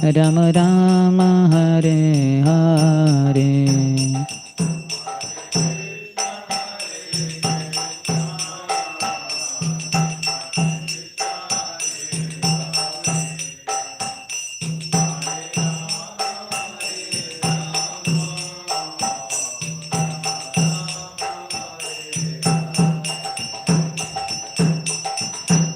Ram Ram Hare Hare.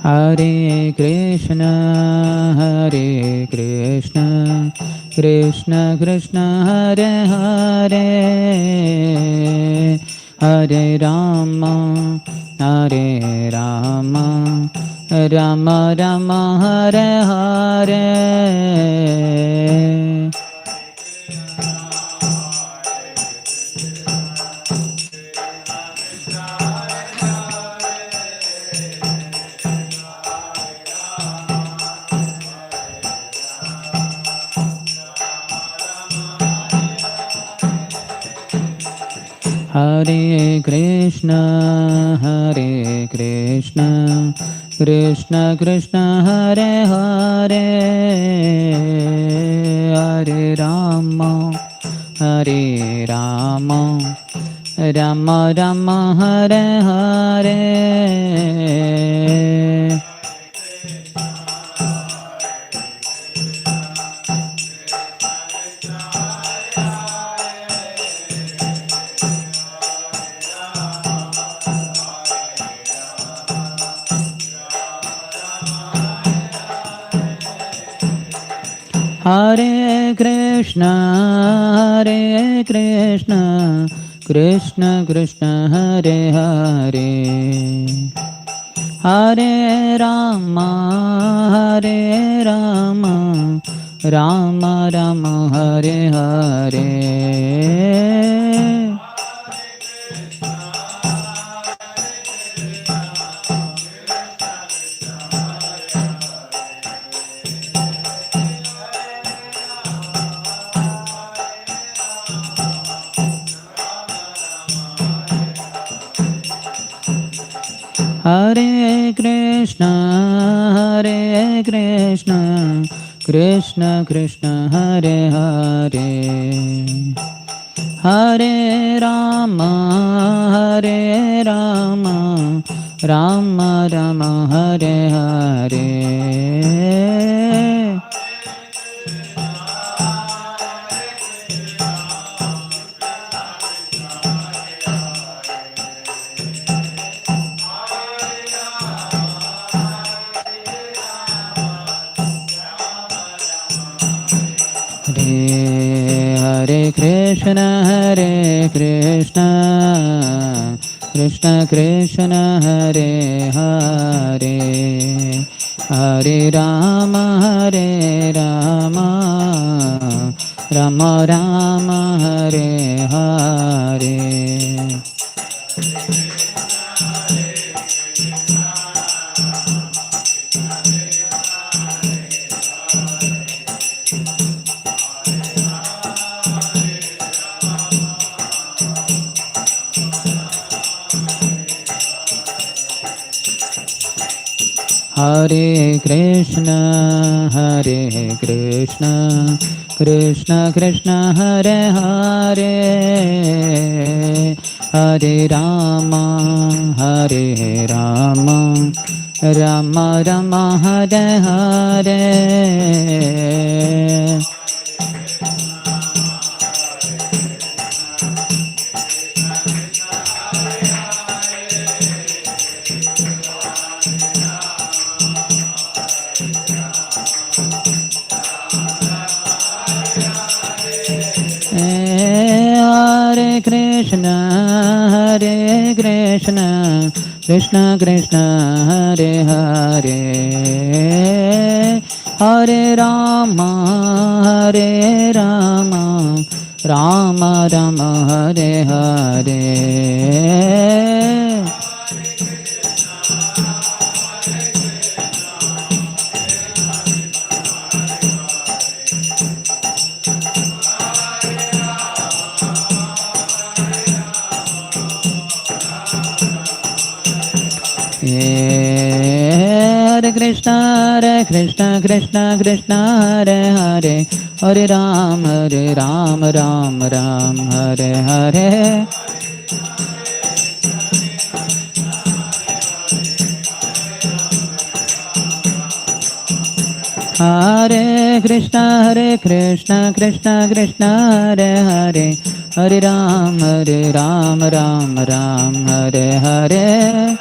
Hare Krishna, Hare Krishna, Krishna Krishna, Hare Hare, Hare Rama, Hare Rama, Rama Rama, Hare Hare. Hare Krishna, Hare Krishna, Krishna Krishna, Hare Hare, Hare Rama, Hare Rama, Rama Rama, Hare Hare. Hare Krishna, Hare Krishna, Krishna Krishna, Hare Hare, Hare Rama, Hare Rama, Rama Rama, Hare Hare. Hare Krishna, Hare Krishna, Krishna Krishna, Hare Hare, Hare Rama, Hare Rama, Rama Rama, Hare Hare. Hare Krishna, Hare Krishna, Krishna Krishna, Hare Hare, Hare Rama, Hare Rama, Rama Rama, Hare Hare. Hare Krishna, Hare Krishna, Krishna Krishna, Hare Hare, Hare Rama, Hare Rama, Rama Rama, Hare Hare. Hare Krishna, Hare Krishna, Krishna Krishna, Hare Hare, Hare Rama, Hare Rama, Rama Rama, Hare Hare. Krishna Krishna Krishna Hare Hare Hare Ram Ram Ram Hare Hare Hare Krishna Krishna Krishna Hare Hare Hare Ram Ram Ram Hare Hare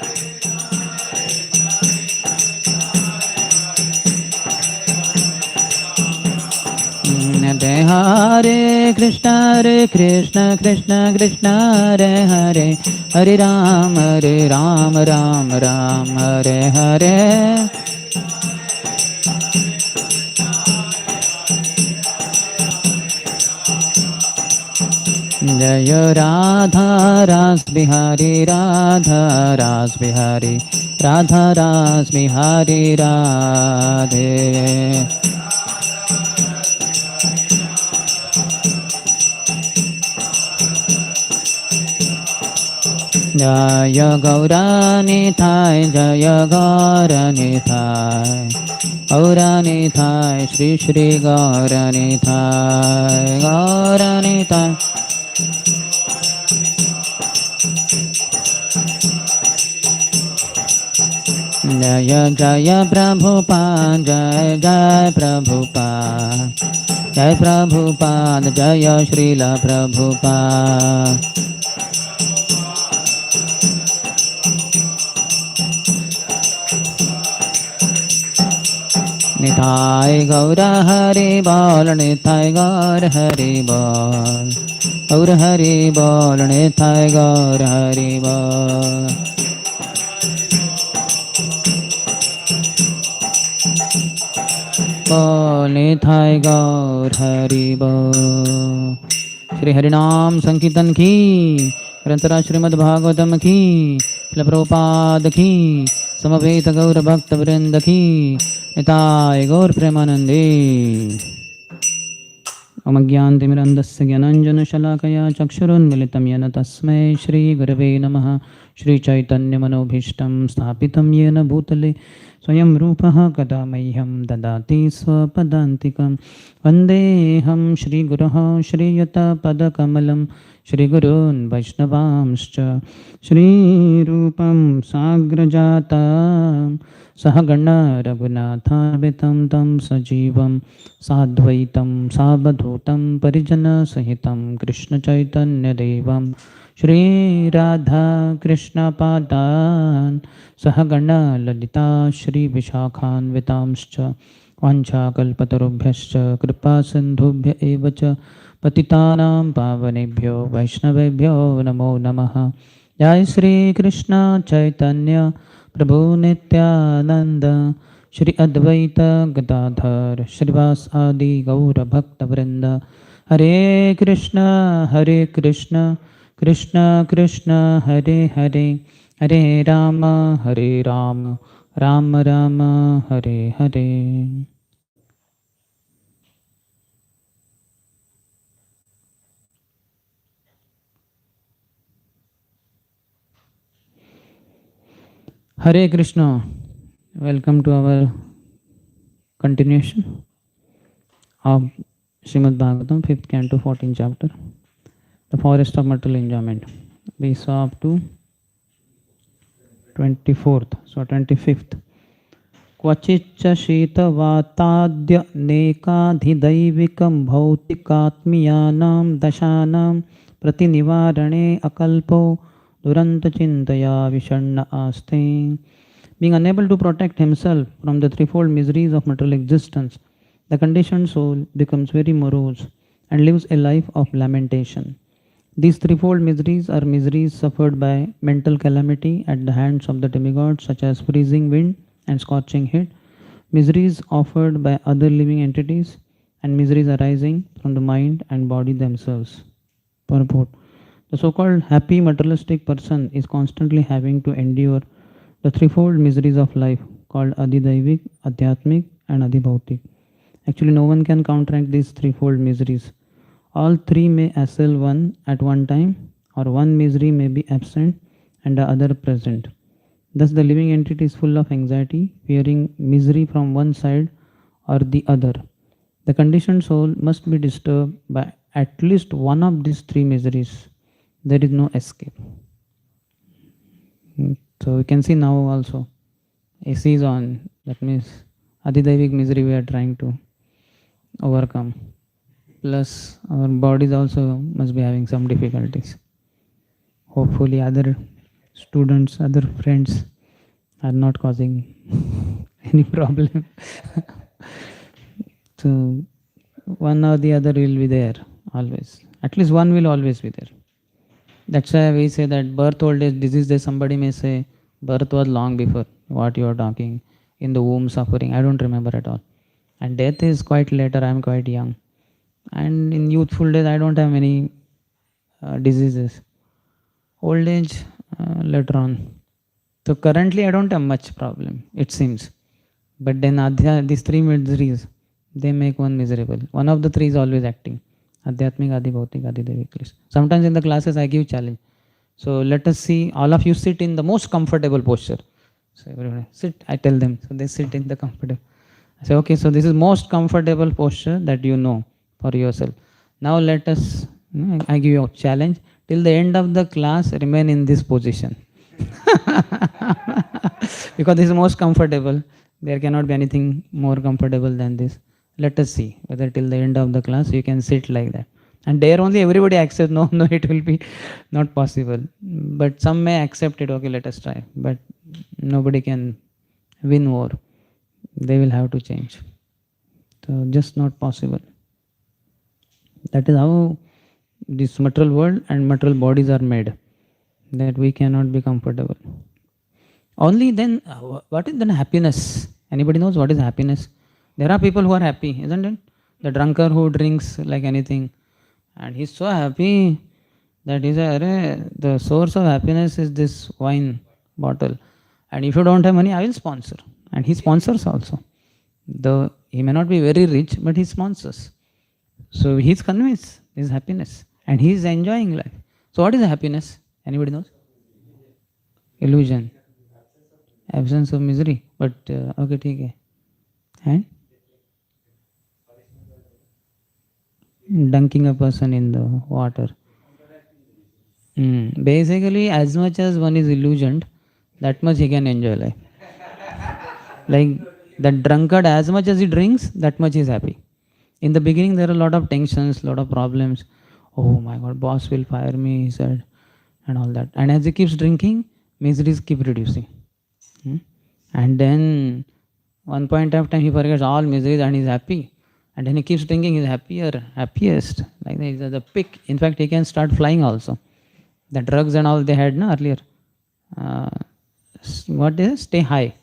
Hare Krishna Krishna Krishna Hare Hare Hare Ram Ram Hare Hare Jaya Radha Ras Bihari Radha Ras Bihari Radha Ras Bihari Radhe Jaya Gaurani Thai Jaya Gaurani Thai Gaurani Thai Shri Shri Gaurani Thai Gaurani Thai Jaya Jaya Prabhupada Jaya Prabhupada Jaya Prabhupada Jaya Srila Prabhupada Nithai Gaura Hari Bol Nithai Gaur Hari Bol Gaur Hari Bol Nithai Gaur Hari Bol Bol Nithai Gaur Hari Bol Shri Harinam Sankirtan Ki Grantara Srimad Bhagavatam Ki Srila Prabhupada Ki Samaveta Gaur Bhakta Vrinda Ki Nitai Gaur Premanande Amagyantimirandasya Gyananjana Shalakaya Chakshurunmilitam Yena Tasmai Shri Gurave Namaha Shri Chaitanya Manobhishtam Sthapitam Yena Bhutale Swayam Rupaha Kadamahyam Dadati Swapadantikam Vandeham Shri Guruha Shri Yata Padakamalam Shri Gurun Vaishnavamscha Shri Rupam Sagrajatam Sahagana Raghunathavitam Tam Sajivam Sadvaitam Sabadhutam Parijana Sahitam Krishna Chaitanya Devam Shri Radha Krishna Padan Sahagana Lalita Shri Vishakhan Vitamscha Vancha Kalpatarubhyascha Kripa Sindhubhya Evacha Patitanam Pavanebhyo Vaishnavebhyo Namo Namaha Jai Shri Krishna Chaitanya Prabhu Nityananda Shri Advaita Gadadhar Shrivas Adi Gaura Bhakta Vrinda Hare Krishna Krishna Krishna Hare Hare Hare Rama Rama Rama Hare Hare Hare Krishna. Welcome to our continuation of Srimad Bhagavatam, 5th canto, 14th chapter, the forest of material enjoyment. We saw up to 24th, so 25th. Kvachiccha shita vatadya nekadhidaivikam bhautikatmiyanam dashanam pratinivarane akalpo duranta chintaya vishanna aste. Being unable to protect himself from the threefold miseries of material existence, the conditioned soul becomes very morose and lives a life of lamentation. These threefold miseries are miseries suffered by mental calamity at the hands of the demigods, such as freezing wind and scorching heat, miseries offered by other living entities, and miseries arising from the mind and body themselves. Purport. The so-called happy materialistic person is constantly having to endure the threefold miseries of life called Adidaivik, Adhyatmik and Adhibhautik. Actually, no one can counteract these threefold miseries. All three may assail one at one time, or one misery may be absent and the other present. Thus, the living entity is full of anxiety, fearing misery from one side or the other. The conditioned soul must be disturbed by at least one of these three miseries. There is no escape. So we can see now also AC is on. That means Adhidaivik misery we are trying to overcome. Plus our bodies also must be having some difficulties. Hopefully other students, other friends are not causing any problem. So one or the other will be there always. At least one will always be there. That's why we say that birth, old age, disease, there somebody may say birth was long before what you are talking. In the womb suffering, I don't remember at all. And death is quite later, I am quite young. And in youthful days, I don't have many diseases. Old age, later on. So currently, I don't have much problem, it seems. But then these three miseries, they make one miserable. One of the three is always acting. Adhyatmik, Adi Bhautik, Adi Devik. Sometimes in the classes I give challenge. So let us see, all of you sit in the most comfortable posture. So everyone sit, I tell them. So they sit in the comfortable. I say, okay, so this is most comfortable posture that you know for yourself. Now let us, I give you a challenge. Till the end of the class, remain in this position. Because this is most comfortable. There cannot be anything more comfortable than this. Let us see whether till the end of the class you can sit like that. And there only everybody accepts, no, no, it will be not possible. But some may accept it, okay, let us try. But nobody can win over. They will have to change. So just not possible. That is how this material world and material bodies are made. That we cannot be comfortable. Only then, what is then happiness? Anybody knows what is happiness? There are people who are happy, isn't it? The drunkard who drinks like anything, and he's so happy that he says, the source of happiness is this wine bottle. And if you don't have money, I will sponsor. And he sponsors also. Though he may not be very rich, but he sponsors. So he's convinced this is happiness. And he is enjoying life. So what is happiness? Anybody knows? Illusion. Absence of misery. But okay, okay. And dunking a person in the water. Basically, as much as one is illusioned, that much he can enjoy life. Like the drunkard, as much as he drinks, that much he is happy. In the beginning, there are a lot of tensions, lot of problems. Oh my God, boss will fire me, he said, and all that. And as he keeps drinking, miseries keep reducing. And then one point of time he forgets all miseries and he's happy. And then he keeps drinking, he's happier, happiest. Like that, he's the peak. In fact, he can start flying also. The drugs and all they had no, earlier. What is it? Stay high.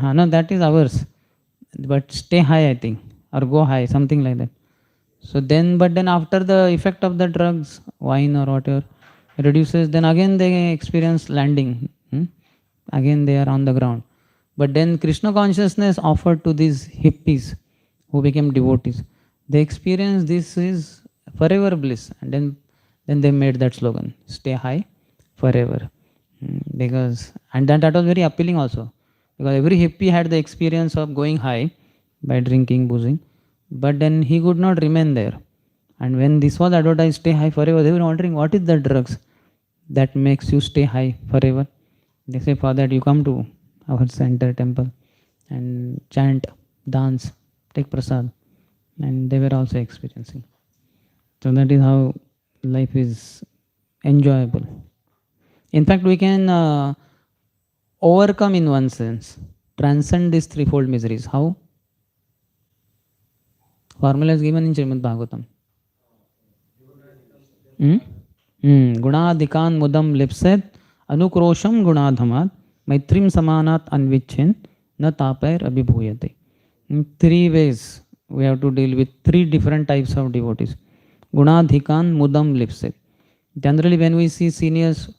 No, that is ours. But stay high, I think. Or go high, something like that. So then, but then after the effect of the drugs, wine or whatever, reduces, then again they experience landing. Again they are on the ground. But then Krishna consciousness offered to these hippies who became devotees. They experienced this is forever bliss. And then they made that slogan, stay high forever. Because, and that was very appealing also. Because every hippie had the experience of going high by drinking, boozing. But then he could not remain there. And when this was advertised, stay high forever, they were wondering, what is the drugs that makes you stay high forever? They say, for that you come to our center temple and chant, dance, take prasad. And they were also experiencing. So that is how life is enjoyable. In fact, we can overcome in one sense, transcend these threefold miseries. How? Formula is given in Srimad Bhagavatam. Gunadikan mudam lipset anukrosham gunadhamat maitrim samanat anvichen na tapair abhibhuyate. In 3 ways we have to deal with 3 different types of devotees. Gunadhikan mudam lipset. Generally when we see seniors,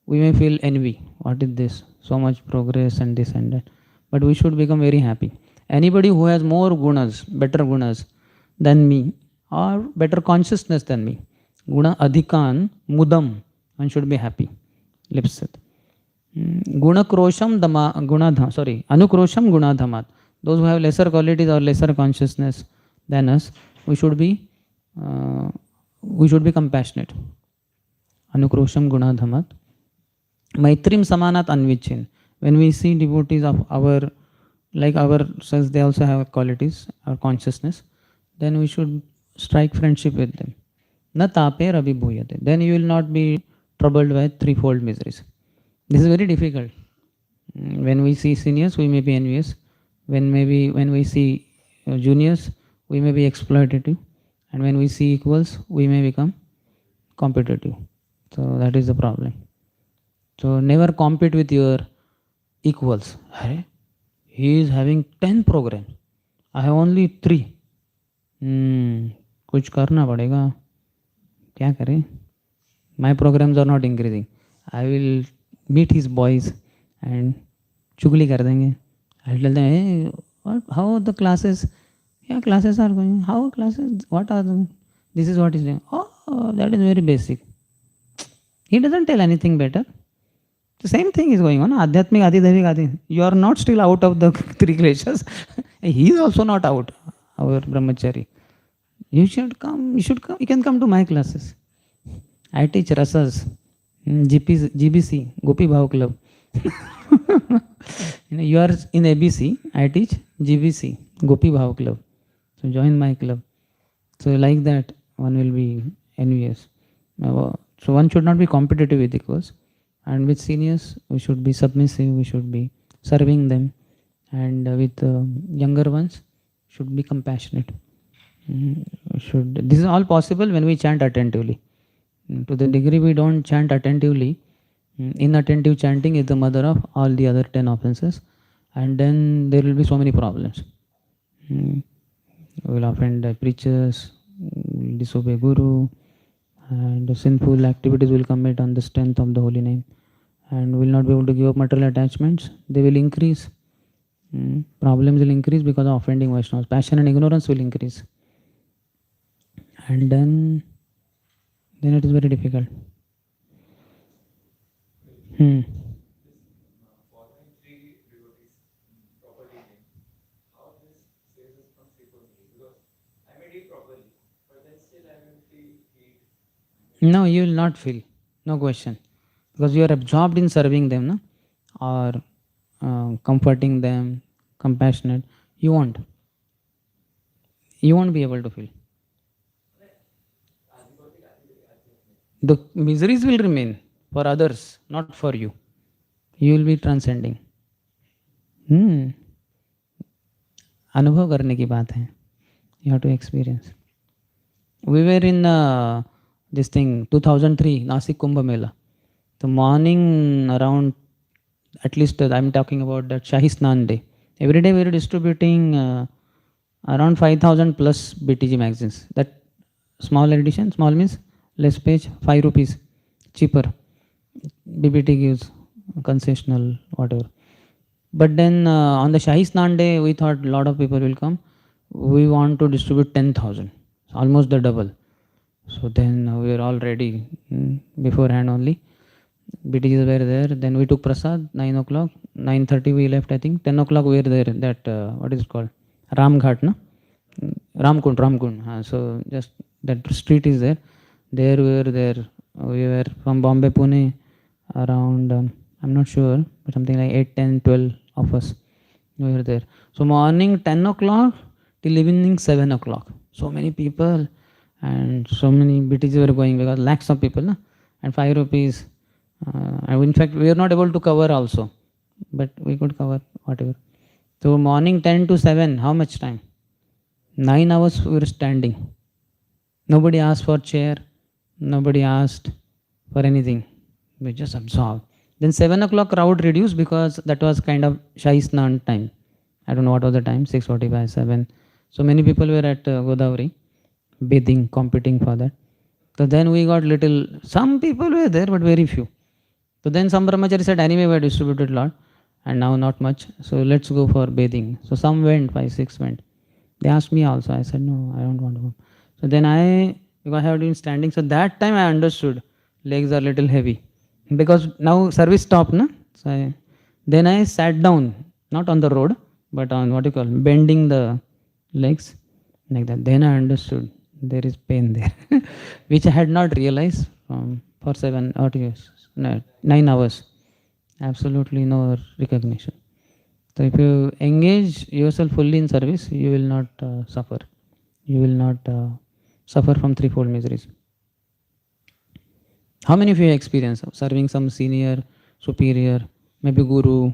we may feel envy. What is this? So much progress and this and that. But we should become very happy. Anybody who has more gunas, better gunas than me, or better consciousness than me, guna adhikan mudam, one should be happy. Lipsit. Gunakrosham gunadham, sorry, anukrosham gunadhamat. Those who have lesser qualities or lesser consciousness than us, we should be uh, compassionate. Anukrosham gunadhamat. Maitrim samanat anvichin. When we see devotees of our, like ourselves, they also have qualities or consciousness, then we should strike friendship with them. Na tape abhibhuyate. Then you will not be troubled by threefold miseries. This is very difficult. When we see seniors, we may be envious. When we see juniors, we may be exploitative. And when we see equals, we may become competitive. So that is the problem. So never compete with your equals. Hey, he is having 10 programs. I have only 3. कुछ करना पड़ेगा. क्या करें? My programs are not increasing. I will meet his boys and चुगली कर देंगे. I will tell them, hey, how the classes? Yeah, classes are going. How classes? What are them? This is what is doing. Oh, that is very basic. He doesn't tell anything better. The same thing is going on. Adhyatmik, Adi, Daivik, Adi. You are not still out of the 3 glaciers. He is also not out, our brahmachari. You should come. You can come to my classes. I teach rasas, GBC, Gopi Bhav Club. You are in ABC. I teach GBC, Gopi Bhav Club. So join my club. So like that, one will be envious. So one should not be competitive with equals. And with seniors, we should be submissive, we should be serving them. And with younger ones, should be compassionate. This is all possible when we chant attentively. To the degree we don't chant attentively, inattentive chanting is the mother of all the other 10 offenses. And then there will be so many problems. We will offend preachers, disobey Guru, and the sinful activities will commit on the strength of the holy name, and will not be able to give up material attachments. They will increase. Problems will increase because of offending Vaishnavas. Passion and ignorance will increase. And then it is very difficult. No, you will not feel. No question. Because you are absorbed in serving them, no? Or comforting them, compassionate. You won't. You won't be able to feel. The miseries will remain for others, not for you. You will be transcending. अनुभव करने की बात है. You have to experience. We were in this thing 2003 Nasik Kumbh Mela. The morning around, at least I'm talking about that Shahi Snan day. Every day we were distributing around 5,000 plus BTG magazines. That small edition, small means less page, 5 rupees, cheaper. BBT gives concessional, whatever. But then on the Shahi Snan day, we thought a lot of people will come. We want to distribute 10,000, almost the double. So then we were all ready beforehand only. BTGs were there. Then we took prasad, 9 o'clock. 9:30 we left, I think. 10 o'clock we were there. That, what is it called? Ram Ghat, no? Ramkund. So just that street is there. There we were there. We were from Bombay, Pune, around, I'm not sure, but something like 8, 10, 12 of us. We were there. So morning 10 o'clock till evening 7 o'clock. So many people and so many BTGs were going because lakhs of people, no? And 5 rupees. In fact, we were not able to cover also, but we could cover whatever. So morning 10 to 7, how much time? 9 hours we were standing. Nobody asked for chair. Nobody asked for anything. We just absorbed. Then 7 o'clock crowd reduced because that was kind of Shahi Snan time. I don't know what was the time, 6:45, 7. So many people were at Godavari, bathing, competing for that. So then we got little, some people were there, but very few. So then some brahmachari said, anyway, we have distributed a lot, and now not much. So let's go for bathing. So some went, 5, 6 went. They asked me also. I said, no, I don't want to go. So then because I have been standing, so that time I understood legs are little heavy. Because now service stopped, no? Then I sat down, not on the road, but on what you call bending the legs like that. Then I understood there is pain there, which I had not realized for 7 or 8 years, no, 9 hours. Absolutely no recognition. So if you engage yourself fully in service, you will not suffer. You will not suffer from threefold miseries. How many of you experience of serving some senior, superior, maybe guru?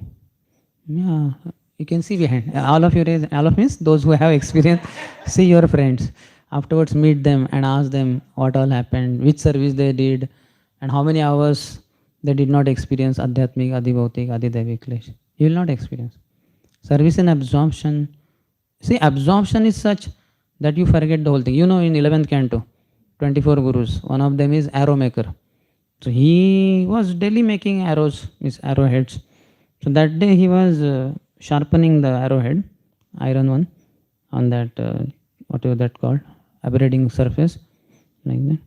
Yeah, you can see behind. All of you raise, all of means those who have experience, see your friends. Afterwards, meet them and ask them what all happened, which service they did, and how many hours they did not experience Adhyatmik, Adhibhautik, Adhidaivik Klesh. You will not experience. Service and absorption. See, absorption is such that you forget the whole thing. You know, in 11th canto, 24 gurus, one of them is arrow maker. So he was daily making arrows, his arrowheads. So that day he was sharpening the arrowhead, iron one, on that, whatever that called, abrading surface, like that.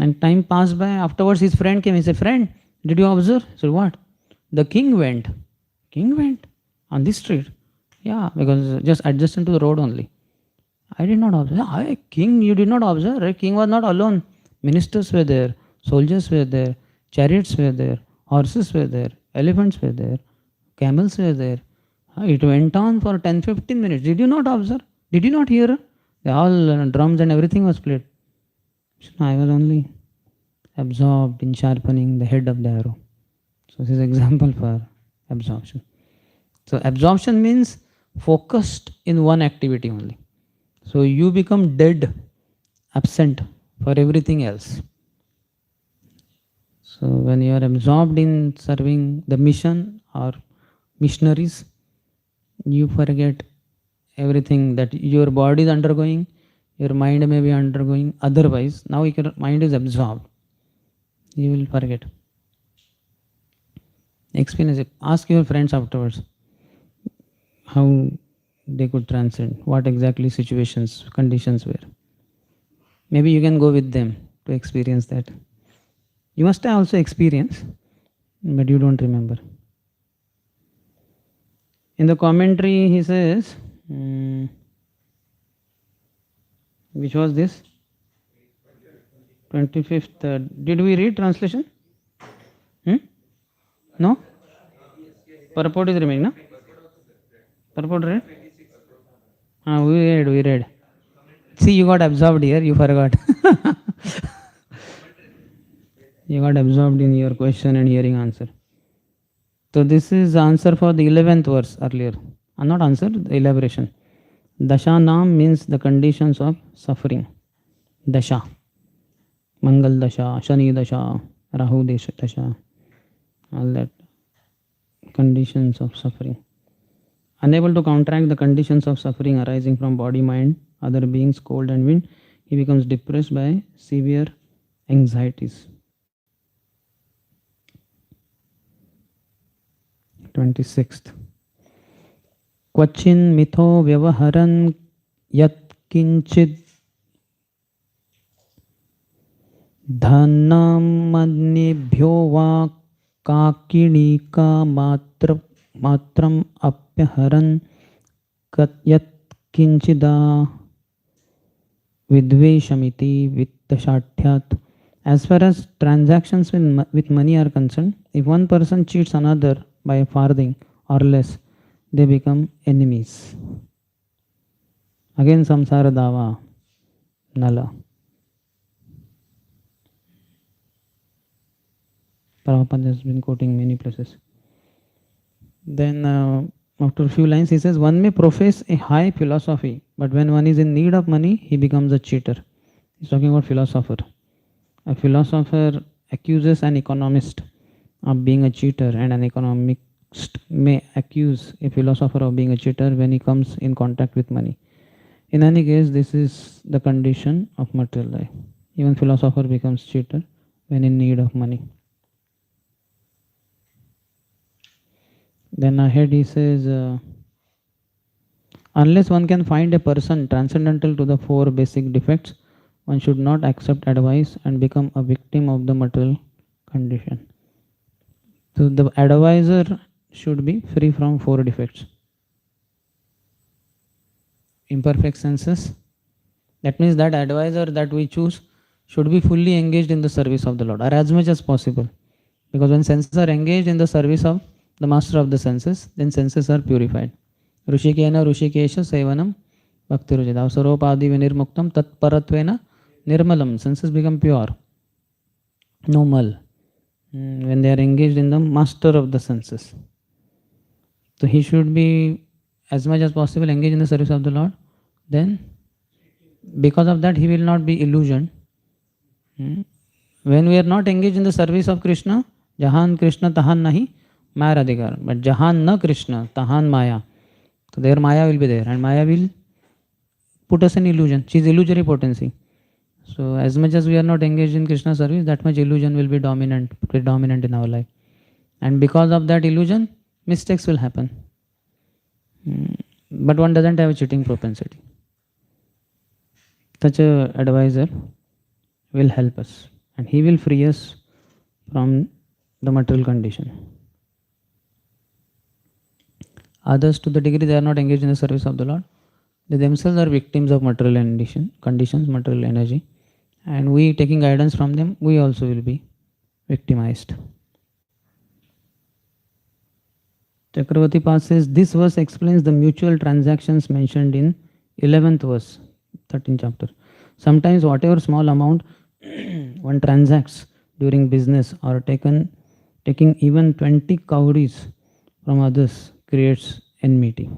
And time passed by. Afterwards his friend came. He said, "Friend, did you observe?" I said, "What?" "The king went." "King went? On this street?" "Yeah, because just adjacent to the road only." "I did not observe." "Hey, king, you did not observe, right? King was not alone. Ministers were there, soldiers were there, chariots were there, horses were there, elephants were there, camels were there. It went on for 10-15 minutes. Did you not observe? Did you not hear? All drums and everything was played." I was only absorbed in sharpening the head of the arrow. So this is example for absorption. So absorption means focused in one activity only. So you become dead, absent for everything else. So when you are absorbed in serving the mission or missionaries, you forget everything that your body is undergoing, your mind may be undergoing. Otherwise, now your mind is absorbed. You will forget. Experience it. Ask your friends afterwards how they could transcend, what exactly situations, conditions were. Maybe you can go with them to experience that. You must have also experienced, but you don't remember. In the commentary, he says, which was this? 25th. Did we read translation? No? Purport is remaining, no? Purport read? We read. See, you got absorbed here, you forgot. You got absorbed in your question and hearing answer. So this is answer for the 11th verse earlier. Not answer, the elaboration. Dasha Nam means the conditions of suffering. Dasha. Mangal Dasha, Shani Dasha, Rahu Dasha. All that. Conditions of suffering. Unable to counteract the conditions of suffering arising from body, mind, other beings, cold and wind, he becomes depressed by severe anxieties. 26th. Kvachin mitho vyavaharan yat kinchid dhanamannebhyo va kakinika matram apyaharan yat kinchida vidveshamiti vittashathyat. As far as transactions with money are concerned, if one person cheats another by a farthing or less, they become enemies. Again, samsara dava, nala. Prabhupada has been quoting many places. Then, after a few lines, he says, one may profess a high philosophy, but when one is in need of money, he becomes a cheater. He's talking about philosopher. A philosopher accuses an economist of being a cheater, and an economist may accuse a philosopher of being a cheater when he comes in contact with money. In any case, this is the condition of material life. Even philosopher becomes cheater when in need of money. Then ahead he says, unless one can find a person transcendental to the four basic defects, one should not accept advice and become a victim of the material condition. So the advisor should be free from 4 defects. Imperfect senses. That means that advisor that we choose should be fully engaged in the service of the Lord, or as much as possible. Because when senses are engaged in the service of the master of the senses, then senses are purified. Rushikena Rushikesha Sevanam Bhakti Rujita Avasaropadi Vinirmuktam Tat Paratvena Nirmalam. Senses become pure, no mal, when they are engaged in the master of the senses. So he should be as much as possible engaged in the service of the Lord. Then because of that he will not be illusioned. When we are not engaged in the service of Krishna, Jahan Krishna Tahan Nahi Maya Radhikar. But Jahan na Krishna Tahan Maya. So there Maya will be there, and Maya will put us in illusion. She is illusory potency. So as much as we are not engaged in Krishna service, that much illusion will be predominant in our life. And because of that illusion, mistakes will happen. But one doesn't have a cheating propensity. Such a advisor will help us, and he will free us from the material condition. Others, to the degree they are not engaged in the service of the Lord, they themselves are victims of material conditions, material energy, and we taking guidance from them, we also will be victimized. Chakravarti Pad says, this verse explains the mutual transactions mentioned in 11th verse, 13th chapter. Sometimes whatever small amount one transacts during business or taking even 20 cowries from others creates enmity.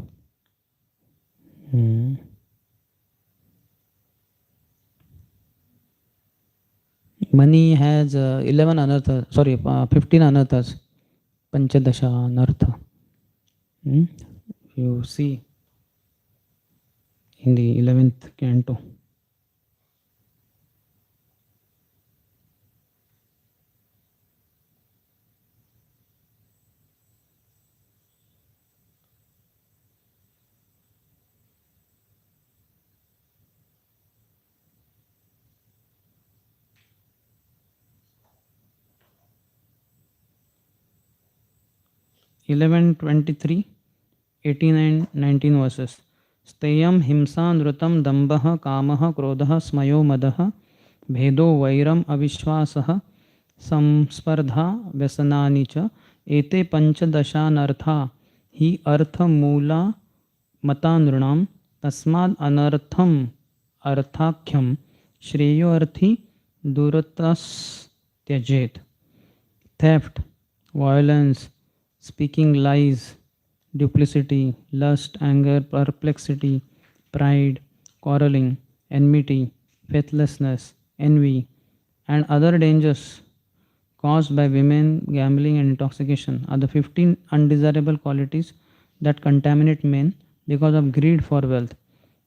Money has 15 anarthas, Panchadasha anartha. You see in the 11th canto. (11, 23, 18 and 19 verses. Steyam himsa nrutam dambah kamah krodha smayo madah bhedo vairam avishwasah samspardha vyasanani cha ete panchadashanartha hi artha moola matanrunam tasmad anartham arthakhyam shreyo arthi duratas tyajet. Theft, violence, speaking lies, duplicity, lust, anger, perplexity, pride, quarreling, enmity, faithlessness, envy, and other dangers caused by women, gambling, and intoxication are the 15 undesirable qualities that contaminate men because of greed for wealth.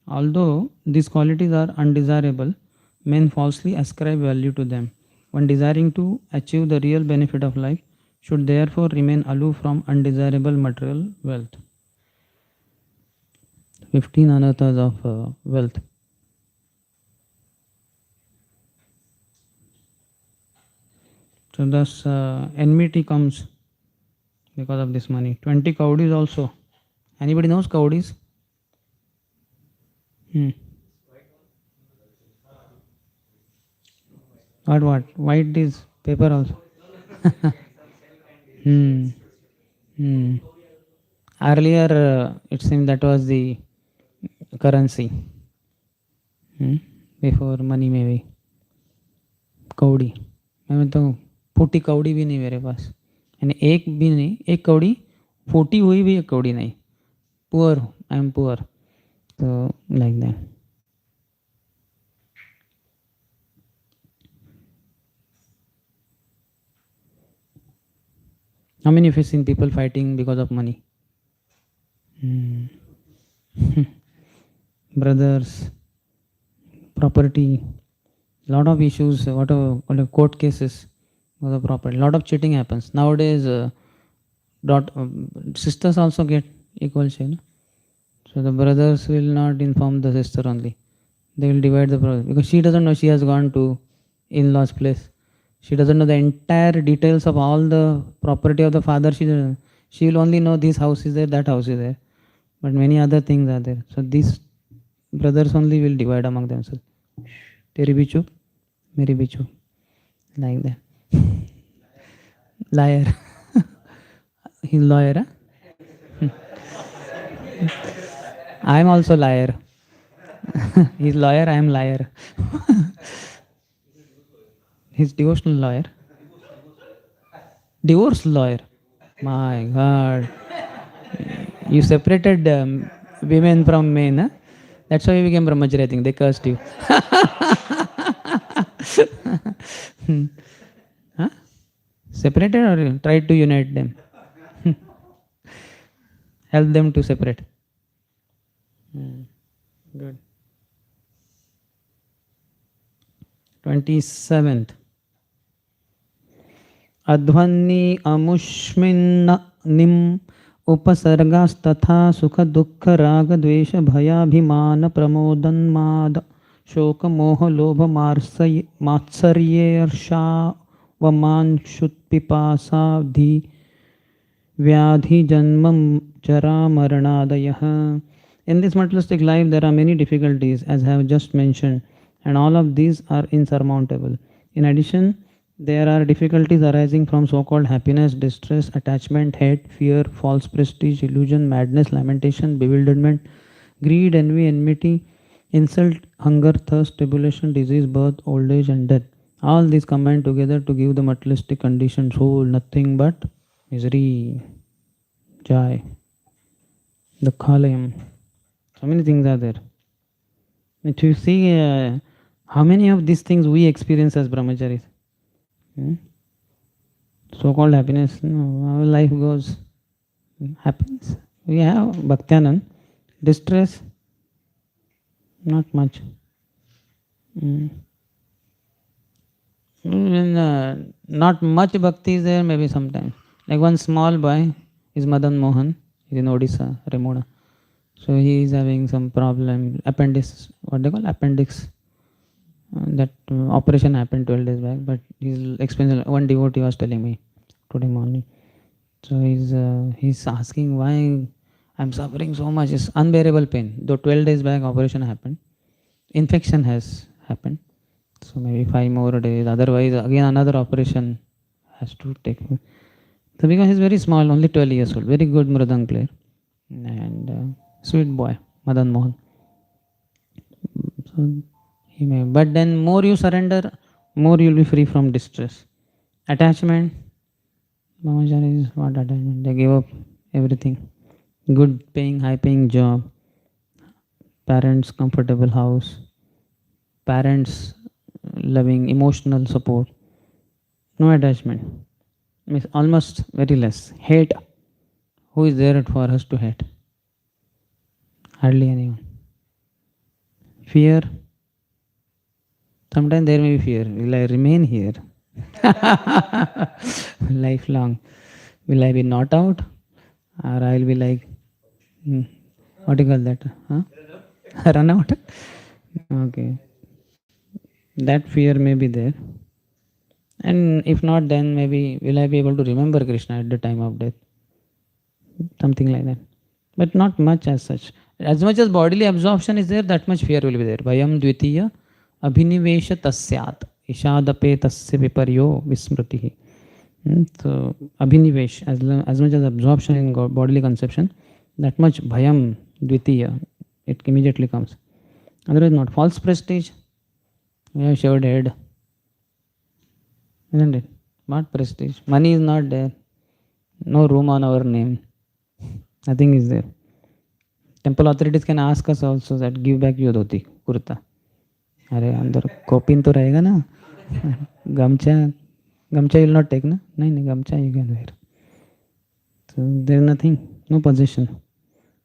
Although these qualities are undesirable, men falsely ascribe value to them. One desiring to achieve the real benefit of life should therefore remain aloof from undesirable material wealth. 15 anarthas of wealth. So thus enmity comes because of this money. 20 cowdies also. Anybody knows cowdies? What? White is paper also. Earlier, it seemed that was the currency. Before money maybe. कौड़ी मैं तो 40 कौड़ी भी नहीं मेरे पास, यानी एक भी नहीं, एक कौड़ी 40 हुई भी एक कौड़ी नहीं. Poor, I am poor. So like that. How many of you seen people fighting because of money? Brothers, property, lot of issues, what are court cases for the property. Lot of cheating happens nowadays. Sisters also get equal share. No? So the brothers will not inform the sister only. They will divide the property because she doesn't know she has gone to in-laws place. She doesn't know the entire details of all the property of the father. She will only know this house is there, that house is there. But many other things are there. So these brothers only will divide among themselves. Teri bhi chup, meri bhi chup. Like that. Liar. He's lawyer, huh? I am also liar. He's lawyer, I am liar. He's devotional lawyer. Divorce lawyer. My God. You separated women from men, huh? That's why you became brahmachari, I think. They cursed you. Huh? Separated or tried to unite them? Help them to separate. Good. 27th. अध्वन्नि अमुष्मिन्न निम उपसर्गास्तथा सुख दुःख राग द्वेष भयाभिमान प्रमोदन्माद शोक मोह लोभ मात्सर्येर्षा वमांशुत्पिपासाधि व्याधि जन्म जरा मरणादयः. In this materialistic life there are many difficulties, as I have just mentioned, and all of these are insurmountable. In addition, there are difficulties arising from so-called happiness, distress, attachment, hate, fear, false prestige, illusion, madness, lamentation, bewilderment, greed, envy, enmity, insult, hunger, thirst, tribulation, disease, birth, old age, and death. All these combine together to give the materialistic conditioned soul nothing but misery, joy, the khalayam. So many things are there. If you see how many of these things we experience as brahmacharis. So-called happiness, no, our life goes happiness. We have bhaktyanand. Distress, not much. Not much bhakti is there, maybe sometimes. Like one small boy is Madan Mohan, he's in Odisha, Remona. So he is having some problem, appendix, what they call appendix. That operation happened 12 days back, but he's expensive. One devotee was telling me today morning. So he's asking why I'm suffering so much. It's unbearable pain. Though 12 days back operation happened, infection has happened. So maybe 5 more days. Otherwise, again another operation has to take. So because he's very small, only 12 years old, very good mridang player, and sweet boy, Madan Mohan. So he may, but then more you surrender, more you will be free from distress. Attachment, brahmachari is what attachment? They give up everything. Good paying, high paying job, parents' comfortable house, parents' loving, emotional support. No attachment. Means almost very less. Hate. Who is there for us to hate? Hardly anyone. Fear. Sometimes there may be fear. Will I remain here? Lifelong. Will I be not out? Or I will be like, what do you call that? Huh? Run out? Okay. That fear may be there. And if not, then maybe will I be able to remember Krishna at the time of death? Something like that. But not much as such. As much as bodily absorption is there, that much fear will be there. Vayam dvitiya abhinivesha tasyat ishadape tasya viparyo vismritihi. So abhinivesh, as much as absorption in bodily conception, that much bhayam dvitiya, it immediately comes. Otherwise not. False prestige, we have shaved head, isn't it? What prestige? Money is not there. No room on our name. Nothing is there. Temple authorities can ask us also that give back your dhoti, kurta. अरे अंदर copying तो रहेगा ना. गमछा will not take ना. नहीं गमछा you can wear. So there is nothing, no possession.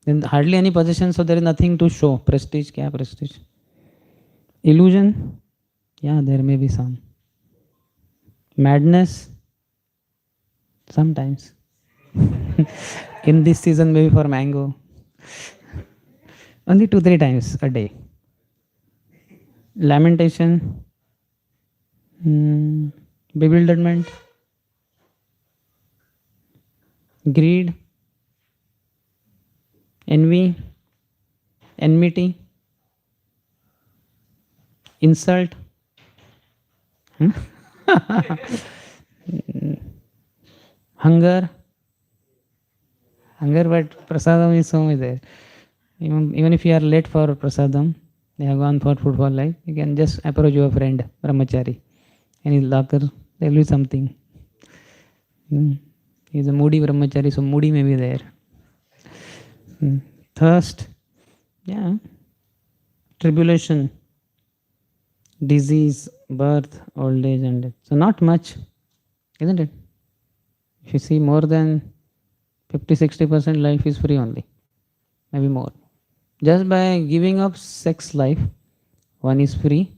Then hardly any possession, so there is nothing to show. Prestige, क्या prestige? Illusion, yeah, there may be some. Madness, sometimes. In this season, maybe for mango. Only 2-3 times a day. Lamentation, bewilderment, greed, envy, enmity, insult, hunger, but prasadam is so much there. Even if you are late for prasadam, they have gone for food for life, you can just approach your friend, brahmachari, and his locker, there will be something. He's a moody brahmachari, so moody may be there. Thirst, yeah, tribulation, disease, birth, old age, and death. So not much, isn't it? If you see more than 50-60% life is free only, maybe more. Just by giving up sex life, one is free,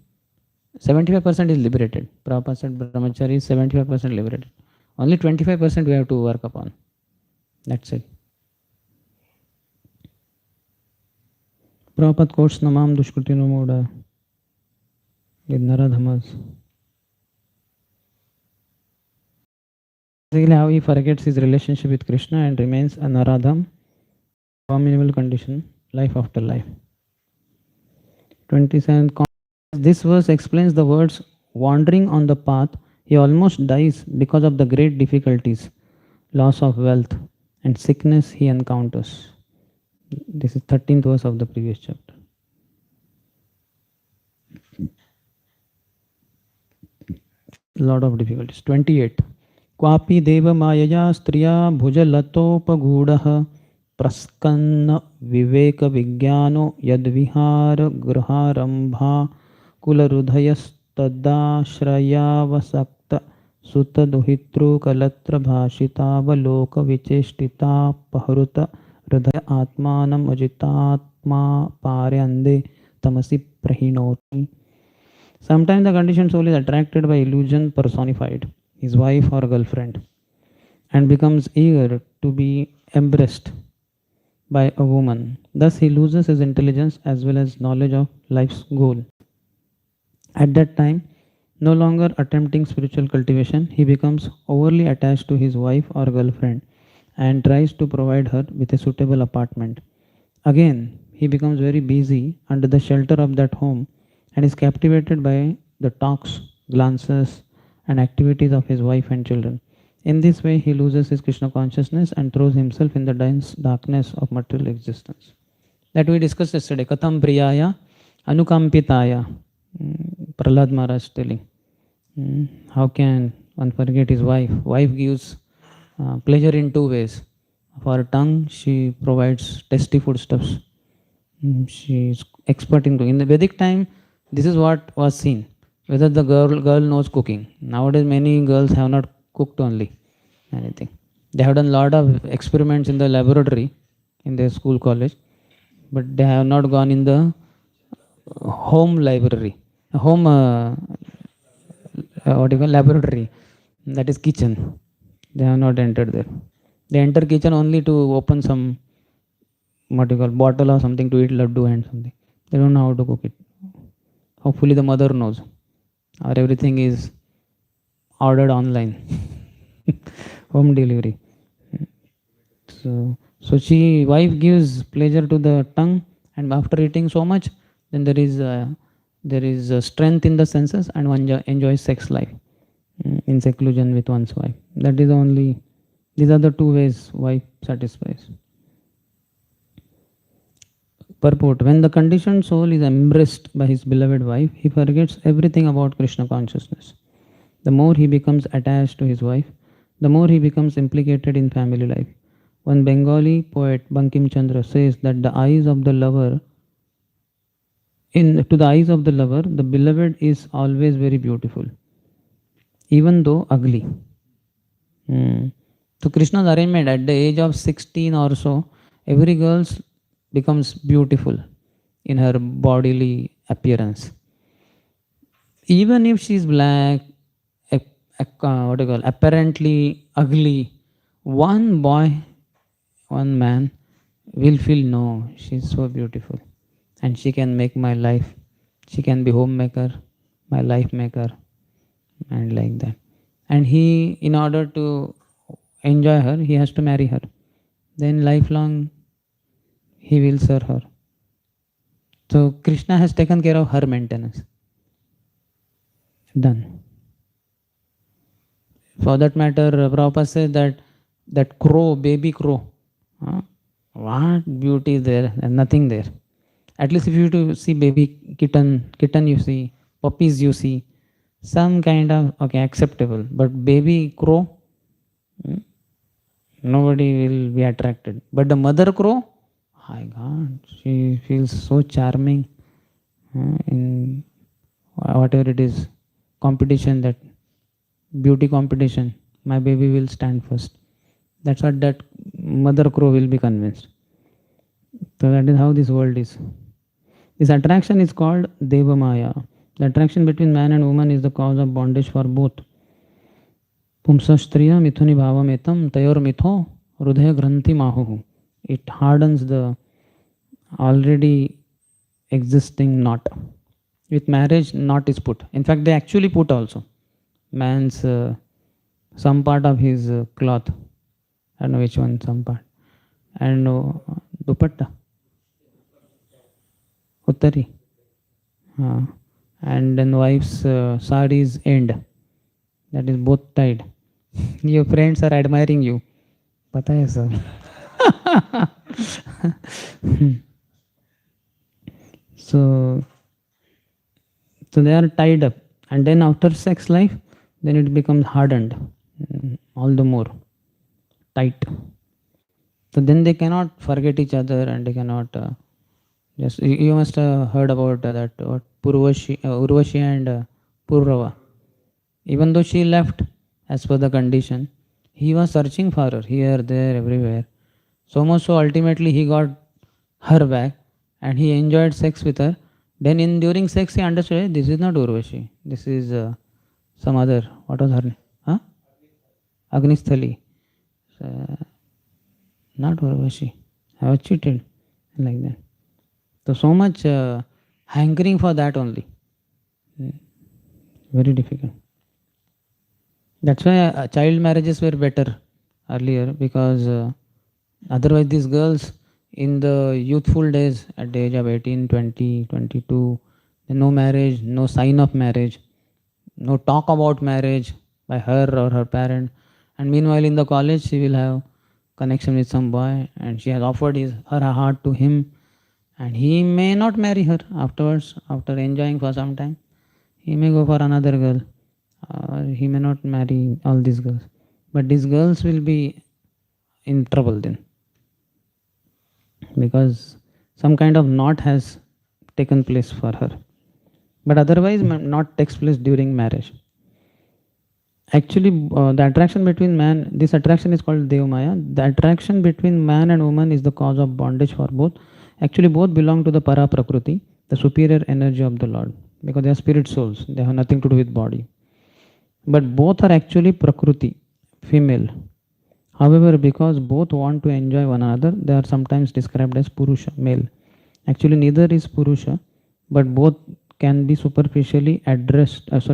75% is liberated. Prabhupada said brahmachari is 75% liberated. Only 25% we have to work upon. That's it. Prabhupada quotes Namam Dushkritino Moda with Naradhamas. Basically, how he forgets his relationship with Krishna and remains a Naradham, abominable condition, life after life. 27. This verse explains the words wandering on the path. He almost dies because of the great difficulties, loss of wealth, and sickness he encounters. This is 13th verse of the previous chapter. Lot of difficulties. 28. क्वापि देवमायया स्त्रिया भुजलतोपगूढः प्रस्कन्न विवेकविज्ञानो यद्विहार गृहारम्भा कुलहृदयस्तदाश्रयावसक्त सुतदुहितृकलत्रभाषितावलोकविचेष्टितापहृत हृदय आत्मानम् अजितात्मा पार्यन्दे तमसि प्रहिणोति. Sometimes the conditioned soul is attracted by illusion personified, his wife or girlfriend, and becomes eager to be embraced by a woman. Thus he loses his intelligence as well as knowledge of life's goal. At that time, no longer attempting spiritual cultivation, he becomes overly attached to his wife or girlfriend and tries to provide her with a suitable apartment. Again, he becomes very busy under the shelter of that home and is captivated by the talks, glances, and activities of his wife and children. In this way, he loses his Krishna consciousness and throws himself in the dense darkness of material existence. That we discussed yesterday. Katham priyaya anukampitaya. Prahlad Maharaj telling. How can one forget his wife? Wife gives pleasure in two ways. For her tongue, she provides tasty foodstuffs. She is expert in cooking. In the Vedic time, this is what was seen, whether the girl knows cooking. Nowadays, many girls have not cooked only anything. They have done a lot of experiments in the laboratory, in their school, college, but they have not gone in the home library, home laboratory, that is kitchen. They have not entered there. They enter kitchen only to open some bottle or something to eat laddu and something. They don't know how to cook it. Hopefully the mother knows, or everything is ordered online. Home delivery. So wife gives pleasure to the tongue, and after eating so much, then there is a strength in the senses, and one enjoys sex life in seclusion with one's wife. That is only. These are the two ways wife satisfies. Purport. When the conditioned soul is embraced by his beloved wife, he forgets everything about Krishna consciousness. The more he becomes attached to his wife, the more he becomes implicated in family life. One Bengali poet, Bankim Chandra, says that the eyes of the lover, to the eyes of the lover, the beloved is always very beautiful, even though ugly. So Krishna's arrangement at the age of 16 or so, every girl becomes beautiful in her bodily appearance. Even if she is black, apparently ugly, one boy, one man will feel, no, she is so beautiful and she can make my life. She can be homemaker, my life maker, and like that. And he, in order to enjoy her, he has to marry her. Then lifelong he will serve her. So Krishna has taken care of her maintenance. Done. For that matter, Prabhupada says that that crow, baby crow, what beauty is there? And nothing there. At least if you to see baby kitten you see, puppies you see, some kind of okay acceptable. But baby crow, nobody will be attracted. But the mother crow, my God, she feels so charming in whatever it is competition, that beauty competition. My baby will stand first. That's what that mother crow will be convinced. So that is how this world is. This attraction is called Deva Maya. The attraction between man and woman is the cause of bondage for both. Pumsastriya mithuni bhavametam tayor mitho rudhaya granthi mahuhu. It hardens the already existing knot. With marriage, knot is put. In fact, they actually put also. Man's some part of his cloth. I don't know which one, some part. And dupatta. Uttari. And then wife's sari's end. That is both tied. Your friends are admiring you. Pata hai sir. So they are tied up. And then after sex life, then it becomes hardened. All the more tight. So then they cannot forget each other, and they cannot just. You must have heard about that Urvashi and Purava. Even though she left as per the condition, he was searching for her here, there, everywhere. So much so ultimately he got her back and he enjoyed sex with her. Then during sex he understood, hey, this is not Urvashi. This is some other. What was her name? Huh? Agnisthali. Not Urvashi. I was cheated. Like that. So much hankering for that only. Very difficult. That's why child marriages were better earlier, because otherwise these girls in the youthful days at the age of 18, 20, 22, no marriage, no sign of marriage, no talk about marriage by her or her parent. And meanwhile in the college she will have connection with some boy and she has offered her heart to him, and he may not marry her afterwards. After enjoying for some time, he may go for another girl, or he may not marry all these girls. But these girls will be in trouble then, because some kind of knot has taken place for her. But otherwise not takes place during marriage. Actually the attraction between man, this attraction is called Devamaya. The attraction between man and woman is the cause of bondage for both. Actually both belong to the Para Prakriti, the superior energy of the Lord, because they are spirit souls. They have nothing to do with body. But both are actually Prakriti, female. However, because both want to enjoy one another, they are sometimes described as Purusha, male. Actually neither is Purusha, but both can be superficially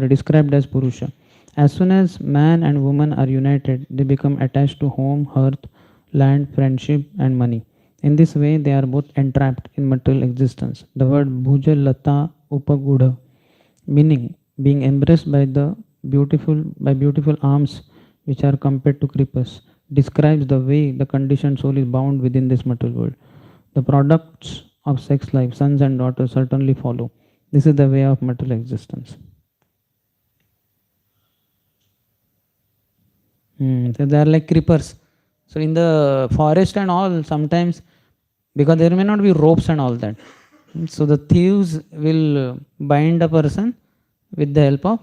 described as Purusha. As soon as man and woman are united, they become attached to home, hearth, land, friendship and money. In this way, they are both entrapped in material existence. The word Bhuja Lata Upagudha, meaning being embraced by beautiful arms which are compared to creepers, describes the way the conditioned soul is bound within this material world. The products of sex life, sons and daughters, certainly follow. This is the way of material existence. So they are like creepers. So in the forest and all, sometimes, because there may not be ropes and all that, so the thieves will bind a person with the help of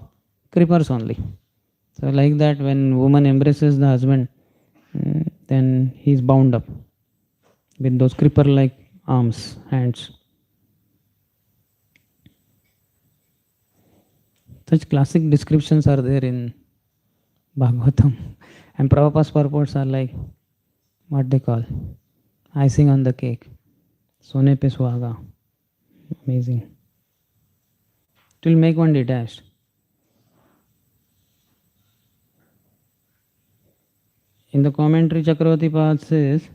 creepers only. So like that, when woman embraces the husband, then he is bound up with those creeper-like arms, hands. Such classic descriptions are there in Bhagavatam. And Prabhupada's purports are like what they call icing on the cake. Sone pe suhaga. Amazing. It will make one detached. In the commentary, Chakravarti Pad says,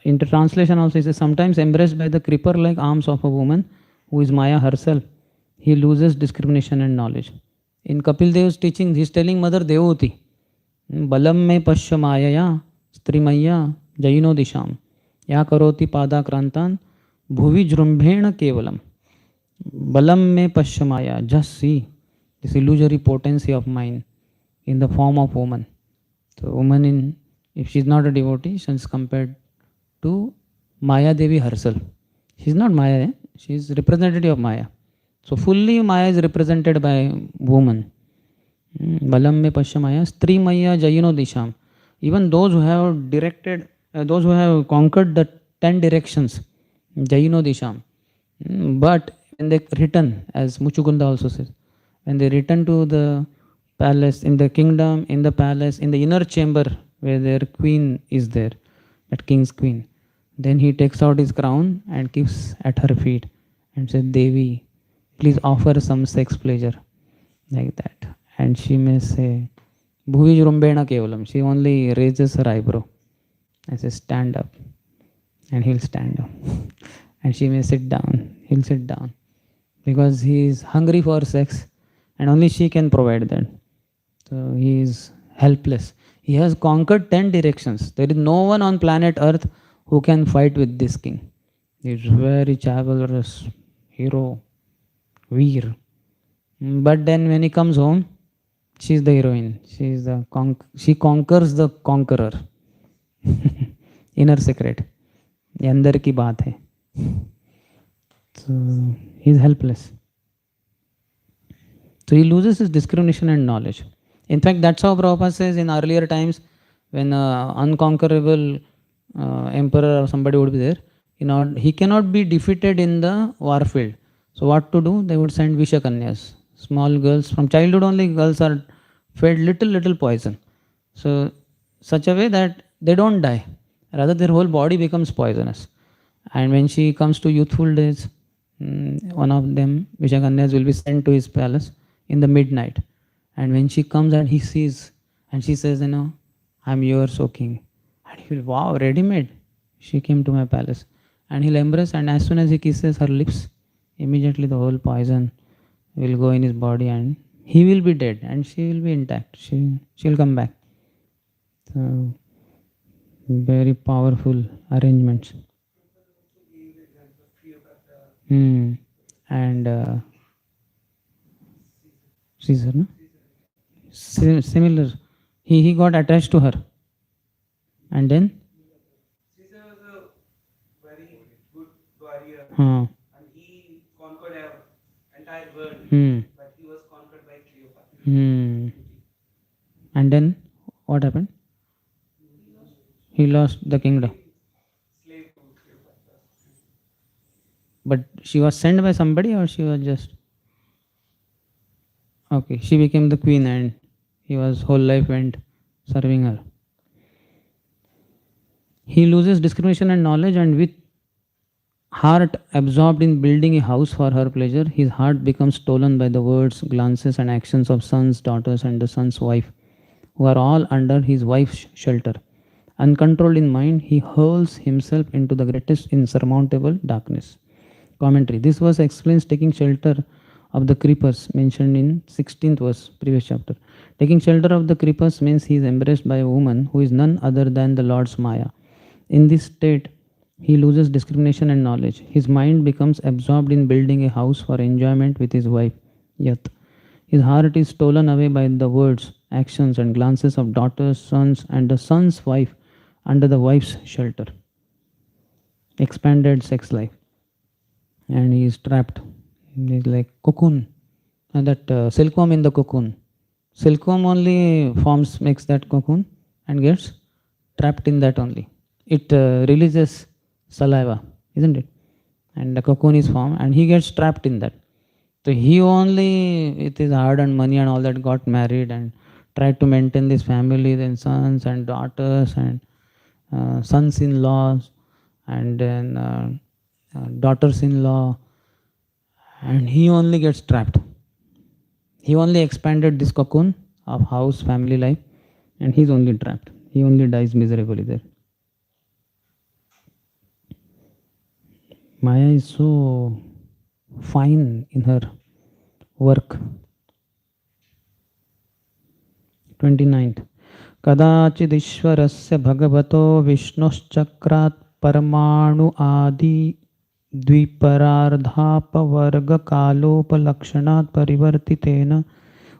in the translation also, it says, sometimes embraced by the creeper-like arms of a woman who is Maya herself, he loses discrimination and knowledge. In Kapil Dev's teaching, he is telling Mother Devoti, Balam me pasya mayaya strimaya jaino disham ya karoti pada krantan bhuvi jrumbhena kevalam. Balam me pasya maya, just see this illusory potency of mind in the form of woman. So woman, in if she is not a devotee, she is compared to Maya Devi herself. She is not Maya, she is representative of Maya. So fully Maya is represented by woman. Balam me pasya Maya, Stri Maya Jayino Disham. Even those who have directed, those who have conquered the 10 directions, Jayino Disham. But when they return, as Muchukunda also says, when they return to the palace, in the kingdom, in the palace, in the inner chamber where their queen is there, that king's queen, then he takes out his crown and keeps at her feet and says, Devi, please offer some sex pleasure, like that. And she may say, Bhuvi Jrumbena Kevalam. She only raises her eyebrow and says, stand up. And he'll stand up. And she may sit down. He'll sit down. Because he is hungry for sex and only she can provide that. So he is helpless. He has conquered 10 directions. There is no one on planet Earth who can fight with this king. He is very chivalrous, hero, veer. But then when he comes home, she is the heroine. She conquers the conqueror. Inner secret. ये अंदर की बात है. So he is helpless. So he loses his discrimination and knowledge. In fact, that's how Prabhupada says in earlier times, when unconquerable emperor or somebody would be there, he cannot be defeated in the war field. So what to do? They would send Vishakanyas. Small girls, from childhood only girls are fed little poison. So such a way that they don't die. Rather their whole body becomes poisonous. And when she comes to youthful days, one of them, Vishakanyas, will be sent to his palace in the midnight. And when she comes and he sees, and she says, I'm yours, O king. And he will, wow, ready-made. She came to my palace. And he'll embrace, and as soon as he kisses her lips, immediately the whole poison will go in his body and he will be dead and she will be intact. She'll come back. So, very powerful arrangements. And Caesar, no? Similar. He got attached to her. And then? Caesar was a very good warrior. And He conquered the entire world. But he was conquered by Cleopatra. And then what happened? He lost the kingdom. Slave to Cleopatra. But she was sent by somebody, or she was just... Okay, she became the queen and his whole life went serving her. He loses discrimination and knowledge, and with heart absorbed in building a house for her pleasure, his heart becomes stolen by the words, glances and actions of sons, daughters and the son's wife, who are all under his wife's shelter. Uncontrolled in mind, he hurls himself into the greatest insurmountable darkness. Commentary. This verse explains taking shelter of the creepers mentioned in 16th verse, previous chapter. Taking shelter of the creepers means he is embraced by a woman who is none other than the Lord's Maya. In this state, he loses discrimination and knowledge. His mind becomes absorbed in building a house for enjoyment with his wife, Yat. His heart is stolen away by the words, actions and glances of daughters, sons and the son's wife under the wife's shelter. Expanded sex life. And he is trapped. He is like cocoon. And that silkworm in the cocoon. Silkworm only makes that cocoon and gets trapped in that only. It releases saliva, isn't it? And the cocoon is formed and he gets trapped in that. So he only, with his hard-earned money and all that, got married and tried to maintain this family, then sons and daughters and sons-in-laws and then daughters-in-law, and he only gets trapped. He only expanded this cocoon of house, family life, and he's only trapped. He only dies miserably there. Maya is so fine in her work. 29th. कदाचिदीश्वरस्य भगवतो विष्णुश्चक्रात् परमाणु आदि द्विपरार्धापवर्गकालोपलक्षणात् परिवर्तितेन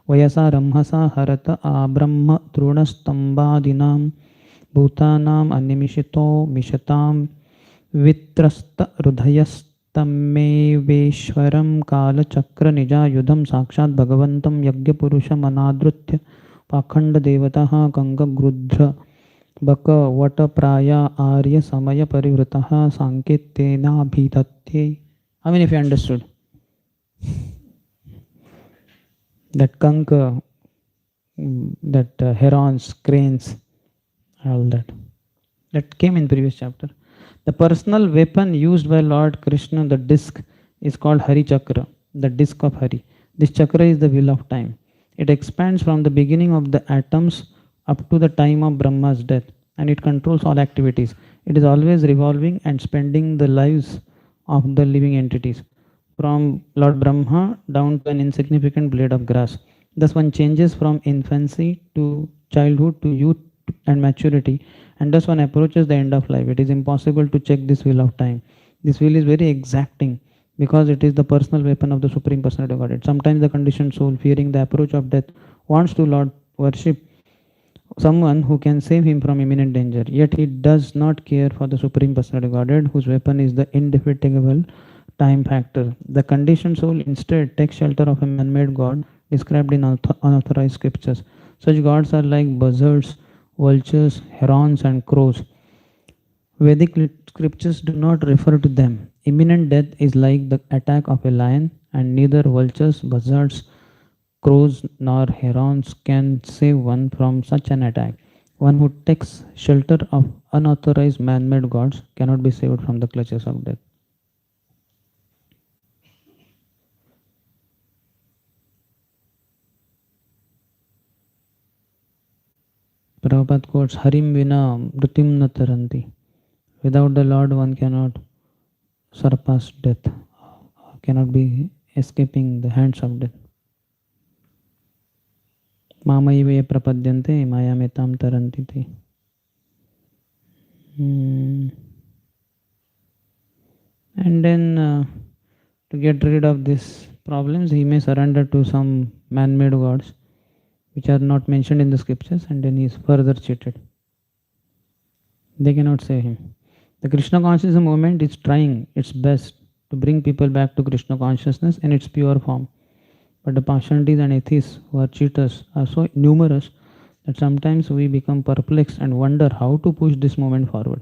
वयसा रंहसा हरत आब्रह्म तृणस्तम्भादीनां भूतानाम् अनिमिषितो मिषतां वित्रस्तहृदयस्तमेवेश्वरं कालचक्रनिजायुधं साक्षात् भगवन्तं यज्ञपुरुषमनादृत्य पाखण्डदेवतः कङ्गगृध्र बकवटप्राया आर्यसमयपरिवृतः साङ्केत्येनाभिधत्ते. I mean, if you understood that conch, that herons, cranes, all that came in previous chapter. The personal weapon used by Lord Krishna, the disc, is called Hari Chakra, the disc of Hari. This chakra is the wheel of time. It expands from the beginning of the atoms up to the time of Brahma's death, and it controls all activities. It is always revolving and spending the lives of the living entities, from Lord Brahma down to an insignificant blade of grass. Thus one changes from infancy to childhood to youth and maturity, and thus one approaches the end of life. It is impossible to check this wheel of time. This wheel is very exacting because it is the personal weapon of the Supreme Personality of Godhead. Sometimes the conditioned soul, fearing the approach of death, wants to Lord worship someone who can save him from imminent danger, yet he does not care for the Supreme Personality of Godhead, whose weapon is the indefatigable time factor. The conditioned soul instead takes shelter of a man-made god described in unauthorized scriptures. Such gods are like buzzards, vultures, herons, and crows. Vedic scriptures do not refer to them. Imminent death is like the attack of a lion, and neither vultures, buzzards, crows, nor herons can save one from such an attack. One who takes shelter of unauthorized man-made gods cannot be saved from the clutches of death. Prabhupada quotes, Harim vina mritim na taranti. Without the Lord, one cannot surpass death, cannot be escaping the hands of death. Mamaive prapadyante mayametam taranti te. And then to get rid of these problems, he may surrender to some man-made gods which are not mentioned in the scriptures, and then he is further cheated. They cannot save him. The Krishna consciousness movement is trying its best to bring people back to Krishna consciousness in its pure form. But the Pashantis and atheists who are cheaters are so numerous that sometimes we become perplexed and wonder how to push this movement forward.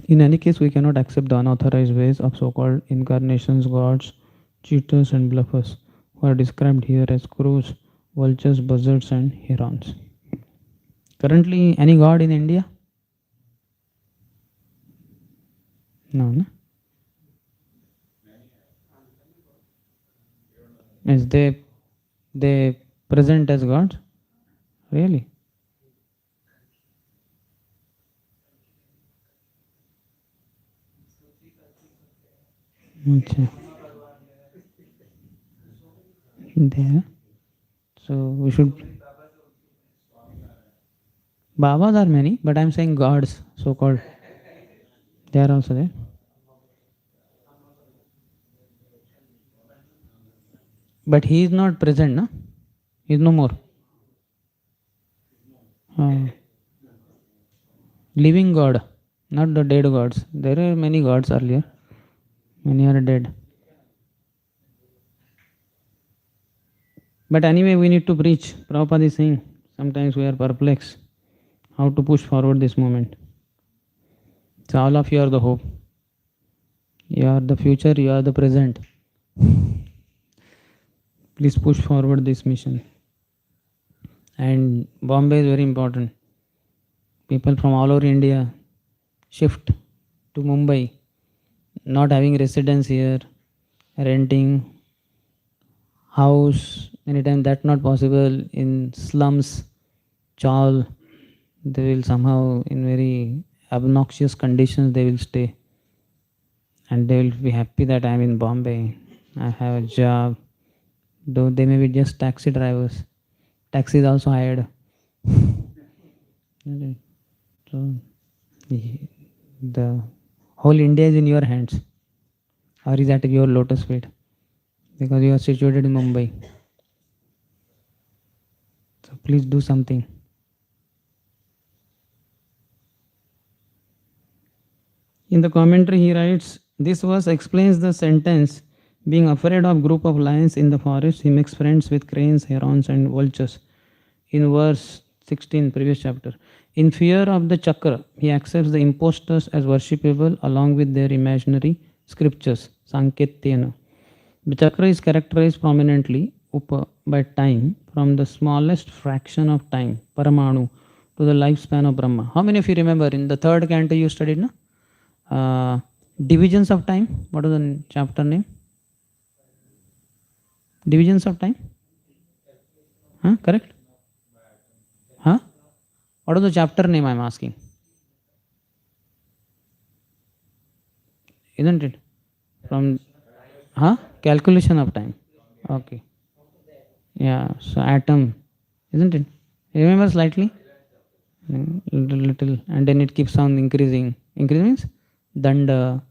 In any case, we cannot accept the unauthorized ways of so-called incarnations, gods, cheaters and bluffers, who are described here as crows, vultures, buzzards and herons. Currently, any god in India? No? Means they present as gods? Really? Okay. There. So we should. Babas are many, but I am saying gods, so-called. They are also there. But he is not present, no? He is no more. Living God, not the dead gods. There are many gods earlier. Many are dead. But anyway, we need to preach. Prabhupada is saying, sometimes we are perplexed how to push forward this movement. So all of you are the hope. You are the future, you are the present. Please push forward this mission. And Bombay is very important. People from all over India shift to Mumbai, not having residence here, renting house. Anytime that not possible, in slums, chawl, they will somehow in very obnoxious conditions they will stay, and they will be happy that I'm in Bombay, I have a job, though they may be just taxi drivers. Taxi is also hired. Okay. So the whole India is in your hands, or is at your lotus feet, because you are situated in Mumbai. So please do something. In the commentary, he writes, this verse explains the sentence, being afraid of group of lions in the forest, he makes friends with cranes, herons, and vultures. In verse 16, previous chapter, in fear of the chakra, he accepts the impostors as worshipable along with their imaginary scriptures, Sanketyana. The chakra is characterized prominently by time, from the smallest fraction of time, Paramanu, to the lifespan of Brahma. How many of you remember in the third canto you studied, no? Divisions of time. What is the chapter name? Divisions of time? Huh? Correct? Huh? What is the chapter name I'm asking? Isn't it? From calculation of time. Okay. Yeah. So atom, isn't it? Remember slightly? Little, and then it keeps on increasing. Increase means danda,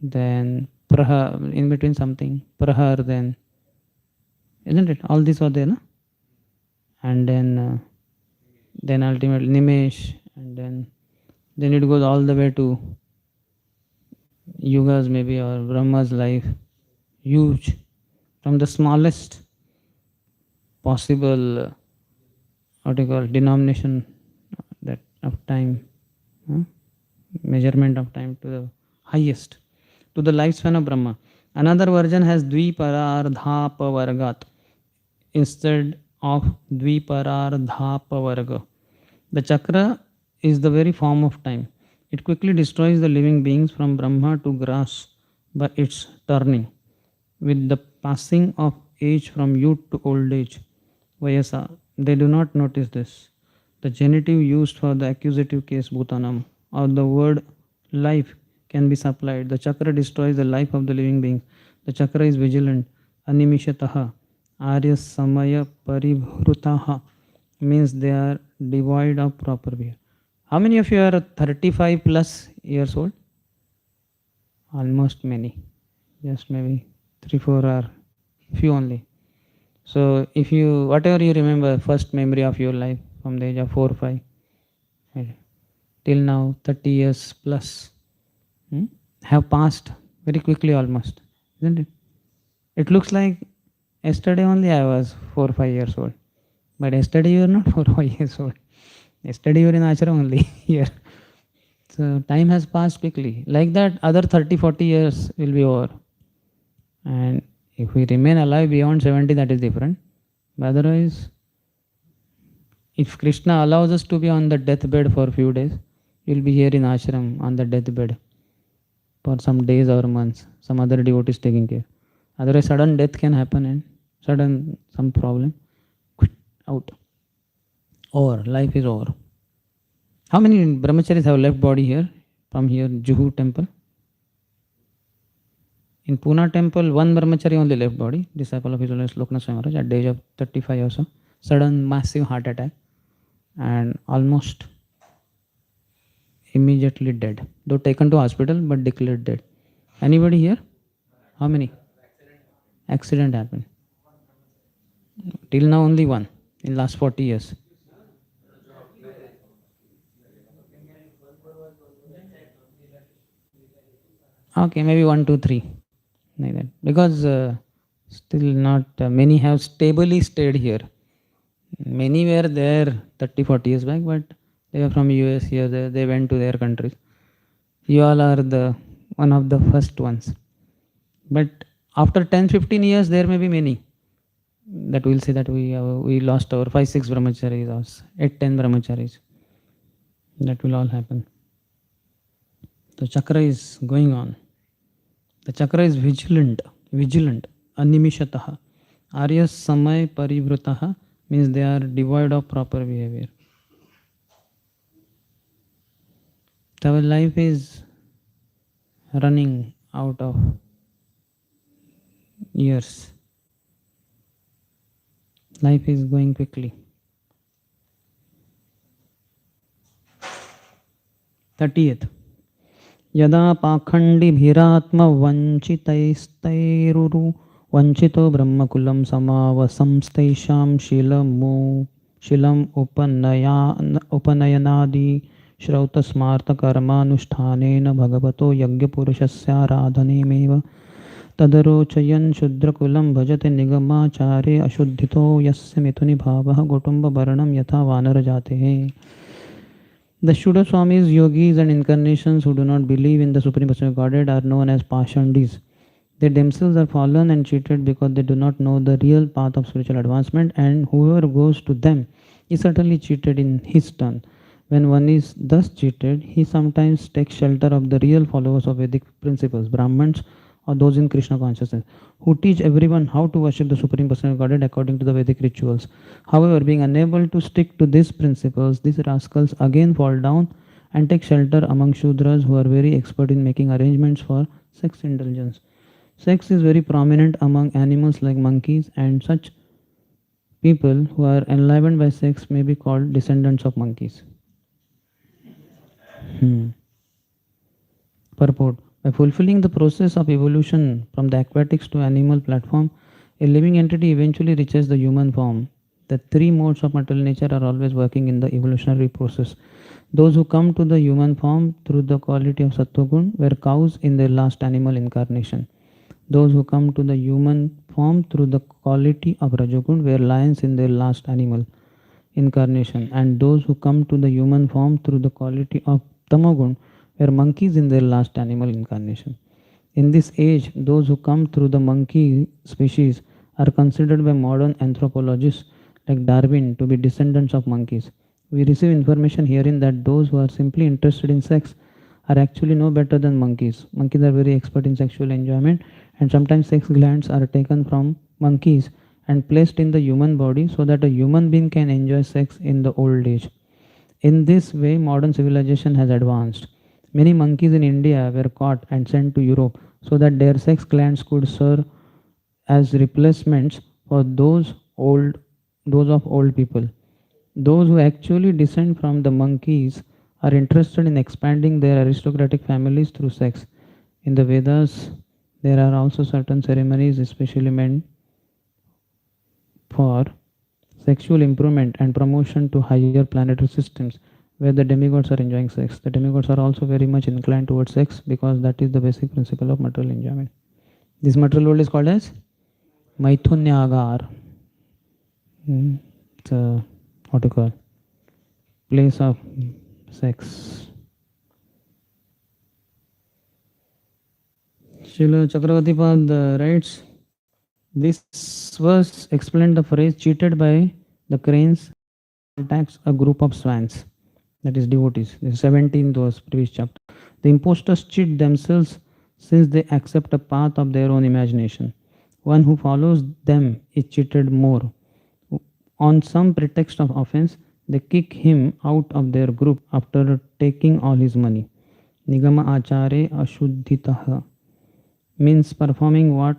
then prahar, in between something, prahar, then, isn't it? All these are there, no? And then ultimately nimesh, and then it goes all the way to yugas maybe, or Brahma's life, huge, from the smallest possible what you call denomination that of time, measurement of time, to the highest, to the lifespan of Brahma. Another version has dviparardhapavargat instead of dviparardhapavarga. The chakra is the very form of time. It quickly destroys the living beings from Brahma to grass by its turning. With the passing of age from youth to old age, Vayasa, they do not notice this. The genitive used for the accusative case Bhutanam or the word life can be supplied. The chakra destroys the life of the living being. The chakra is vigilant. Animishataha, Arya Samaya Paribhrutaha means they are devoid of proper behavior. How many of you are 35 plus years old? Almost many. Just maybe 3, 4 or few only. So if you, whatever you remember, first memory of your life from the age of 4, 5, till now 30 years plus, have passed very quickly almost, isn't it? It looks like yesterday only I was 4, 5 years old. But yesterday you were not 4, 5 years old. Yesterday you were in ashram only here. So time has passed quickly. Like that, other 30, 40 years will be over. And if we remain alive beyond 70, that is different. But otherwise, if Krishna allows us to be on the deathbed for a few days, we will be here in ashram on the deathbed for some days or months. Some other devotee is taking care. Otherwise, sudden death can happen and sudden some problem, out. Over. Life is over. How many brahmacharis have left body here? From here, Juhu temple. In Pune temple, one brahmachari only left body, disciple of His Holiness Loknath Swami Maharaj, at the age of 35 or so. Sudden massive heart attack and almost immediately dead. Though taken to hospital but declared dead. Anybody here? How many? Accident happened. Till now only one in last 40 years. Okay, maybe 1, 2, 3. Like that. Because still not many have stably stayed here. Many were there 30, 40 years back, but they were from US here, they went to their countries. You all are the one of the first ones. But after 10, 15 years, there may be many that will say that we lost our 5, 6 brahmacharis or 8, 10 brahmacharis. That will all happen. The chakra is going on. The chakra is vigilant, animishataha. Arya Samay Parivrataha means they are devoid of proper behavior. Our life is running out of years. Life is going quickly. 30th. यदा पाखण्डिभिरात्मवञ्चितैस्तैरुरु वञ्चितो ब्रह्मकुलं समावसंस्तैषां शीलम् उपनयनादि श्रौतस्मार्तकर्मानुष्ठानेन भगवतो यज्ञपुरुषस्याराधनेमेव तदरोचयन् शूद्रकुलं भजते निगमाचारे अशुद्धितो यस्य मिथुनिभावः कुटुम्बवर्णं यथा वानरजातेः. The Shuddha Swamis, yogis, and incarnations who do not believe in the Supreme Personal Godhead are known as Pashandis. They themselves are fallen and cheated because they do not know the real path of spiritual advancement, and whoever goes to them is certainly cheated in his turn. When one is thus cheated, he sometimes takes shelter of the real followers of Vedic principles, Brahmins, or those in Krishna consciousness, who teach everyone how to worship the Supreme Personal Godhead according to the Vedic rituals. However, being unable to stick to these principles, these rascals again fall down and take shelter among Shudras who are very expert in making arrangements for sex indulgence. Sex is very prominent among animals like monkeys, and such people who are enlivened by sex may be called descendants of monkeys. Purport. By fulfilling the process of evolution from the aquatics to animal platform, a living entity eventually reaches the human form. The three modes of material nature are always working in the evolutionary process. Those who come to the human form through the quality of Sattva-gun were cows in their last animal incarnation. Those who come to the human form through the quality of Rajogun were lions in their last animal incarnation. And those who come to the human form through the quality of Tamogun were monkeys in their last animal incarnation. In this age, those who come through the monkey species are considered by modern anthropologists like Darwin to be descendants of monkeys. We receive information herein that those who are simply interested in sex are actually no better than monkeys. Monkeys are very expert in sexual enjoyment, and sometimes sex glands are taken from monkeys and placed in the human body so that a human being can enjoy sex in the old age. In this way, modern civilization has advanced. Many monkeys in India were caught and sent to Europe so that their sex glands could serve as replacements for those of old people. Those who actually descend from the monkeys are interested in expanding their aristocratic families through sex. In the Vedas, there are also certain ceremonies especially meant for sexual improvement and promotion to higher planetary systems where the demigods are enjoying sex. The demigods are also very much inclined towards sex because that is the basic principle of material enjoyment. This material world is called as Maithunyagar. It's a, what you call, place of sex. Srila Chakravarti Pad writes, this verse explained the phrase cheated by the cranes attacks a group of swans, that is devotees. This is 17th verse, previous chapter. The impostors cheat themselves since they accept a path of their own imagination. One who follows them is cheated more. On some pretext of offense, they kick him out of their group after taking all his money. Nigama achare ashuddhitaha means performing what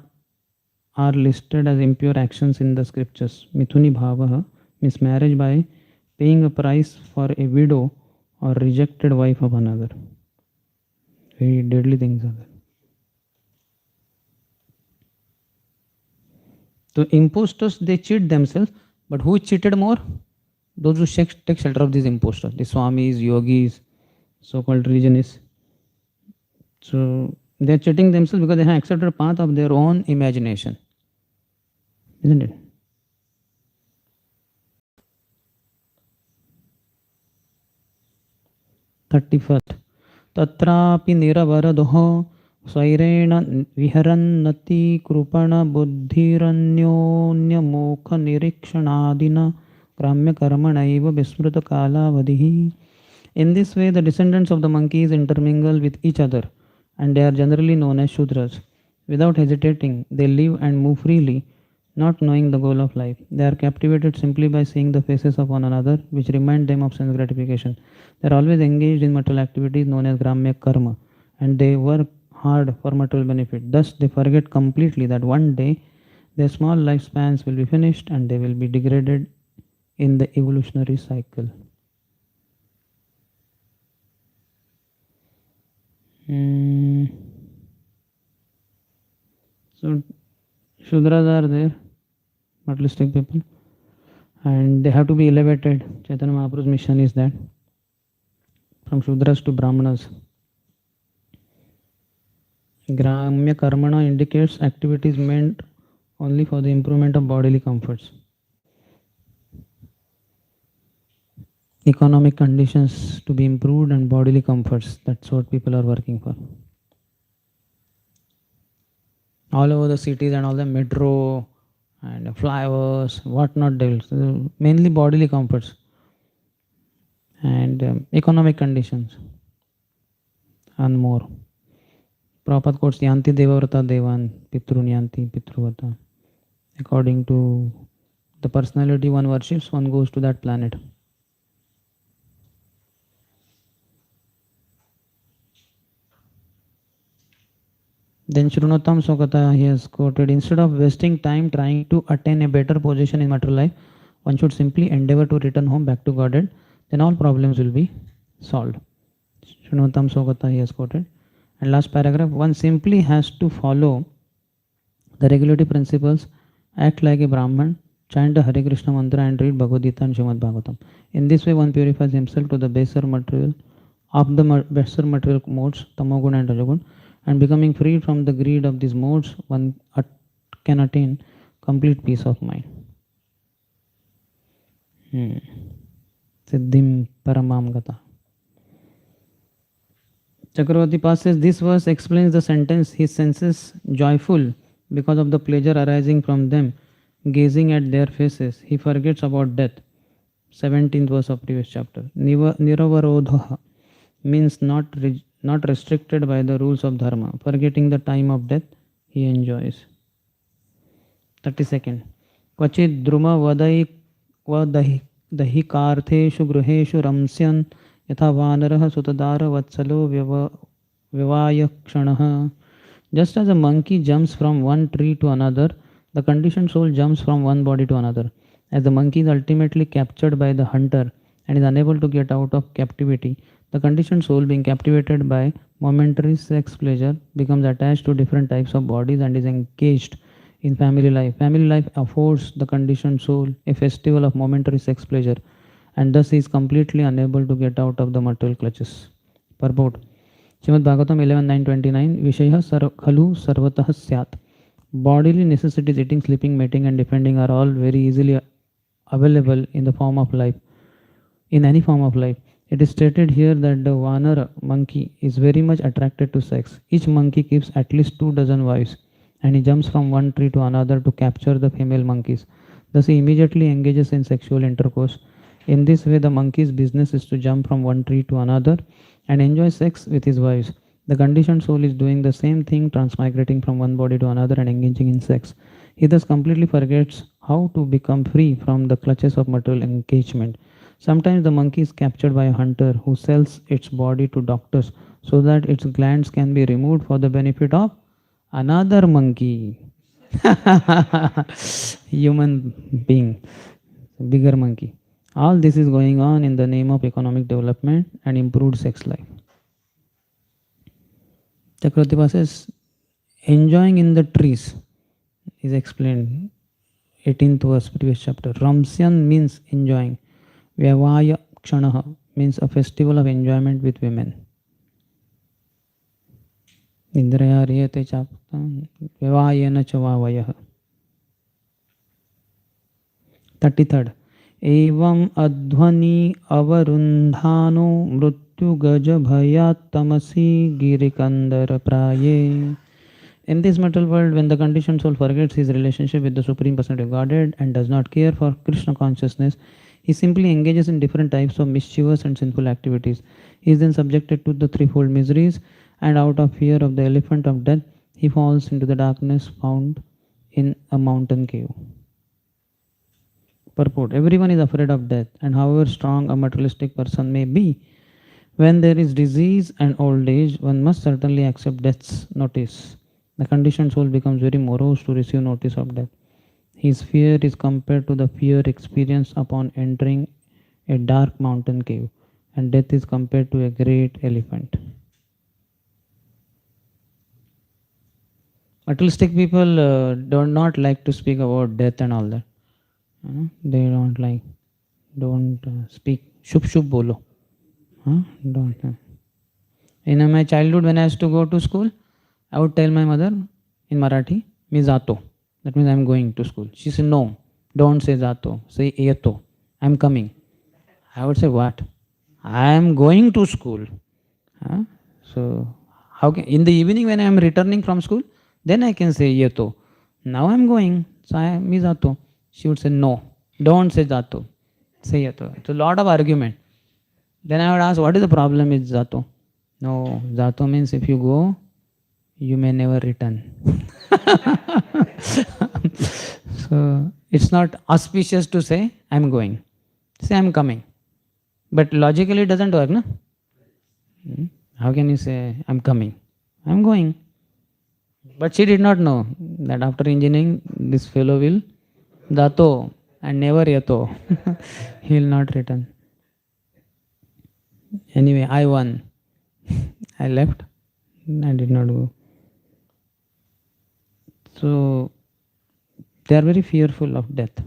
are listed as impure actions in the scriptures. Mithuni bhavaha means marriage by paying a price for a widow or rejected wife of another. Very deadly things are there. So impostors, they cheat themselves, but who cheated more? Those who take shelter of these impostors, the swamis, yogis, so-called religionists. So they are cheating themselves because they have accepted a path of their own imagination. Isn't it? Thirty-first. Tatrapi niravaradho Swairena viharannati krupana buddhiranyonyamokha nirikshanadina gramya karmanaiva vismruta kala vadihi. In this way, the descendants of the monkeys intermingle with each other, and they are generally known as Shudras. Without hesitating, they live and move freely, not knowing the goal of life. They are captivated simply by seeing the faces of one another, which remind them of sense gratification. They are always engaged in material activities known as gramya karma, and they work hard for material benefit. Thus, they forget completely that one day their small lifespans will be finished and they will be degraded in the evolutionary cycle. So, Shudras are there, materialistic people, and they have to be elevated. Chaitanya Mahaprabhu's mission is that from Shudras to Brahmanas. Gramya Karmana indicates activities meant only for the improvement of bodily comforts. Economic conditions to be improved and bodily comforts, that's what people are working for. All over the cities and all the metro and flyovers, whatnot, mainly bodily comforts and economic conditions and more. Prabhupada quotes Yanti Devavrata Devan Pitrun Yanti Pitruvata. According to the personality one worships, one goes to that planet. Then Shrunotam Sokata, he has quoted, instead of wasting time trying to attain a better position in material life, one should simply endeavor to return home back to Godhead. Then all problems will be solved. Shrunotam Sokata, he has quoted. And last paragraph, one simply has to follow the regulative principles, act like a Brahman, chant the Hare Krishna mantra and read Bhagavad Gita and Srimad Bhagavatam. In this way, one purifies himself to the baser material of the baser material modes, Tamogun and Rajogun, and becoming free from the greed of these modes, one can attain complete peace of mind. Siddhim Paramam Gata. Chakravarti Pas says, this verse explains the sentence, his senses joyful because of the pleasure arising from them, gazing at their faces. He forgets about death. 17th verse of previous chapter. Niravarodha means not restricted by the rules of dharma. Forgetting the time of death, he enjoys. 32nd. Kvachit druma vadahi kartheshu gruheshu ramsyan yatha vanaraha sutadara vatsalo vivayakshanaha. Just as a monkey jumps from one tree to another, the conditioned soul jumps from one body to another. As the monkey is ultimately captured by the hunter and is unable to get out of captivity, the conditioned soul, being captivated by momentary sex pleasure, becomes attached to different types of bodies and is engaged in family life. Family life affords the conditioned soul a festival of momentary sex pleasure, and thus he is completely unable to get out of the material clutches. Purport. Srimad Bhagavatam 11.9.29 Vishaya khalu sarvatah syat. Bodily necessities, eating, sleeping, mating and defending are all very easily available in the form of life, in any form of life. It is stated here that the Vanara monkey is very much attracted to sex. Each monkey keeps at least 2 dozen wives, and he jumps from one tree to another to capture the female monkeys. Thus he immediately engages in sexual intercourse. In this way, the monkey's business is to jump from one tree to another and enjoy sex with his wives. The conditioned soul is doing the same thing, transmigrating from one body to another and engaging in sex. He thus completely forgets how to become free from the clutches of material engagement. Sometimes the monkey is captured by a hunter who sells its body to doctors so that its glands can be removed for the benefit of another monkey. Human being, bigger monkey. All this is going on in the name of economic development and improved sex life. Chakravarti says, enjoying in the trees is explained. 18th verse, previous chapter. Ramsyan means enjoying. Vyavaya Kshanaha means a festival of enjoyment with women. Indraya riyate chaptam vyavayena chavavayah. 33rd. Evam adhvani avarundhano mrityu gaja bhayat tamasi girikandara praye. In this material world, when the conditioned soul forgets his relationship with the Supreme Personality of Godhead and does not care for Krishna consciousness, he simply engages in different types of mischievous and sinful activities. He is then subjected to the threefold miseries, and out of fear of the elephant of death, he falls into the darkness found in a mountain cave. Purport. Everyone is afraid of death, and however strong a materialistic person may be, when there is disease and old age, one must certainly accept death's notice. The conditioned soul becomes very morose to receive notice of death. His fear is compared to the fear experienced upon entering a dark mountain cave, and death is compared to a great elephant. Materialistic people do not like to speak about death and all that. They don't speak. Shubh shubh bolo. Don't. In my childhood, when I used to go to school, I would tell my mother in Marathi, "Mi jato." That means I am going to school. She said, "No, don't say jato. Say yeto. I am coming." I would say, "What? I am going to school." So how can, in the evening when I am returning from school, then I can say yeto. Now I am going. So I mi jato. She would say, "No, don't say jato. Say yeto." It's a lot of argument. Then I would ask, what is the problem with Zato? No, Zato means if you go, you may never return. So it's not auspicious to say, I'm going. Say, I'm coming. But logically it doesn't work, no? How can you say, I'm coming? I'm going. But she did not know that after engineering, this fellow will Dato and never Yato. He will not return. Anyway, I won. I left. I did not go. So they are very fearful of death.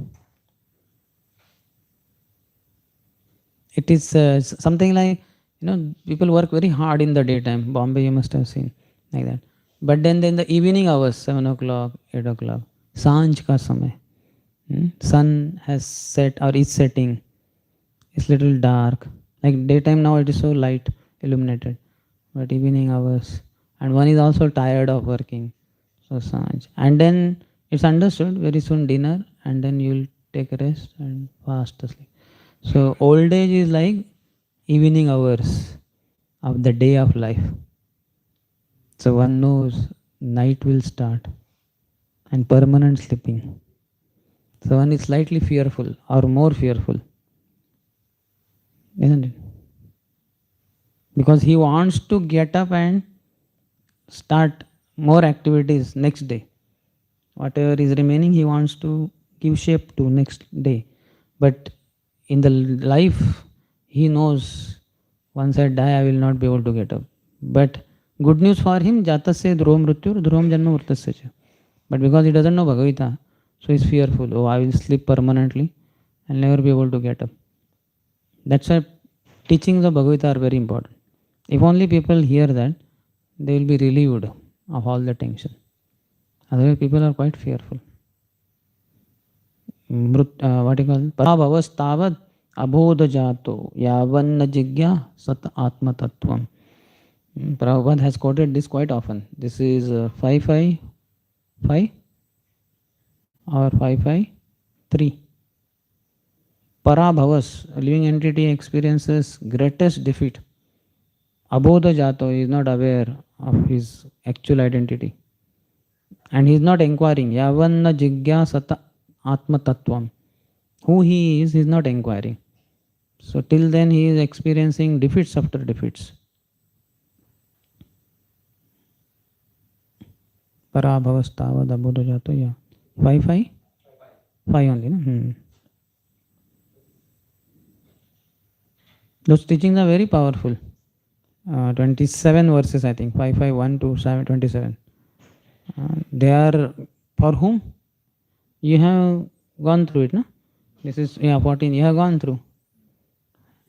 It is something like, people work very hard in the daytime. Bombay, you must have seen like that. But then in the evening hours, 7 o'clock, 8 o'clock, Sanj ka samay, sun has set or is setting. It's little dark. Like daytime now it is so light, illuminated. But evening hours. And one is also tired of working. So Sanj. And then it's understood, very soon dinner, and then you'll take a rest and fast asleep. So old age is like evening hours of the day of life. So one knows night will start and permanent sleeping. So one is slightly fearful or more fearful. Isn't it? Because he wants to get up and start more activities next day. Whatever is remaining, he wants to give shape to next day. But in the life, he knows once I die, I will not be able to get up. But good news for him, jatasya dhruvam mrityur dhruvam janma mritasya. But because he doesn't know Bhagavad Gita, so he's fearful. Oh, I will sleep permanently and never be able to get up. That's why teachings of Bhagavad Gita are very important. If only people hear that, they will be relieved of all the tension. Otherwise, people are quite fearful. What you call parabhavas tavad abodha jato yavanna jigya sat atma tattvam. Prabhupada has quoted this quite often. This is 555 or 553. Parabhavas, a living entity experiences greatest defeat. Abodha jato is not aware of his actual identity. And he is not inquiring. Yavanna jigyasata atma tattvam. Who he is not inquiring. So till then he is experiencing defeats after defeats. Parabhavastavad abodha jato, yeah. 5 only, no? Those teachings are very powerful. 27 verses, I think. 551 to 27. They are for whom? You have gone through it, no? This is 14. You have gone through.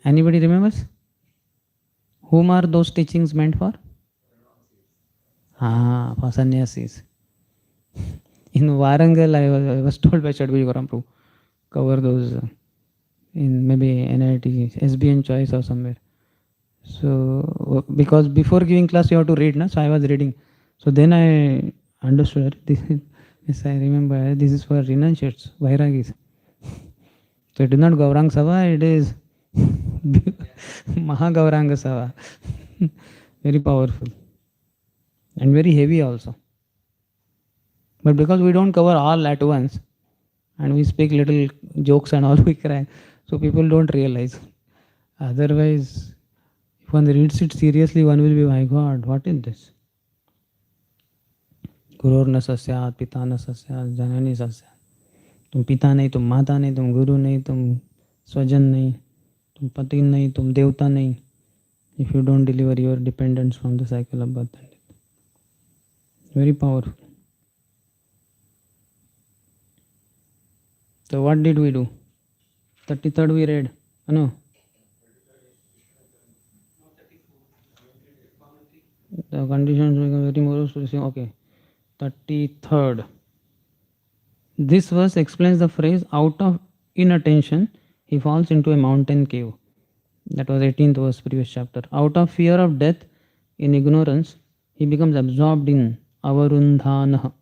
Anybody remembers? Whom are those teachings meant for? For sannyasis. In Warangal, I was told by Chadvi Goram to cover those in maybe NIT, SBN choice or somewhere. So, because before giving class you have to read, na? So I was reading. So then I understood, yes, I remember, this is for renunciates, Vairagis. So it is not Gaurang Sabha, it is Mahagauranga Sabha. Very powerful. And very heavy also. But because we don't cover all at once, and we speak little jokes and all, we cry. So people don't realize. Otherwise, if one reads it seriously, one will be, my God, what is this? गुरोर न सस्यात् पिता न सस्यात् जननी सस्यात्. तुम पिता नहीं, तुम माता नहीं, तुम गुरु नहीं, तुम स्वजन नहीं, तुम पति नहीं, तुम देवता नहीं. If you don't deliver your dependence from the cycle of birth and death. Very powerful. So what did we do? 33rd we read. No. The conditions become very morose to receive. Okay. 33rd. This verse explains the phrase, out of inattention, he falls into a mountain cave. That was 18th verse, previous chapter. Out of fear of death, in ignorance, he becomes absorbed in avarundhana,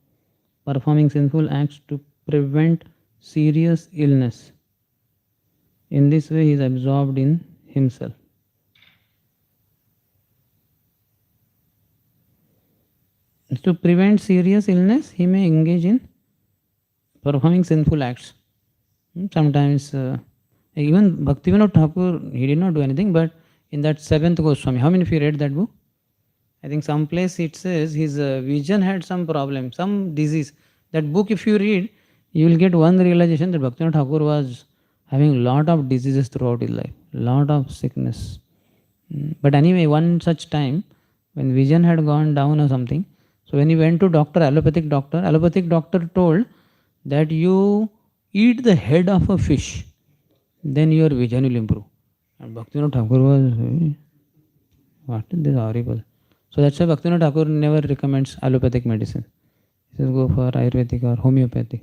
performing sinful acts to prevent serious illness. In this way, he is absorbed in himself. To prevent serious illness, he may engage in performing sinful acts. Sometimes, even Bhaktivinoda Thakur, he did not do anything, but in that 7th Goswami, how many of you read that book? I think someplace it says his vision had some problem, some disease. That book, if you read, you will get one realization that Bhaktivinoda Thakur was having a lot of diseases throughout his life, lot of sickness. But anyway, one such time, when vision had gone down or something, so when he went to allopathic doctor told that you eat the head of a fish, then your vision will improve. And Bhaktivinoda Thakur was, what is this horrible? So that's why Bhaktivinoda Thakur never recommends allopathic medicine. He says go for Ayurvedic or homeopathy.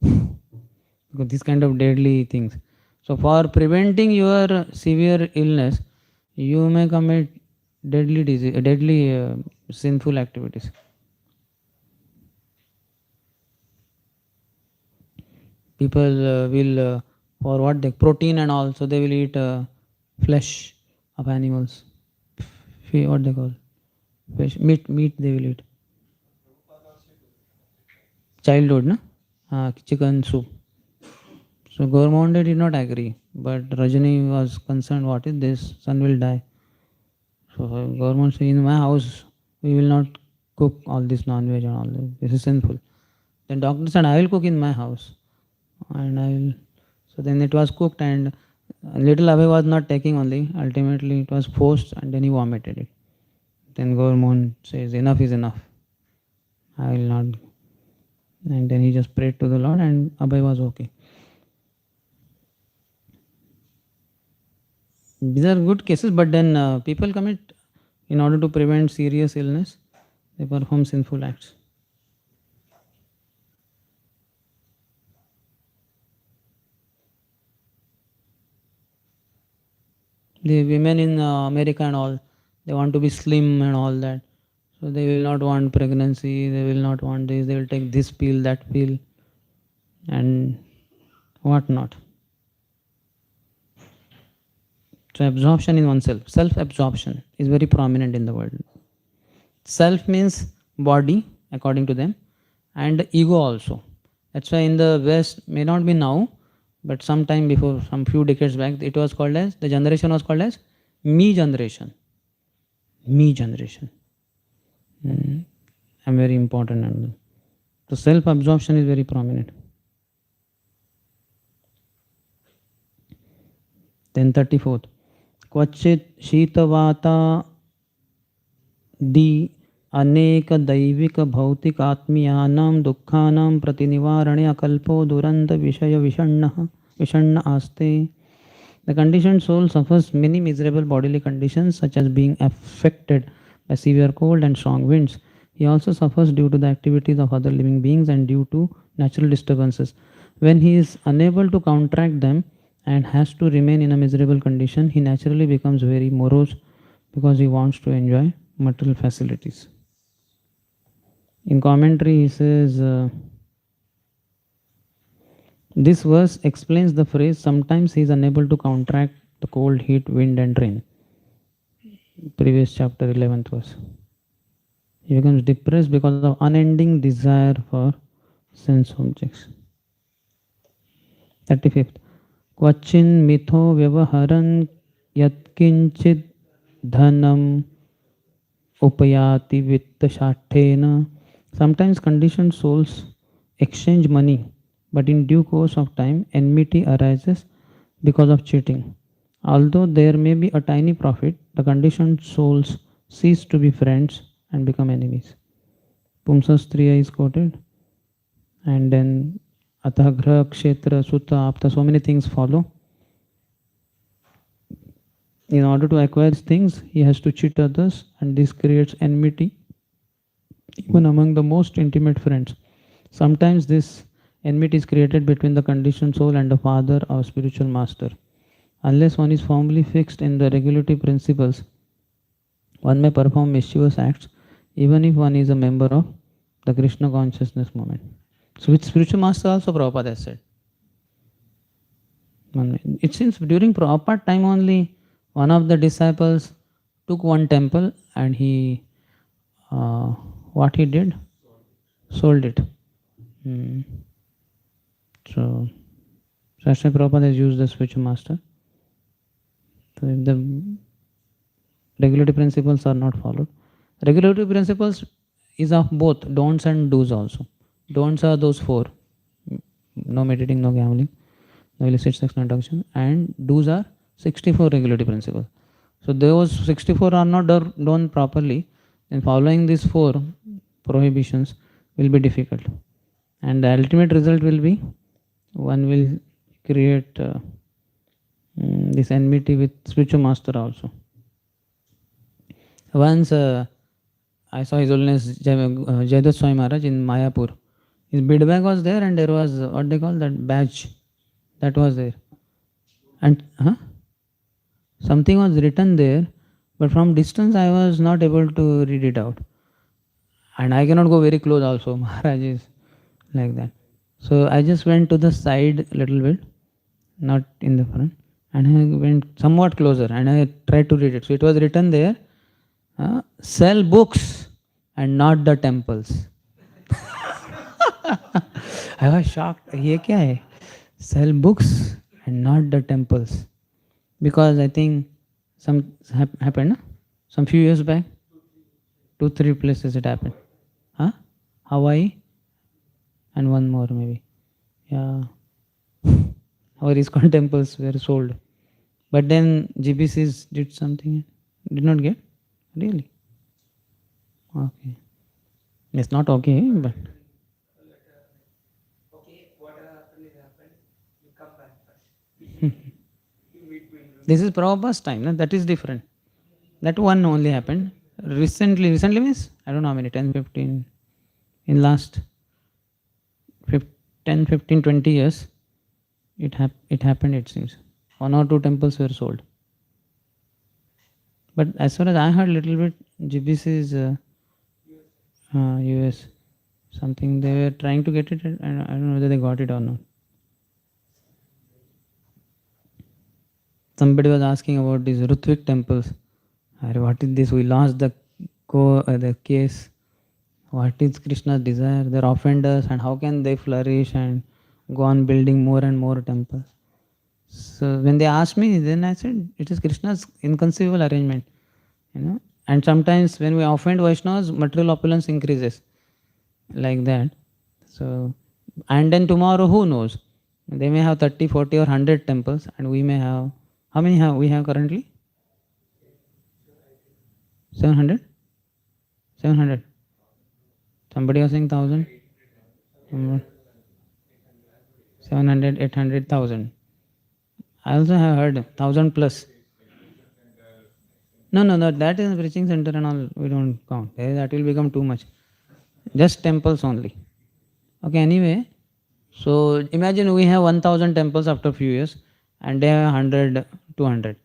Because these kind of deadly things. So for preventing your severe illness, you may commit deadly sinful activities. People will, for what they protein and all, so they will eat flesh of animals. What they call fish, meat they will eat. Childhood, no? Chicken soup. So Gormonde did not agree, but Rajani was concerned, what is this? Son will die. So Gormonde said, in my house, we will not cook all this non-veg and all this. This is sinful. Then doctor said, I will cook in my house. And I will. So then it was cooked, and little Abhay was not taking only. Ultimately it was forced, and then he vomited it. Then Gormonde says, enough is enough. I will not. And then he just prayed to the Lord, and Abhay was okay. These are good cases, but then people commit, in order to prevent serious illness, they perform sinful acts. The women in America and all, they want to be slim and all that. So they will not want pregnancy, they will not want this, they will take this pill, that pill, and what not. So absorption in oneself, self-absorption is very prominent in the world. Self means body, according to them, and ego also. That's why in the West, may not be now, but sometime before, some few decades back, it was called as, the generation was called as me generation. Me generation. I'm very important. So self-absorption is very prominent. Then 34th. Kvachit shitavata di aneka daivika bhautik atmiyanam dukkhanam pratinivarane akalpo duranta vishaya vishanna aste. The conditioned soul suffers many miserable bodily conditions, such as being affected by severe cold and strong winds. He also suffers due to the activities of other living beings and due to natural disturbances. When he is unable to counteract them and has to remain in a miserable condition, he naturally becomes very morose because he wants to enjoy material facilities. In commentary, he says, this verse explains the phrase, sometimes he is unable to counteract the cold, heat, wind and rain. Previous chapter, 11th verse. He becomes depressed because of unending desire for sense objects. 35th. Kvachin mitho vyavaharan yatkinchid dhanam upayati vittashathena. Sometimes conditioned souls exchange money, but in due course of time, enmity arises because of cheating. Although there may be a tiny profit, the conditioned souls cease to be friends and become enemies. Pumsastriya is quoted, and then Atagra, Kshetra, Sutta, Apta, so many things follow. In order to acquire things, he has to cheat others, and this creates enmity even among the most intimate friends. Sometimes this enmity is created between the conditioned soul and the father or spiritual master. Unless one is firmly fixed in the regulative principles, one may perform mischievous acts even if one is a member of the Krishna consciousness movement. So with spiritual master also Prabhupada has said. It seems during Prabhupada time only one of the disciples took one temple and what he did? Sold it. So Srila Prabhupada has used the spiritual master. So if the regulative principles are not followed, regulative principles is of both don'ts and do's also. Don'ts are those four: no meditating, no gambling, no illicit sex, no intoxication, and do's are 64 regulative principles. So those 64 are not done properly, then following these four prohibitions will be difficult, and the ultimate result will be one will create this enmity with spiritual master also. Once I saw His Holiness Jayadvaita Swami Maharaj in Mayapur. His bead bag was there, and there was what they call that badge that was there, and something was written there, but from distance I was not able to read it out, and I cannot go very close also. Maharaj is like that. So I just went to the side a little bit, not in the front, and I went somewhat closer and I tried to read it. So it was written there, sell books and not the temples. I was shocked. ये क्या है? Sell books and not the temples. Because I think some happened, some few years back, 2-3 places it happened. Hawaii and one more maybe. Yeah. Our ISKCON temples were sold. But then GBCs did something. Did not get? Really? Okay. It's not okay, but... Okay, whatever happened is happened. You come back first. You meet me. This is Prabhupada's time, no? That is different. That one only happened. Recently means, I don't know how many, 10, 15, in last 10, 15, 20 years, it happened, it seems. 1 or 2 temples were sold. But as far as I heard little bit, GBC is US. Something they were trying to get it, and I don't know whether they got it or not. Somebody was asking about these Rutvik temples. What is this? We lost the case. What is Krishna's desire? They're offenders, and how can they flourish and go on building more and more temples? So when they asked me, then I said, it is Krishna's inconceivable arrangement. And sometimes when we offend Vaishnavas, material opulence increases. Like that. So, and then tomorrow, who knows? They may have 30, 40 or 100 temples, and we may have, how many we have currently? 700? 700. Somebody was saying 1,000? 700, 800, 1,000. I also have heard 1,000 plus. No, that is a preaching center and all, we don't count. That will become too much. Just temples only. Okay, anyway, so imagine we have 1,000 temples after a few years, and they have 100, 200.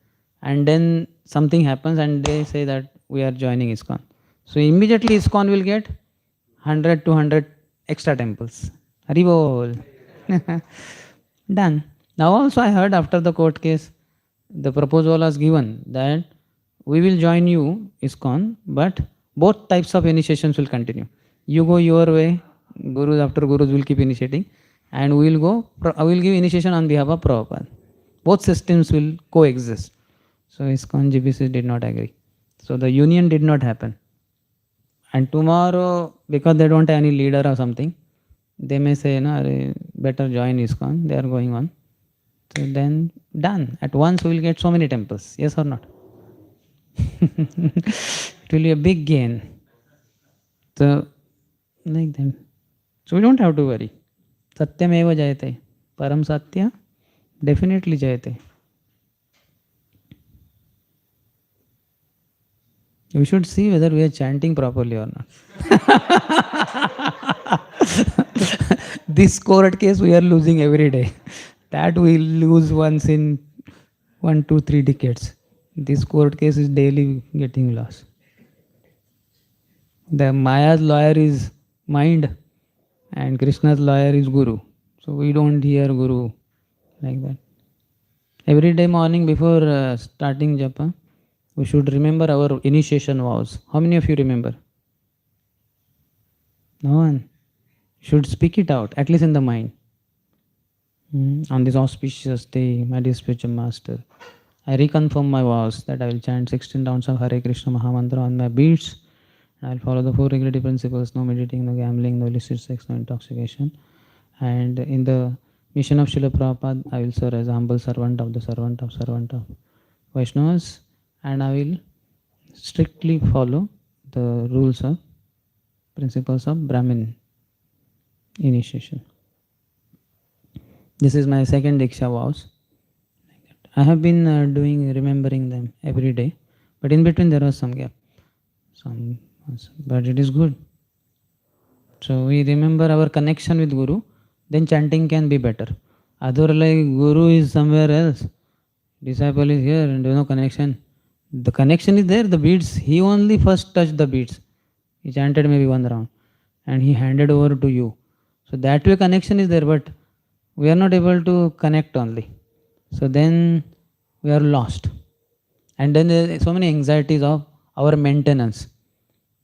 And then something happens and they say that we are joining ISKCON. So immediately ISKCON will get 100, 200 extra temples. Haribol. Done. Now also I heard after the court case, the proposal was given that we will join you, ISKCON, but both types of initiations will continue. You go your way, gurus after gurus will keep initiating. and we will give initiation on behalf of Prabhupada. Both systems will coexist. So ISKCON GBC did not agree. So the union did not happen. And tomorrow, because they don't have any leader or something, they may say, no, better join ISKCON. They are going on. So then done. At once we will get so many temples. Yes or not? It will be a big gain. So like that. So we don't have to worry. Satyameva jayate. Param Satya definitely jayate. We should see whether we are chanting properly or not. This court case we are losing every day. That we lose once in 1, 2, 3 decades. This court case is daily getting lost. The Maya's lawyer is mind and Krishna's lawyer is Guru. So we don't hear Guru like that. Every day morning before starting japa, we should remember our initiation vows. How many of you remember? No one. Should speak it out, at least in the mind. On this auspicious day, my dear spiritual master, I reconfirm my vows that I will chant 16 rounds of Hare Krishna Mahamantra on my beads. I will follow the 4 regulative principles: no meditating, no gambling, no illicit sex, no intoxication. And in the mission of Srila Prabhupada, I will serve as a humble servant of the servant of Vaishnavas, and I will strictly follow the rules of principles of Brahmin initiation. This is my second Diksha vows. I have been remembering them every day, but in between there was some gap. But it is good. So we remember our connection with Guru, then chanting can be better. Otherwise, Guru is somewhere else, disciple is here and there is no connection. The connection is there, the beads, he only first touched the beads. He chanted maybe 1 round and he handed over to you. So that way connection is there, but we are not able to connect only. So then we are lost. And then there are so many anxieties of our maintenance.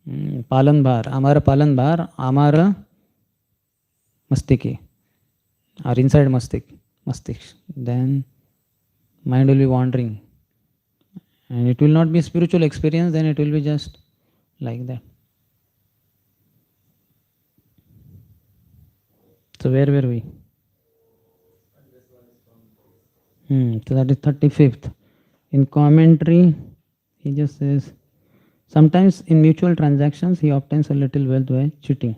Palan bhar, amara mastiki, or inside mastik. Then mind will be wandering. And it will not be a spiritual experience, then it will be just like that. So where were we? So that is 35th. In commentary, he just says, sometimes in mutual transactions, he obtains a little wealth by cheating.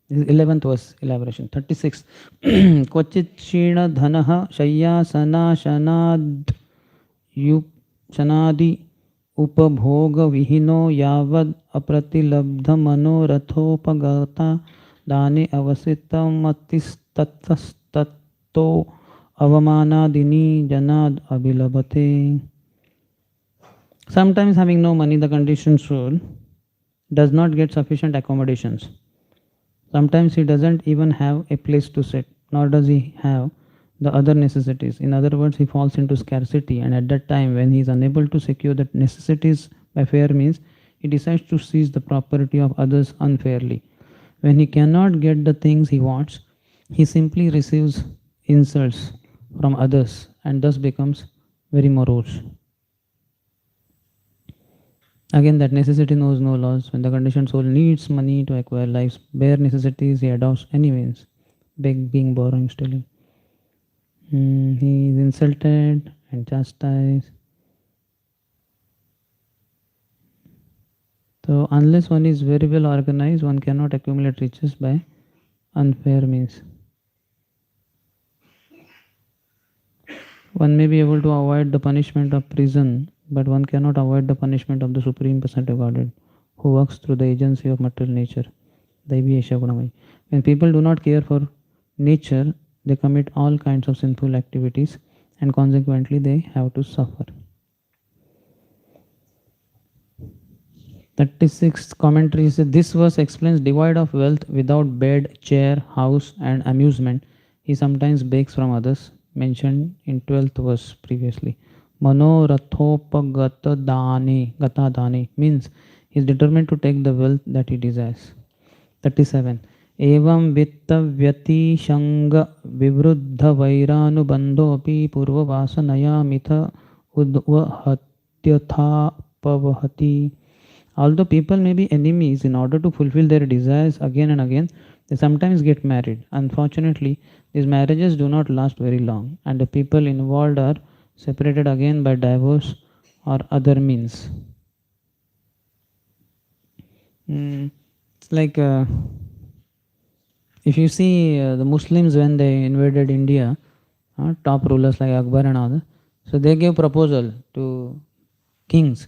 This is 11th verse elaboration. 36th. Kvachit shina dhanaha shayyasana shanadi upabhoga vihino yavad apratilabdha manorathopagata dani avasitam atistatto avamanadini janad abhilabhate. Sometimes having no money, the conditioned soul does not get sufficient accommodations. Sometimes he doesn't even have a place to sit, nor does he have the other necessities. In other words, he falls into scarcity, and at that time, when he is unable to secure the necessities by fair means, he decides to seize the property of others unfairly. When he cannot get the things he wants, he simply receives insults from others and thus becomes very morose. Again, that necessity knows no laws. When the conditioned soul needs money to acquire life's bare necessities, he adopts any means, begging, borrowing, stealing. He is insulted and chastised. So, unless one is very well organized, one cannot accumulate riches by unfair means. One may be able to avoid the punishment of prison, but one cannot avoid the punishment of the Supreme Personality of Godhead, who works through the agency of material nature. When people do not care for nature, they commit all kinds of sinful activities and consequently they have to suffer. 36th commentary says, this verse explains devoid of wealth, without bed, chair, house and amusement, he sometimes begs from others, mentioned in 12th verse previously. Manorathopagata dani means he is determined to take the wealth that he desires. 37. Evam vitta vyatishanga vivruddha vairanubandopi purvavasanaya mitha udvahatyatha pavahati. Although people may be enemies, in order to fulfill their desires again and again, they sometimes get married. Unfortunately, these marriages do not last very long, and the people involved are separated again by divorce or other means. It's like if you see the Muslims when they invaded India, top rulers like Akbar and all, so they gave proposal to kings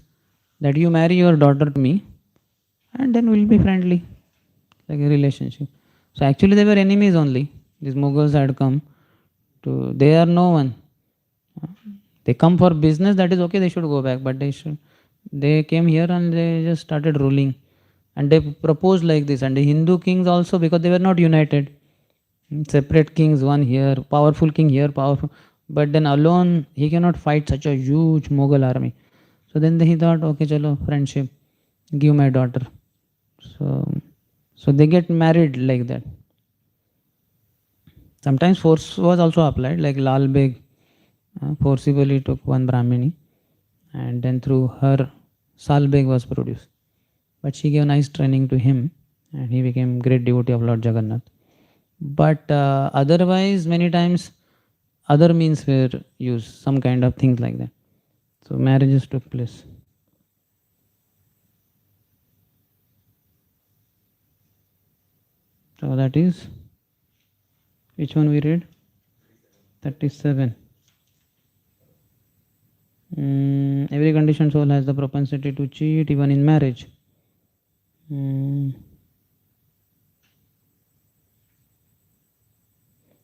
that you marry your daughter to me and then we'll be friendly, like a relationship. So actually they were enemies only. These Mughals had come to, they are no one. They come for business, that is okay, they should go back, but they came here and they just started ruling. And they proposed like this. And the Hindu kings also, because they were not united. Separate kings, one here, powerful king here, powerful. But then alone, he cannot fight such a huge Mughal army. So then he thought, okay, chalo, friendship, give my daughter. So they get married like that. Sometimes force was also applied, like Lal Beg forcibly took one Brahmini, and then through her, Sal Beg was produced. But she gave nice training to him, and he became great devotee of Lord Jagannath. But otherwise, many times, other means were used, some kind of things like that. So marriages took place. So that is, which one we read? 37. Every conditioned soul has the propensity to cheat, even in marriage.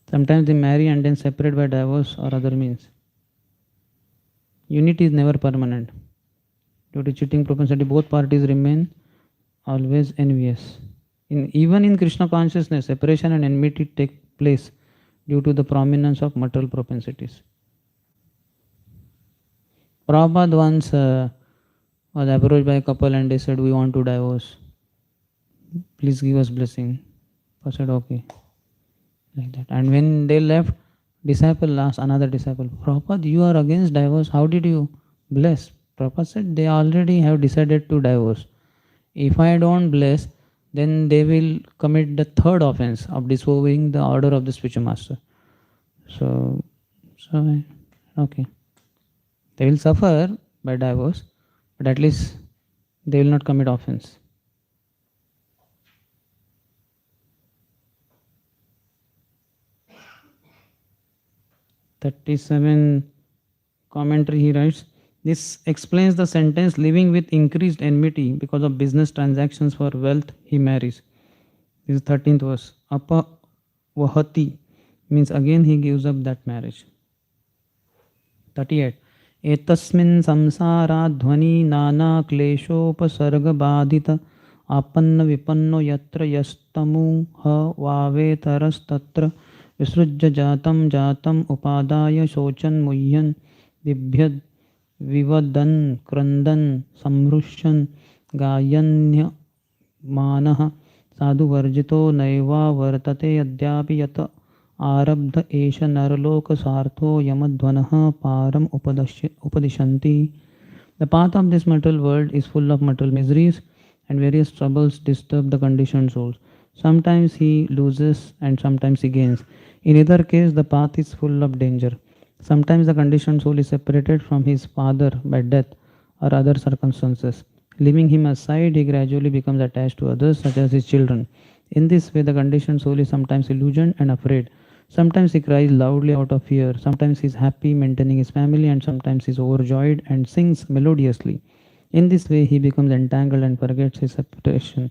Sometimes they marry and then separate by divorce or other means. Unity is never permanent. Due to cheating propensity, both parties remain always envious. Even in Krishna consciousness, separation and enmity take place due to the prominence of material propensities. Prabhupada once was approached by a couple and they said, we want to divorce. Please give us blessing. I said, okay. Like that. And when they left, disciple asked another disciple, Prabhupada, you are against divorce. How did you bless? Prabhupada said, they already have decided to divorce. If I don't bless, then they will commit the third offense of disobeying the order of the spiritual master. So okay. They will suffer by divorce, but at least they will not commit offense. "37 commentary he writes, this explains the sentence living with increased enmity because of business transactions for wealth he marries. This is 13th verse. Apa vahati means again he gives up that marriage. 38. एतस्मिन् संसाराध्वनि नाना क्लेशोपसर्ग बाधित आपन्न विपन्नो यत्र यस्तमूह वावेतरस्तत्र विसृज्य जातं जातम् उपादाय शोचन् मुह्यन् बिभ्यद् विवदन् क्रन्दन् संहृष्यन् गायन्यमानः साधुवर्जितो नैवा वर्तते यद्यापि यत आरब्ध एष नरलोकसार्थो यमध्वनः पारम उपदिशन्ति. The path of this material world is full of material miseries and various troubles disturb the conditioned souls. Sometimes he loses and sometimes he gains. In either case, the path is full of danger. Sometimes the conditioned soul is separated from his father by death or other circumstances. Leaving him aside, he gradually becomes attached to others, such as his children. In this way, the conditioned soul is sometimes illusioned and afraid. Sometimes he cries loudly out of fear. Sometimes he is happy maintaining his family, and sometimes he is overjoyed and sings melodiously. In this way, he becomes entangled and forgets his separation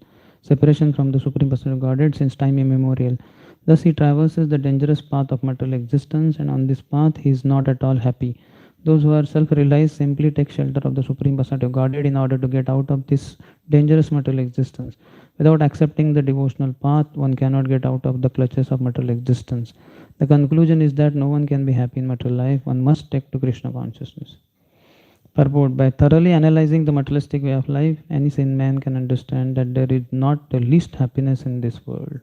from the Supreme Personality of Godhead since time immemorial. Thus, he traverses the dangerous path of material existence, and on this path, he is not at all happy. Those who are self-realized simply take shelter of the Supreme Personality of Godhead in order to get out of this dangerous material existence. Without accepting the devotional path, one cannot get out of the clutches of material existence. The conclusion is that no one can be happy in material life. One must take to Krishna consciousness. Purport: by thoroughly analyzing the materialistic way of life, any sane man can understand that there is not the least happiness in this world.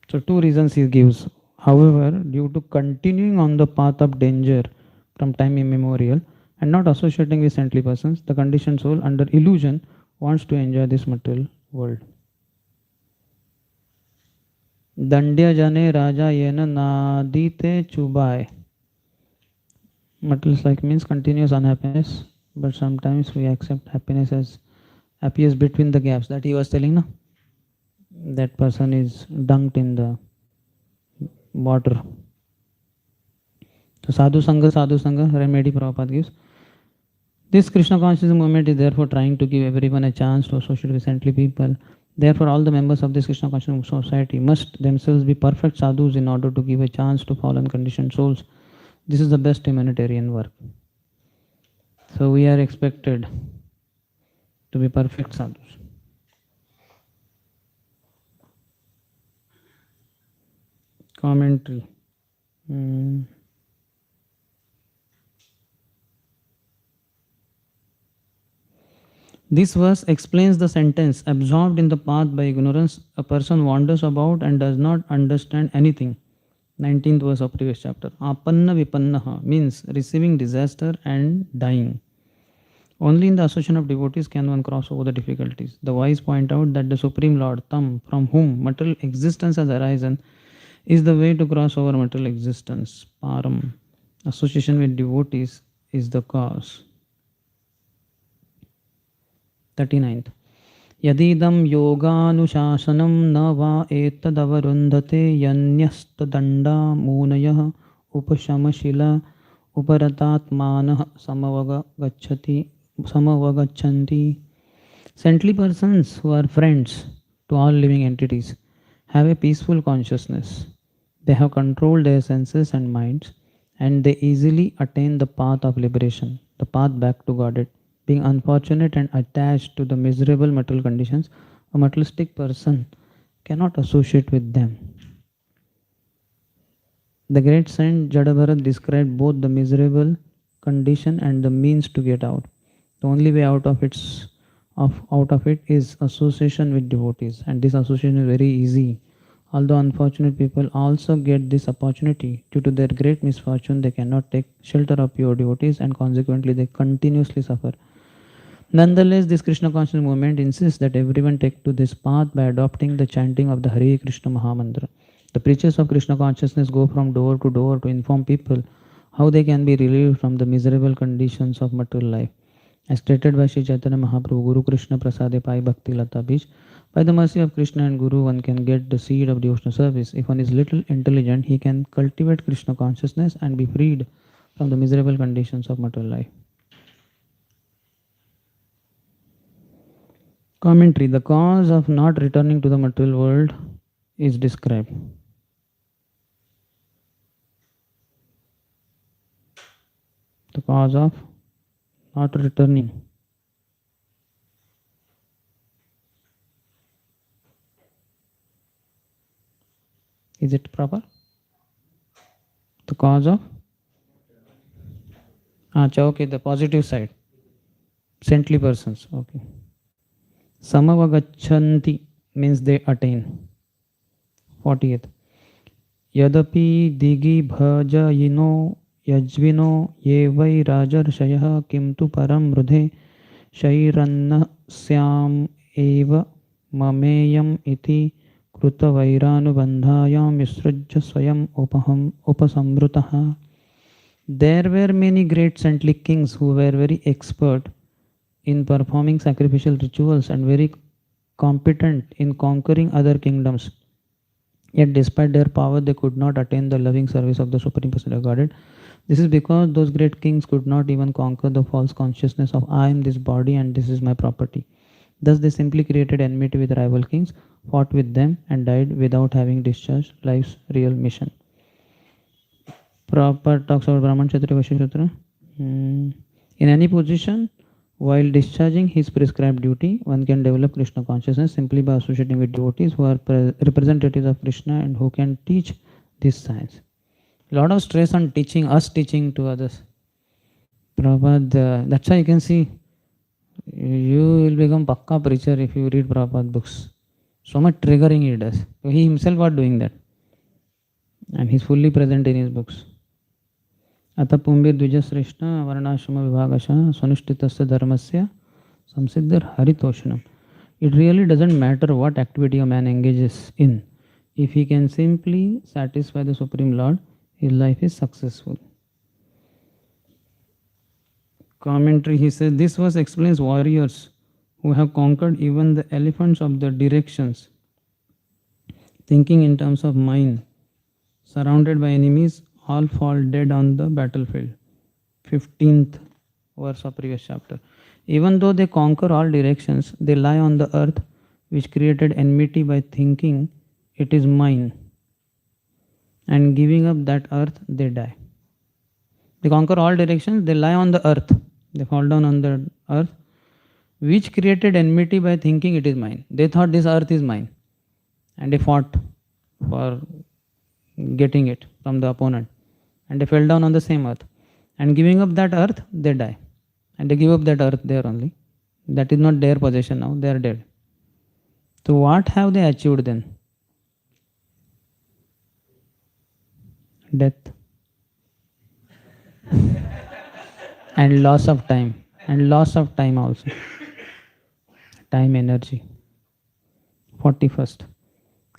So two reasons he gives. However, due to continuing on the path of danger from time immemorial and not associating with saintly persons, the conditioned soul under illusion wants to enjoy this material world. Dandya jane raja yena nadite chubai. Material like means continuous unhappiness, but sometimes we accept happiness as appears between the gaps that he was telling, no? That person is dunked in the water. So sadhu sangha remedy Prabhupada gives. This Krishna consciousness movement is therefore trying to give everyone a chance to associate with saintly people. Therefore, all the members of this Krishna consciousness society must themselves be perfect sadhus in order to give a chance to fallen conditioned souls. This is the best humanitarian work. So we are expected to be perfect sadhus. Commentary. This verse explains the sentence, absorbed in the path by ignorance, a person wanders about and does not understand anything. 19th verse of previous chapter. Apanna vipannaha means receiving disaster and dying. Only in the association of devotees can one cross over the difficulties. The wise point out that the Supreme Lord, Tam, from whom material existence has arisen, is the way to cross over material existence. Param. Association with devotees is the cause. 39th. Yadidam yoganuशासनं न वा एतदवरुन्धते यन्यस्तदण्डा मूनयः उपशमशिला उपरतात्मानः समवगच्छन्ति. Saintly persons who are friends to all living entities have a peaceful consciousness. They have controlled their senses and minds, and they easily attain the path of liberation, the path back to Godhead. Being unfortunate and attached to the miserable material conditions, a materialistic person cannot associate with them. The great saint Jadabharat described both the miserable condition and the means to get out. The only way out of it is association with devotees, and this association is very easy. Although unfortunate people also get this opportunity, due to their great misfortune, they cannot take shelter of pure devotees, and consequently they continuously suffer. Nonetheless, this Krishna consciousness movement insists that everyone take to this path by adopting the chanting of the Hare Krishna Mahamantra. The preachers of Krishna consciousness go from door to door to inform people how they can be relieved from the miserable conditions of material life. As stated by Sri Chaitanya Mahaprabhu, Guru Krishna Prasade Pai Bhakti Lata Bij, by the mercy of Krishna and Guru, one can get the seed of devotional service. If one is little intelligent, he can cultivate Krishna consciousness and be freed from the miserable conditions of material life. Commentary. The cause of not returning to the material world is described. The cause of not returning. Is it proper? The cause of? Okay, the positive side. Saintly persons. Okay. Samavagachanti means they attain. 40th. Yadapi digi bhajayino yajvino ye vai rajarshayah kimtu param rudhe shairanna syam eva mameyam iti kruta vairanu visrujya swayam upasamrutaha. There were many great saintly kings who were very expert in performing sacrificial rituals and very competent in conquering other kingdoms. Yet despite their power, they could not attain the loving service of the Supreme Personality of Godhead. This is because those great kings could not even conquer the false consciousness of I am this body and this is my property. Thus they simply created enmity with rival kings, fought with them and died without having discharged life's real mission. Prabhupada talks about Brahman Kshatriya Vaishya Shudra. In any position, while discharging his prescribed duty, one can develop Krishna consciousness simply by associating with devotees who are representatives of Krishna and who can teach this science. A lot of stress on teaching to others. Prabhupada, that's why you can see, you will become Pakka preacher if you read Prabhupada books. So much triggering he does. So he himself was doing that. And he's fully present in his books. Ata pumbir dvijasrishna varnashrama vibhagasha sunushtitasya dharmasya samsiddhar haritoshanam. It really doesn't matter what activity a man engages in. If he can simply satisfy the Supreme Lord, his life is successful. Commentary, he says, this verse explains warriors who have conquered even the elephants of the directions, thinking in terms of mind, surrounded by enemies, all fall dead on the battlefield. 15th verse of previous chapter. Even though they conquer all directions, they lie on the earth, which created enmity by thinking it is mine. And giving up that earth, they die. They conquer all directions, they lie on the earth. They fall down on the earth, which created enmity by thinking it is mine. They thought this earth is mine. And they fought for getting it from the opponent. And they fell down on the same earth. And giving up that earth, they die. And they give up that earth there only. That is not their possession now, they are dead. So what have they achieved then? Death. And loss of time. And loss of time also. Time, energy. 41st.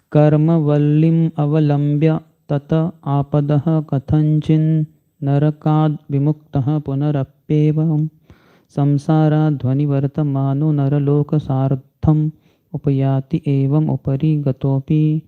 Karma vallim avalambya tata apadaha kathanchin narakad vimuktaha punarapyevam samsara dhvanivartamano naraloka sartham upayati evam upari gatopi.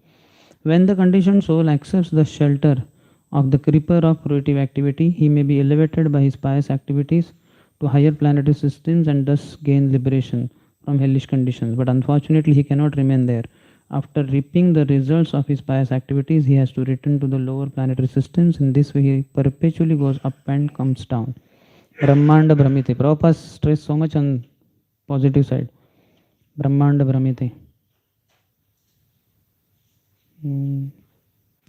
When the conditioned soul accepts the shelter of the creeper of fruitive activity, he may be elevated by his pious activities to higher planetary systems and thus gain liberation from hellish conditions. But unfortunately, he cannot remain there. After reaping the results of his pious activities, he has to return to the lower planetary systems. In this way, he perpetually goes up and comes down. Brahmanda Brahmite. Prabhupada stress so much on positive side. Brahmanda Brahmite.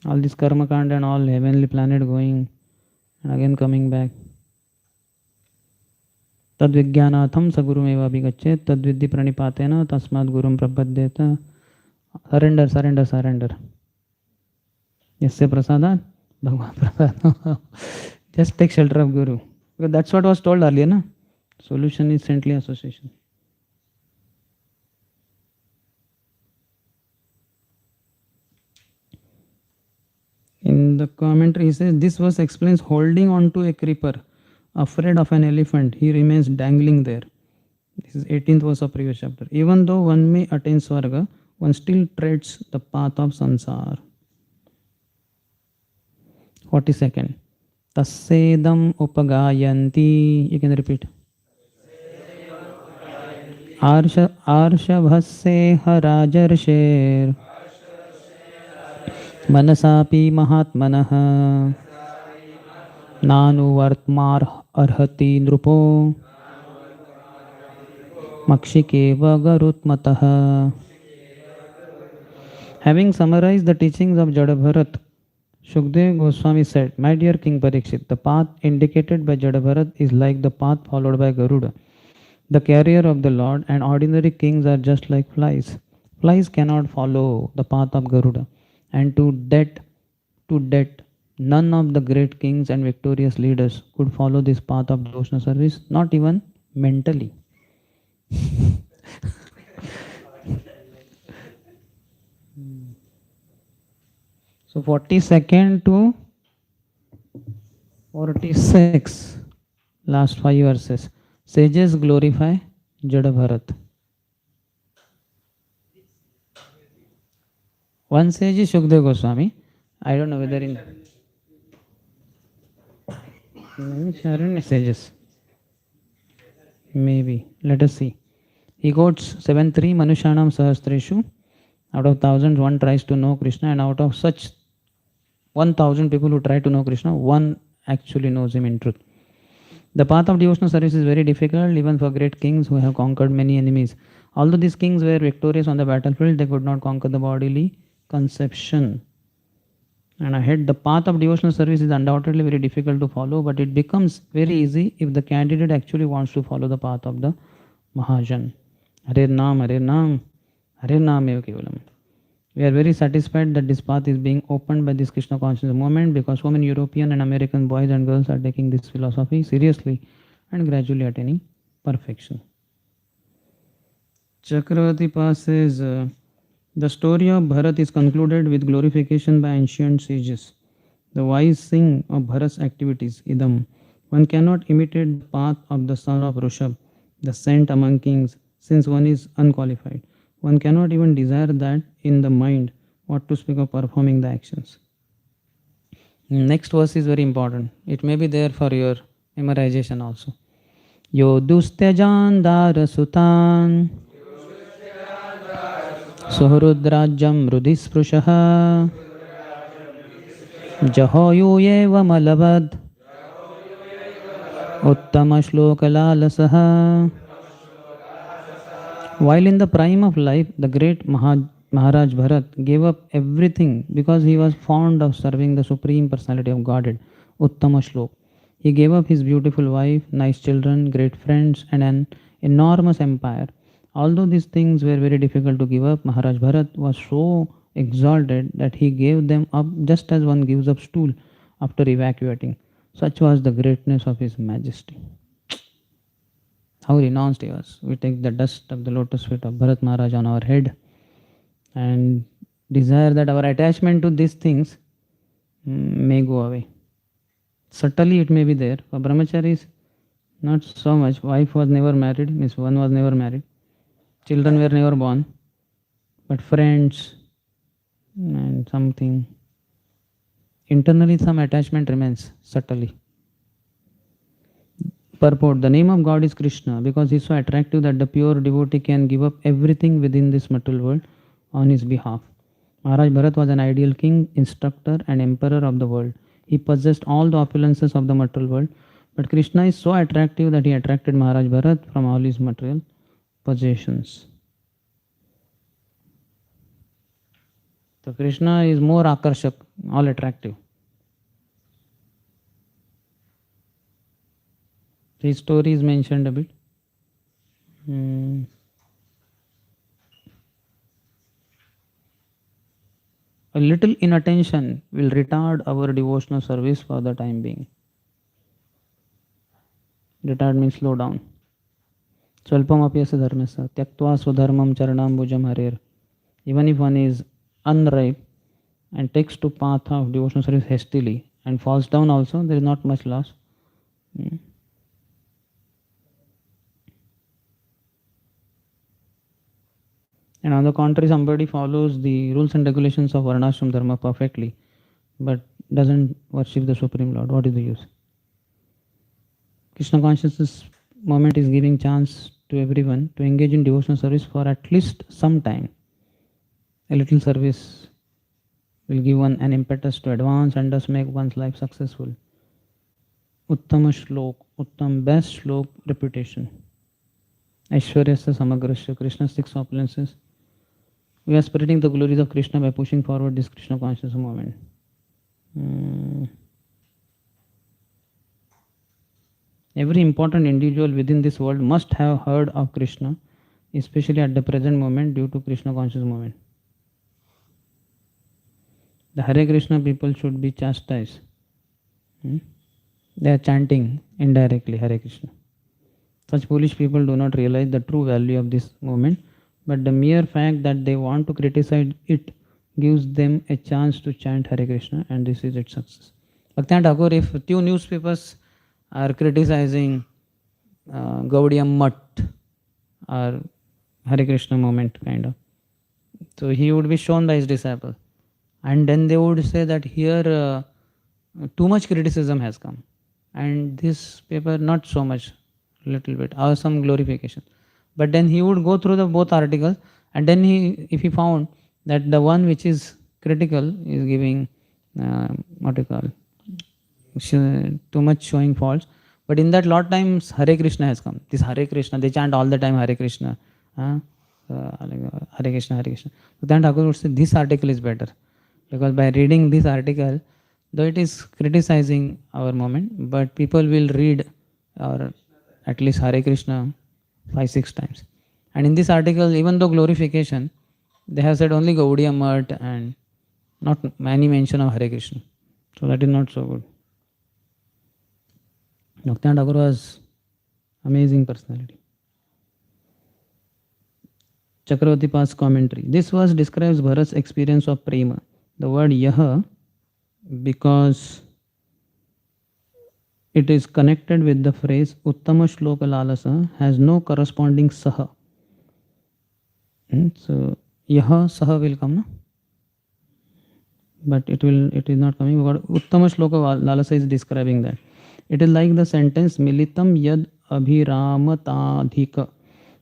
All this karma kanda and all heavenly planet going and again coming back. Tad vijnanatham sagurumeva abhigachet tad vidhi pranipatena tasmad gurum prapadyeta. Surrender, surrender, surrender. Yasya prasadat Bhagwan prasad. Just take shelter of Guru. Because that's what was told earlier, na? Solution is saintly association. In the commentary, he says, this verse explains holding on to a creeper, afraid of an elephant, he remains dangling there. This is 18th verse of previous chapter. Even though one may attain Swarga, one still treads the path of Sansar. 42nd. Tassedam upagayanti. You can repeat. Arshabhase harajarsher manasapi mahatmanah nanu vartmar arhati nrupo makshikeva garutmatah. Having summarized the teachings of Jadabharat, Shukdev Goswami said, my dear King Parikshit, the path indicated by Jadabharat is like the path followed by Garuda, the carrier of the Lord, and ordinary kings are just like flies. Flies cannot follow the path of Garuda, and to death, none of the great kings and victorious leaders could follow this path of devotional service, not even mentally. So 42nd to 46, last 5 verses. Sages glorify Jadabharat. One sage is Shukdev Goswami. I don't know whether in Sharanya sages. Maybe. Let us see. He quotes 7.3 Manushanam Sahastreshu. Out of thousands, one tries to know Krishna, and out of such 1,000 people who try to know Krishna, one actually knows him in truth. The path of devotional service is very difficult even for great kings who have conquered many enemies. Although these kings were victorious on the battlefield, they could not conquer the bodily conception. And ahead, the path of devotional service is undoubtedly very difficult to follow, but it becomes very easy if the candidate actually wants to follow the path of the Mahajan. Hare Nam, Hare Nam, Hare Nam Eva Kevalam. We are very satisfied that this path is being opened by this Krishna consciousness movement, because so many European and American boys and girls are taking this philosophy seriously and gradually attaining perfection. Chakravarti Pa says, the story of Bharat is concluded with glorification by ancient sages. The wise sing of Bharat's activities, idam. One cannot imitate the path of the son of Rishabh, the saint among kings, since one is unqualified. One cannot even desire that in the mind, what to speak of performing the actions. Next verse is very important. It may be there for your memorization also. Yo dustyajan darasutan suhrudrajyam rudhisprushah जहोयूयेव मलवद उत्तम श्लोकलालसः. While in the prime of life, the great Maharaj Bharat gave up everything because he was fond of serving the Supreme Personality of Godhead, Uttama Shlok. He gave up his beautiful wife, nice children, great friends, and an enormous empire. Although these things were very difficult to give up, Maharaj Bharat was so exalted that he gave them up just as one gives up stool after evacuating. Such was the greatness of his majesty. How renounced he was. We take the dust of the lotus feet of Bharat Maharaj on our head and desire that our attachment to these things may go away. Subtly it may be there. For brahmacharis, not so much. Wife was never married, means one was never married. Children were never born. But friends and something, internally some attachment remains subtly. Purport: the name of God is Krishna because he is so attractive that the pure devotee can give up everything within this material world on his behalf. Maharaj Bharat was an ideal king, instructor and emperor of the world. He possessed all the opulences of the material world, but Krishna is so attractive that he attracted Maharaj Bharat from all his material possessions. So Krishna is more akarshak, all attractive. His story is mentioned a bit. A little inattention will retard our devotional service for the time being. Retard means slow down. Swalpam apyasya dharmasa tyaktva swadharmam charanambujam harer. Even if one is unripe and takes to path of devotional service hastily and falls down also, there is not much loss. And on the contrary, somebody follows the rules and regulations of Varnashram Dharma perfectly, but doesn't worship the Supreme Lord. What is the use? Krishna consciousness moment is giving chance to everyone to engage in devotional service for at least some time. A little service will give one an impetus to advance and thus make one's life successful. Uttama Shlok, Uttam, best Shlok, reputation. Aishwaryasya Samagrasya, Krishna's 6 opulences. We are spreading the glories of Krishna by pushing forward this Krishna consciousness movement. Every important individual within this world must have heard of Krishna, especially at the present moment due to Krishna consciousness movement. The Hare Krishna people should be chastised. They are chanting indirectly Hare Krishna. Such foolish people do not realize the true value of this movement, but the mere fact that they want to criticize it gives them a chance to chant Hare Krishna, and this is its success. Bhaktivinoda Thakur, if 2 newspapers are criticizing Gaudiya Mutt or Hare Krishna movement kind of, so he would be shown by his disciple, and then they would say that here too much criticism has come, and this paper not so much, little bit, or some glorification. But then he would go through the both articles, and then if he found that the one which is critical is giving what you call too much showing faults, but in that lot times Hare Krishna has come. This Hare Krishna, they chant all the time Hare Krishna, Hare Krishna, Hare Krishna. So then Thakur would say this article is better, because by reading this article, though it is criticizing our movement, but people will read or at least Hare Krishna 5-6 times. And in this article, even though glorification, They have said only Gaudiya Math and not many mention of Hare Krishna. So that is not so good. Bhaktivinoda Thakur was amazing personality. Chakravarti Pa's commentary. This verse describes Bharat's experience of prema. The word yaha, because it is connected with the phrase Uttama Shloka Lalasa, has no corresponding saha. So yaha saha will come, no? But it is not coming because Uttama Shloka Lalasa is describing that. It is like the sentence Militam Yad Abhiramatadhika.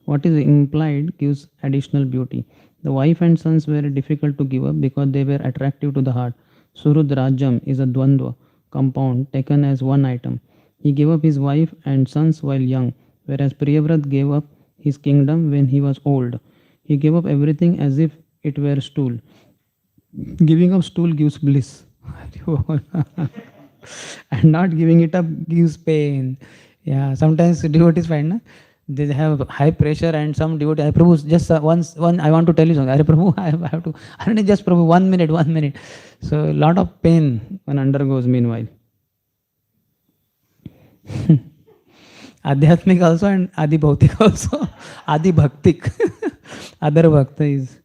What is implied gives additional beauty. The wife and sons were difficult to give up because they were attractive to the heart. Surud Rajam is a dvandva, compound, taken as one item. He gave up his wife and sons while young, whereas Priyavrat gave up his kingdom when he was old. He gave up everything as if it were stool. Giving up stool gives bliss. And not giving it up gives pain. Yeah, sometimes devotees find na, they have high pressure and some devotee, I Prabhu, just one I want to tell you something. Hare Prabhu, I have to, I just Prabhu, 1 minute. So a lot of pain one undergoes meanwhile. Adhyatmik also and Adi Bhautik also. Adi Bhaktik. Other Bhakta is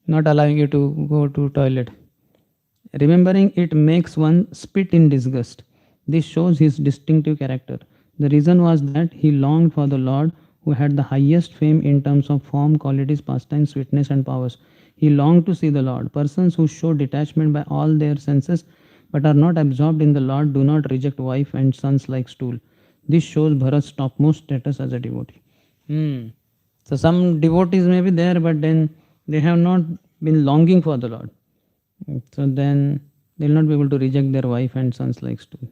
not allowing you to go to toilet. Remembering it makes one spit in disgust. This shows his distinctive character. The reason was that he longed for the Lord who had the highest fame in terms of form, qualities, pastimes, sweetness, and powers. He longed to see the Lord. Persons who show detachment by all their senses but are not absorbed in the Lord do not reject wife and sons like stool. This shows Bharat's topmost status as a devotee. So some devotees may be there, but then they have not been longing for the Lord. So then they will not be able to reject their wife and sons like stool.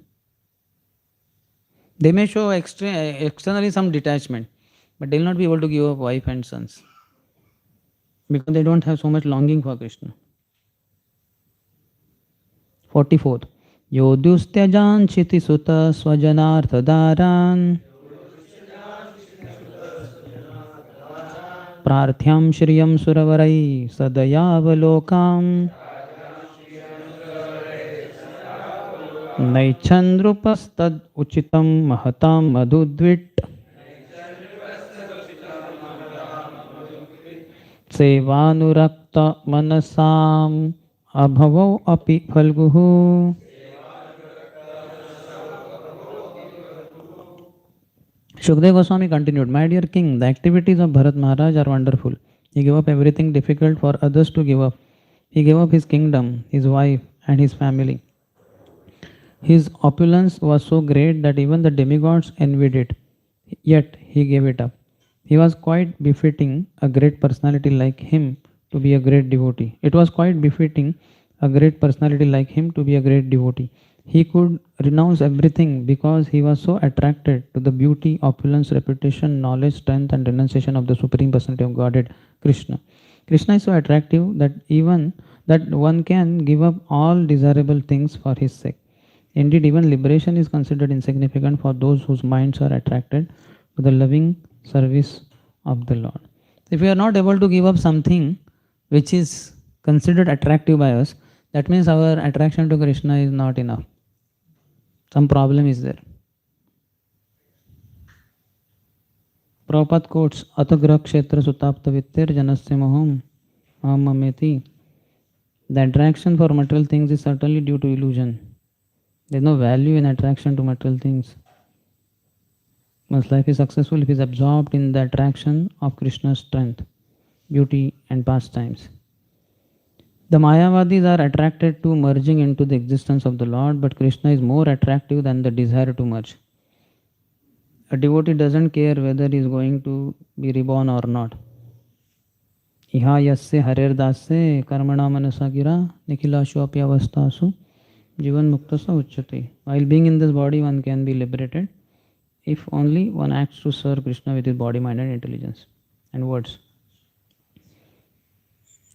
They may show externally some detachment, but they will not be able to give up wife and sons because they don't have so much longing for Krishna. 44th. Yodustyajan chiti sutta swajanarthadaran prarthyam shriyam suravarai sadayavalokam Naichandrupastad uchitam mahatam madhudvit sevanurakta manasam abhavo api phalguhu. Shukdev Goswami continued, my dear king, the activities of Bharat Maharaj are wonderful. He gave up everything difficult for others to give up. He gave up his kingdom, his wife, and his family. His opulence was so great that even the demigods envied it. Yet he gave it up. He was quite befitting a great personality like him to be a great devotee. It was quite befitting a great personality like him to be a great devotee. He could renounce everything because he was so attracted to the beauty, opulence, reputation, knowledge, strength, and renunciation of the Supreme Personality of Godhead, Krishna. Krishna is so attractive that even that one can give up all desirable things for his sake. Indeed, even liberation is considered insignificant for those whose minds are attracted to the loving service of the Lord. If we are not able to give up something which is considered attractive by us, that means our attraction to Krishna is not enough. Some problem is there. Prabhupada quotes, Atagra kshetra sutapta vittir janasya maham mameti. The attraction for material things is certainly due to illusion. There is no value in attraction to material things. One's life is successful if he is absorbed in the attraction of Krishna's strength, beauty, and pastimes. The Mayavadis are attracted to merging into the existence of the Lord, but Krishna is more attractive than the desire to merge. A devotee doesn't care whether he is going to be reborn or not. Iha yasya harer dasya karmana manasa gira nikhilashu apya avastasu jivan muktasa uchyate. While being in this body, one can be liberated if only one acts to serve Krishna with his body, mind, and intelligence and words.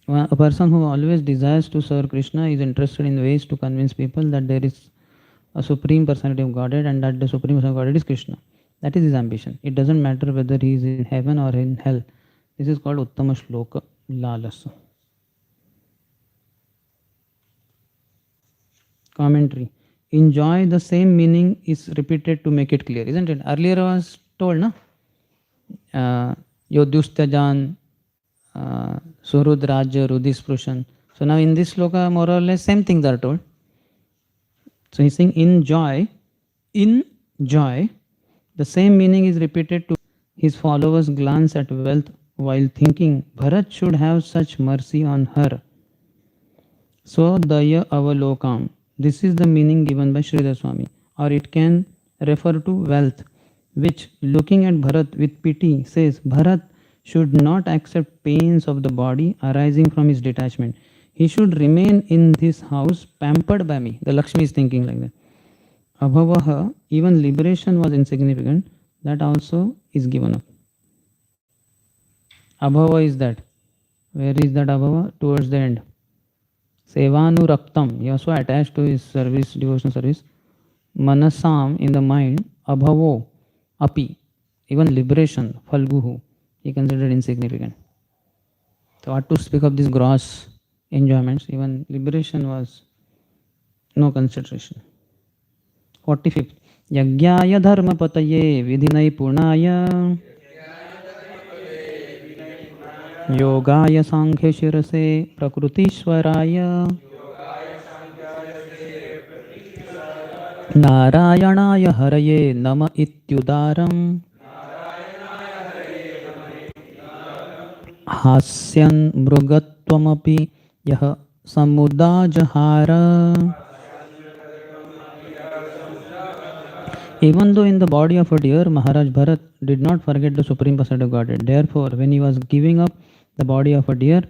A person who always desires to serve Krishna is interested in ways to convince people that there is a Supreme Personality of Godhead and that the Supreme Personality of Godhead is Krishna. That is his ambition. It doesn't matter whether he is in heaven or in hell. This is called Uttama Shloka Lalasa. Commentary. Enjoy, the same meaning is repeated to make it clear, isn't it? Earlier I was told, no? Yodhustajan, Surudraja, Rudisprushan. So now in this sloka, more or less same things are told. So he's saying in joy, the same meaning is repeated to his followers glance at wealth while thinking Bharat should have such mercy on her. So daya avalokam. This is the meaning given by Sridhar Swami. Or it can refer to wealth, which looking at Bharat with pity says Bharat should not accept pains of the body arising from his detachment. He should remain in this house pampered by me. The Lakshmi is thinking like that. Abhavaha, even liberation was insignificant. That also is given up. Abhava is that. Where is that abhava? Towards the end. Sevanuraktam. He also attached to his service, devotional service. Manasam, in the mind. Abhavo, api. Even liberation, falguhu, he considered insignificant. So what to speak of these gross enjoyments? Even liberation was no consideration. 45th. Yagyaya dharmapataye vidhinai punaya योगाय सांख्य शिरसे प्रकृतिश्वराय नारायणाय हरये नम इत्युदारम् हास्यन् मृगत्वमपि यः समुदाजहार. Even though in the body of a deer, Maharaj Bharat did not forget the Supreme Personality of Godhead. Therefore, when he was giving up the body of a deer,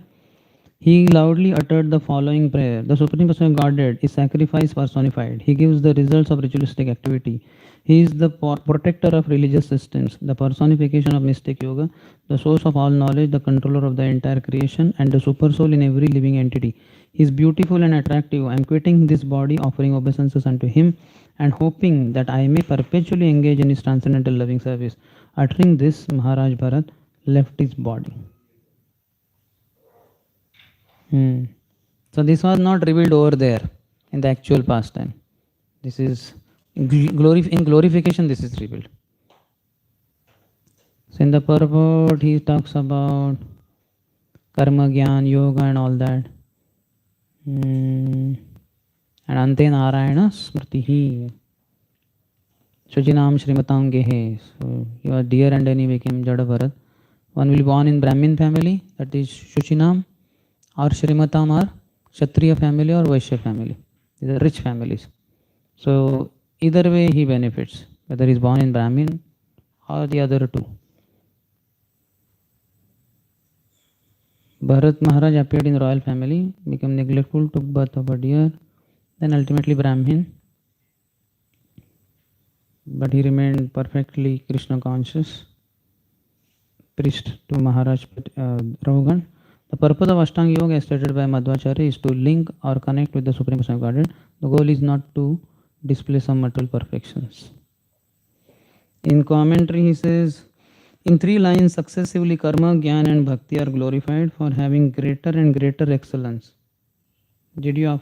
he loudly uttered the following prayer. The Supreme Personality of Godhead is sacrifice personified. He gives the results of ritualistic activity. He is the protector of religious systems, the personification of mystic yoga, the source of all knowledge, the controller of the entire creation, and the super soul in every living entity. He is beautiful and attractive. I am quitting this body, offering obeisances unto him, and hoping that I may perpetually engage in his transcendental loving service. Uttering this, Maharaj Bharat left his body. So this was not revealed over there in the actual pastime. This is in glorification. This is revealed. So in the purport, he talks about karma, gyan, yoga, and all that. And ante narayana smritihi Shujinam Srimatam Gehe. So he was dear and then he became Jada Bharat. One will be born in Brahmin family, that is Shujinam, or Srimatam, or Kshatriya family or Vaishya family. These are rich families. So either way he benefits, whether he is born in Brahmin or the other two. Bharat Maharaj appeared in royal family, became neglectful, took birth of a deer, then ultimately Brahmin. But he remained perfectly Krishna conscious, priest to Maharaj Raghugan. The purpose of Ashtanga Yoga, as stated by Madhvacharya, is to link or connect with the Supreme Personality of Godhead. The goal is not to display some material perfections. In commentary, he says, in 3 lines successively, karma, jnana, and bhakti are glorified for having greater and greater excellence. Did you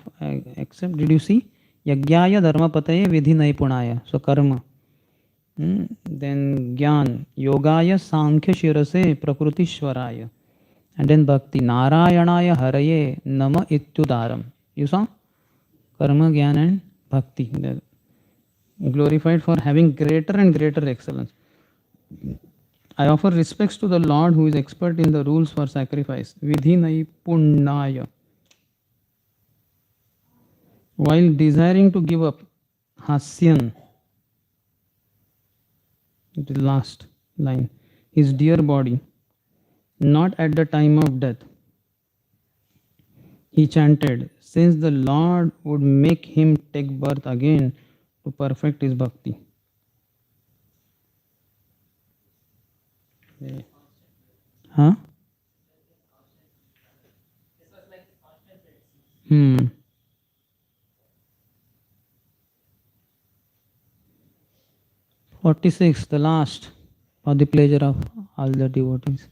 accept? Did you see? Yagyaya dharmapataye vidhi naipunaya. So karma. Then Gyan, Yogaya Sankhya Shirase Prakrutishwaraya. And then Bhakti, Narayanaya Haraye Nama Ityudaram. You saw? Karma, Gyan and Bhakti. Glorified for having greater and greater excellence. I offer respects to the Lord who is expert in the rules for sacrifice. Vidhi Naipunaya. While desiring to give up Hasyan, the last line, his dear body, not at the time of death, he chanted, since the Lord would make him take birth again to perfect his bhakti. Huh? Hmm. 46, the last, for the pleasure of all the devotees.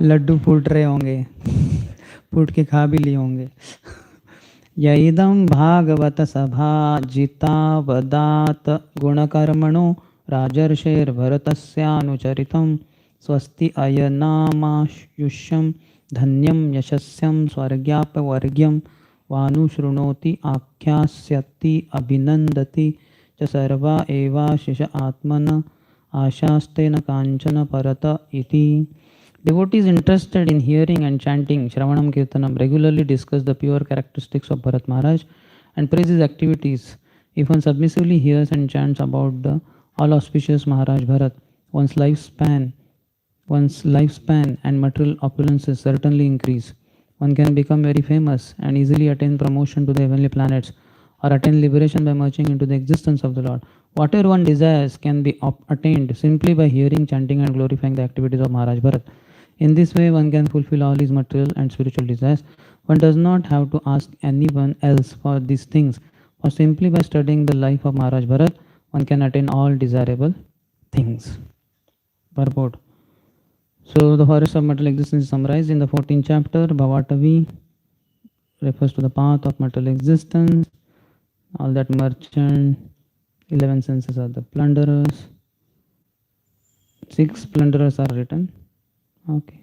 Laddu फूट रहे होंगे, फूट के खा भी लिए होंगे. यैदं भागवत सभा जितावदात गुणकर्मणो राजर्षेर्भरतस्यानुचरितं स्वस्ति अयनामायुष्यं धन्यं यशस्यं स्वर्ग्यापवर्ग्यं वानुशृणोति आख्यास्यति अभिनन्दति च सर्वा एवाशिष आत्मन आशास्ते न काञ्चन परत इति. Devotees interested in hearing and chanting Shravanam Kirtanam regularly discuss the pure characteristics of Bharat Maharaj and praise his activities. If one submissively hears and chants about the all auspicious Maharaj Bharat, one's lifespan and material opulences certainly increase. One can become very famous and easily attain promotion to the heavenly planets or attain liberation by merging into the existence of the Lord. Whatever one desires can be attained simply by hearing, chanting and glorifying the activities of Maharaj Bharat. In this way, one can fulfill all his material and spiritual desires. One does not have to ask anyone else for these things, for simply by studying the life of Maharaj Bharat, one can attain all desirable things. Purport. So, the forest of material existence is summarized in the 14th chapter. Bhavatavi refers to the path of material existence. All that merchant, 11 senses are the plunderers. 6 plunderers are written. Okay.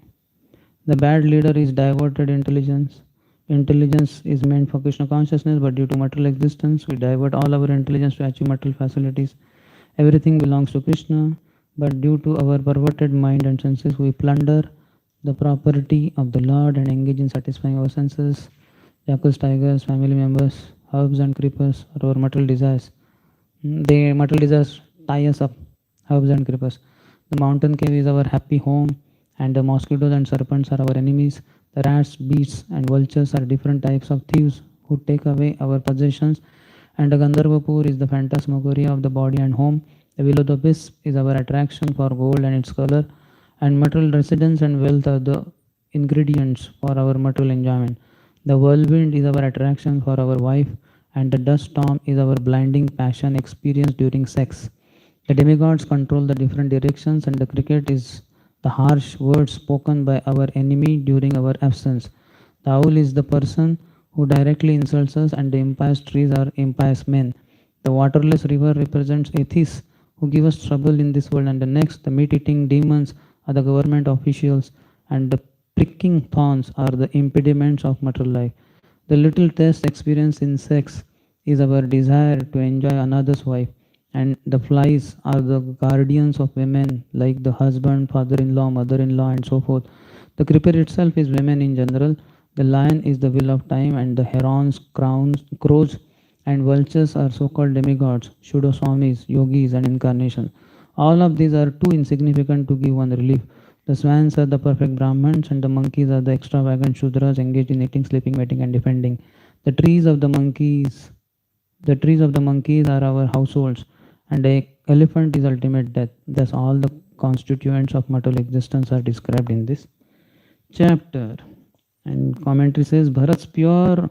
The bad leader is diverted intelligence. Intelligence is meant for Krishna consciousness, but due to material existence, we divert all our intelligence to achieve material facilities. Everything belongs to Krishna, but due to our perverted mind and senses, we plunder the property of the Lord and engage in satisfying our senses. Jackals, tigers, family members, herbs and creepers are our material desires. The material desires tie us up, herbs and creepers. The mountain cave is our happy home, and the mosquitoes and serpents are our enemies. The rats, beasts, and vultures are different types of thieves who take away our possessions. And the Gandharvapur is the phantasmagoria of the body and home. The will o' the wisp is our attraction for gold and its color. And material residence and wealth are the ingredients for our material enjoyment. The whirlwind is our attraction for our wife, and the dust storm is our blinding passion experienced during sex. The demigods control the different directions, and the cricket is the harsh words spoken by our enemy during our absence. The owl is the person who directly insults us, and the impious trees are impious men. The waterless river represents atheists who give us trouble in this world and the next. The meat-eating demons are the government officials, and the pricking thorns are the impediments of material life. The little test experienced in sex is our desire to enjoy another's wife, and the flies are the guardians of women, like the husband, father-in-law, mother-in-law, and so forth. The creeper itself is women in general. The lion is the will of time, and the herons, crowns, crows, and vultures are so-called demigods, pseudo-swamis, yogis, and incarnations. All of these are too insignificant to give one relief. The swans are the perfect Brahmins, and the monkeys are the extravagant Shudras engaged in eating, sleeping, mating, and defending. The trees of the monkeys are our households, and the elephant is ultimate death. Thus, all the constituents of material existence are described in this chapter. And commentary says Bharat's pure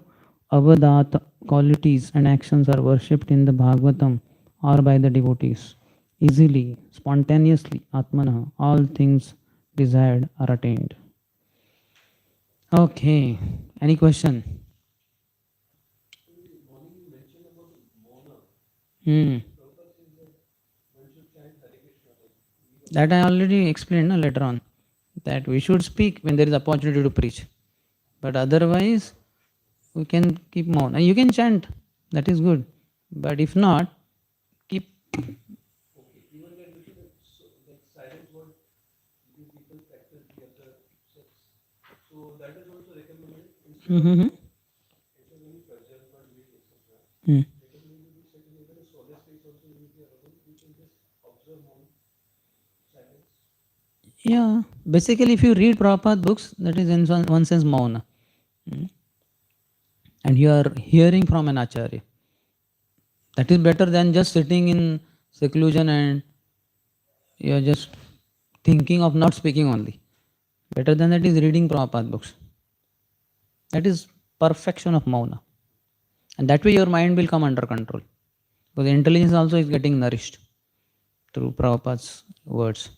avadata qualities and actions are worshipped in the Bhagavatam or by the devotees. Easily, spontaneously, Atmana, all things desired are attained. Okay, any question? Hmm. That I already explained later on, that we should speak when there is opportunity to preach. But otherwise, we can keep mauna. You can chant, that is good. But if not, keep. Mm-hmm. Hmm. Yeah, basically, if you read Prabhupada books, that is in one sense mauna. And you are hearing from an acharya. That is better than just sitting in seclusion and you are just thinking of not speaking only. Better than that is reading Prabhupada books. That is perfection of mauna. And that way your mind will come under control. Because intelligence also is getting nourished through Prabhupada's words.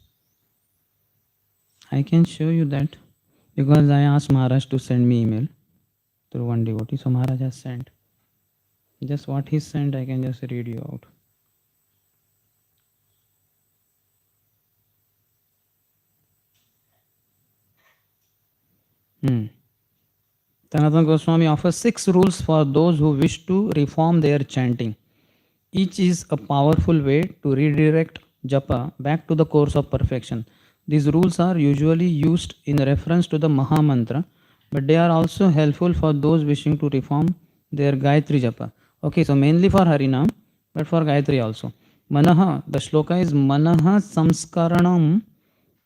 I can show you that because I asked Maharaj to send me email. through one devotee. So Maharaj has sent. Just what he sent, I can just read you out. Sanatana Goswami offers 6 rules for those who wish to reform their chanting. Each is a powerful way to redirect japa back to the course of perfection. These rules are usually used in reference to the Maha Mantra, but they are also helpful for those wishing to reform their Gayatri japa. Okay, so mainly for Harinam, but for Gayatri also. Manaha, the shloka is Manaha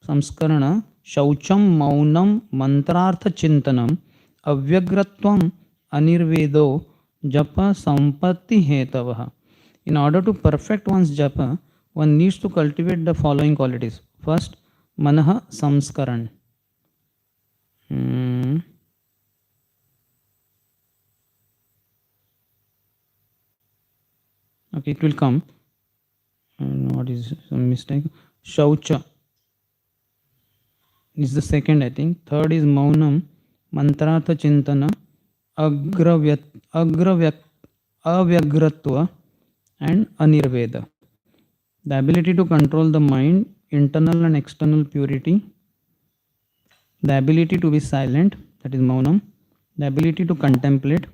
Samskarana Shaucham Maunam Mantrartha Chintanam Avyagratvam Anirvedo Japa Sampatti Hetavaha. In order to perfect one's japa, one needs to cultivate the following qualities. First, manaha samskaran. Okay, it will come. What is some mistake? Shaucha is the second, I think. Third is maunam, mantrartha chintana, avyagratva, and anirveda. The ability to control the mind, internal and external purity, the ability to be silent, that is maunam, the ability to contemplate,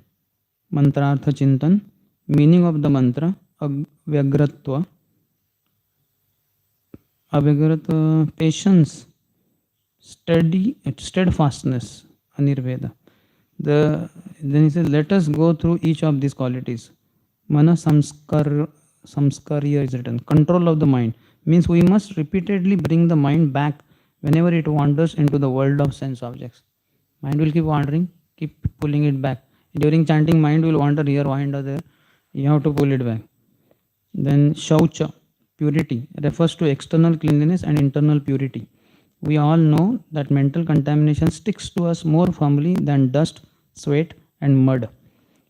mantrartha chintan, meaning of the mantra, avyagratva, patience, steadfastness, anirveda. Then he says, let us go through each of these qualities. Mana samskarya is written. Control of the mind means we must repeatedly bring the mind back whenever it wanders into the world of sense objects. Mind will keep wandering, keep pulling it back. During chanting, mind will wander here, wander there. You have to pull it back. Then shaucha, purity, refers to external cleanliness and internal purity. We all know that mental contamination sticks to us more firmly than dust, sweat, and mud.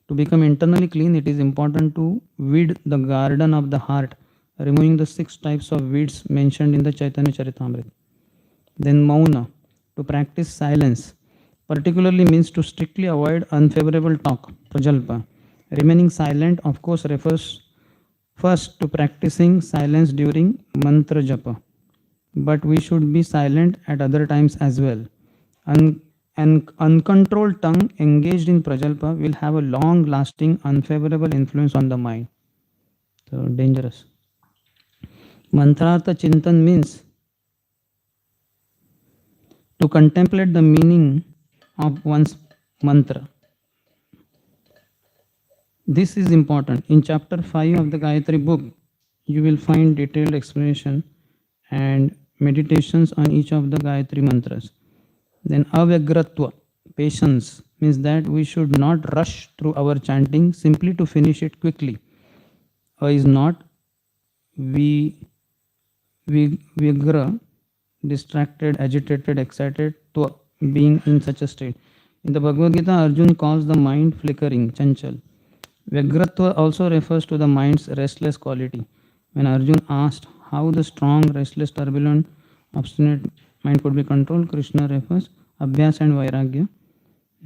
To become internally clean, it is important to weed the garden of the heart, removing the 6 types of weeds mentioned in the Chaitanya Charitamrita. Then mauna, to practice silence, particularly means to strictly avoid unfavorable talk, prajalpa. Remaining silent, of course, refers first to practicing silence during mantra japa, but we should be silent at other times as well. An uncontrolled tongue engaged in prajalpa will have a long lasting unfavorable influence on the mind. So dangerous. Mantrartha chintan means to contemplate the meaning of one's mantra. This is important. In chapter 5 of the Gayatri book, you will find detailed explanation and meditations on each of the Gayatri mantras. Then avyagratva, patience, means that we should not rush through our chanting simply to finish it quickly. Is not vigra, distracted, agitated, excited, to being in such a state. In the Bhagavad Gita, Arjun calls the mind flickering, chanchal. Vyagratva also refers to the mind's restless quality. When Arjun asked how the strong, restless, turbulent, obstinate mind could be controlled, Krishna refers Abhyas and Vairagya.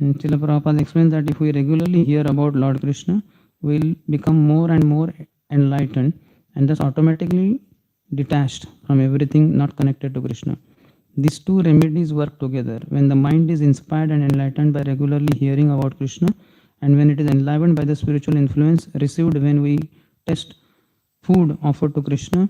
Srila Prabhupada explains that if we regularly hear about Lord Krishna, we will become more and more enlightened and thus automatically detached from everything not connected to Krishna. These two remedies work together. When the mind is inspired and enlightened by regularly hearing about Krishna, and when it is enlivened by the spiritual influence received when we taste food offered to Krishna,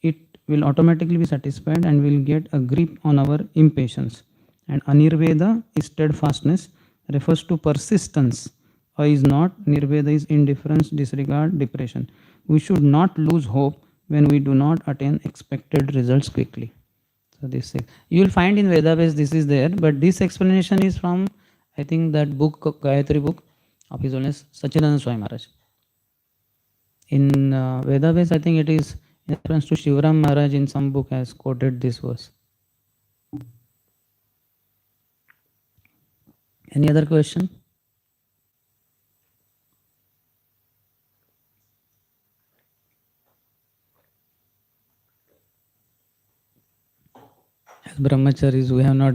it will automatically be satisfied and will get a grip on our impatience. And Anirveda is steadfastness, refers to persistence. Is not, Nirveda is indifference, disregard, depression. We should not lose hope when we do not attain expected results quickly. So this you will find in Vedabase this is there, but this explanation is from, I think, that book, Gayatri book of His Holiness Sachidananda Swami Maharaj. In Vedabase, I think it is in reference to Shivram Maharaj in some book has quoted this verse. Any other question? As brahmacharis, we have not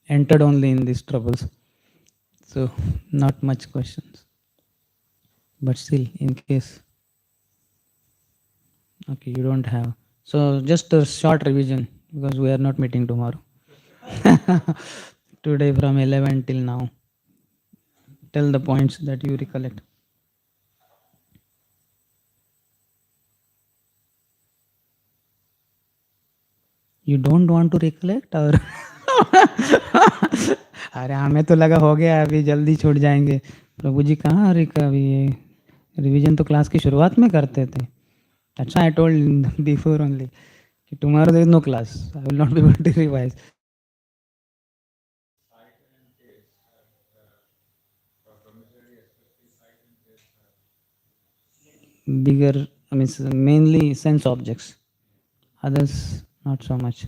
entered only in these troubles. So not much questions, but still, in case. Okay, you don't have. So just a short revision because we are not meeting tomorrow. Today from 11 till now. Tell the points that you recollect. You don't want to recollect or अरे हमें तो लगा हो गया अभी जल्दी छूट जाएंगे. प्रभु जी कहाँ अभी ये रिवीजन तो क्लास की शुरुआत में करते थे. अच्छा आई टोल्ड बिफोर ओनली कि tomorrow there is no class I will not be able to revise. Bigger, I mean, mainly sense objects. Others, not so much.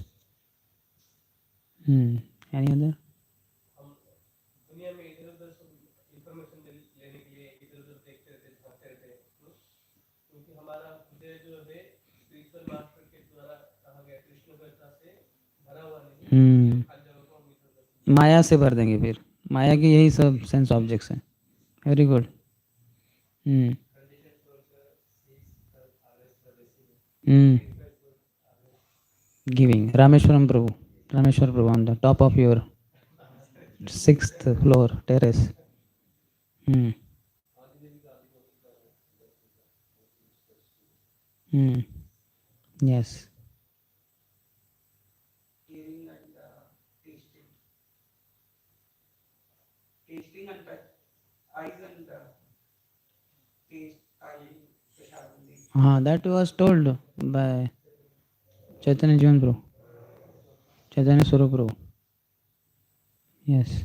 Any other? हम दुनिया में इधर उधर सब इंफॉर्मेशन लेने के लिए इधर उधर देखते रहते भागते रहते हैं, क्योंकि हमारा हृदय जो है स्पिरिचुअल मास्टर के द्वारा कहा गया कृष्ण कथा से भरा हुआ नहीं, हर जगह को हम इधर उधर माया से भर देंगे फिर. माया की यही सब सेंस ऑब्जेक्ट्स हैं. Very good. Giving. Rameshwar Prabhu on the top of your 6th floor terrace. Yes. hearing and tasting and eyes and taste That was told by Chaitanya Jivan Prabhu. Chaitanya Swarup Prabhu. Yes.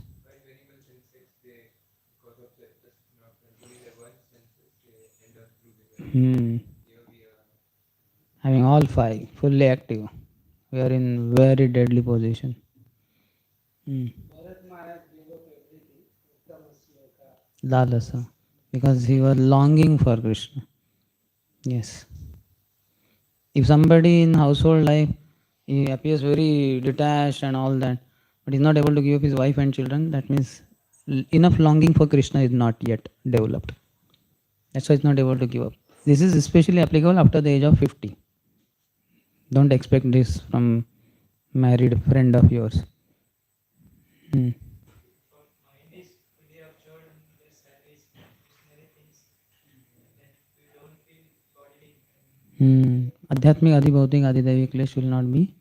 Having all 5 fully active. We are in very deadly position. Lalasa. Because he was longing for Krishna. Yes. If somebody in household life, he appears very detached and all that, but he's not able to give up his wife and children, that means enough longing for Krishna is not yet developed. That's why he's not able to give up. This is especially applicable after the age of 50. Don't expect this from married friend of yours. आध्यात्मिक आदि भौतिक आदि दैविक क्लेश will not be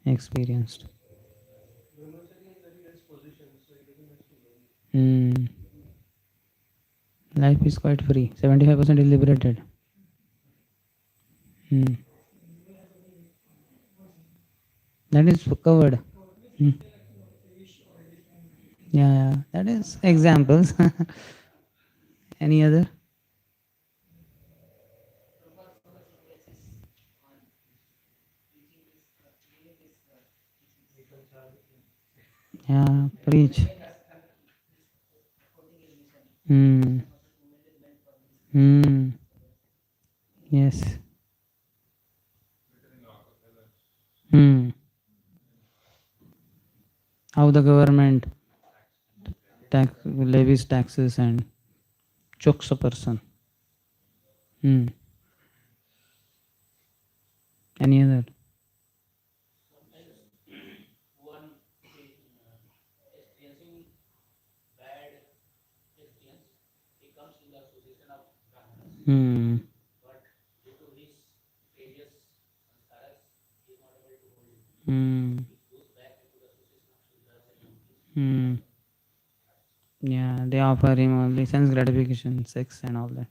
experienced. Life is quite free. 75% is liberated. That is covered. Yeah, that is examples. Any other? Yeah, preach. Yes. How the government levies taxes and chokes a person. Any other? Yeah, they offer him only sense gratification, sex and all that.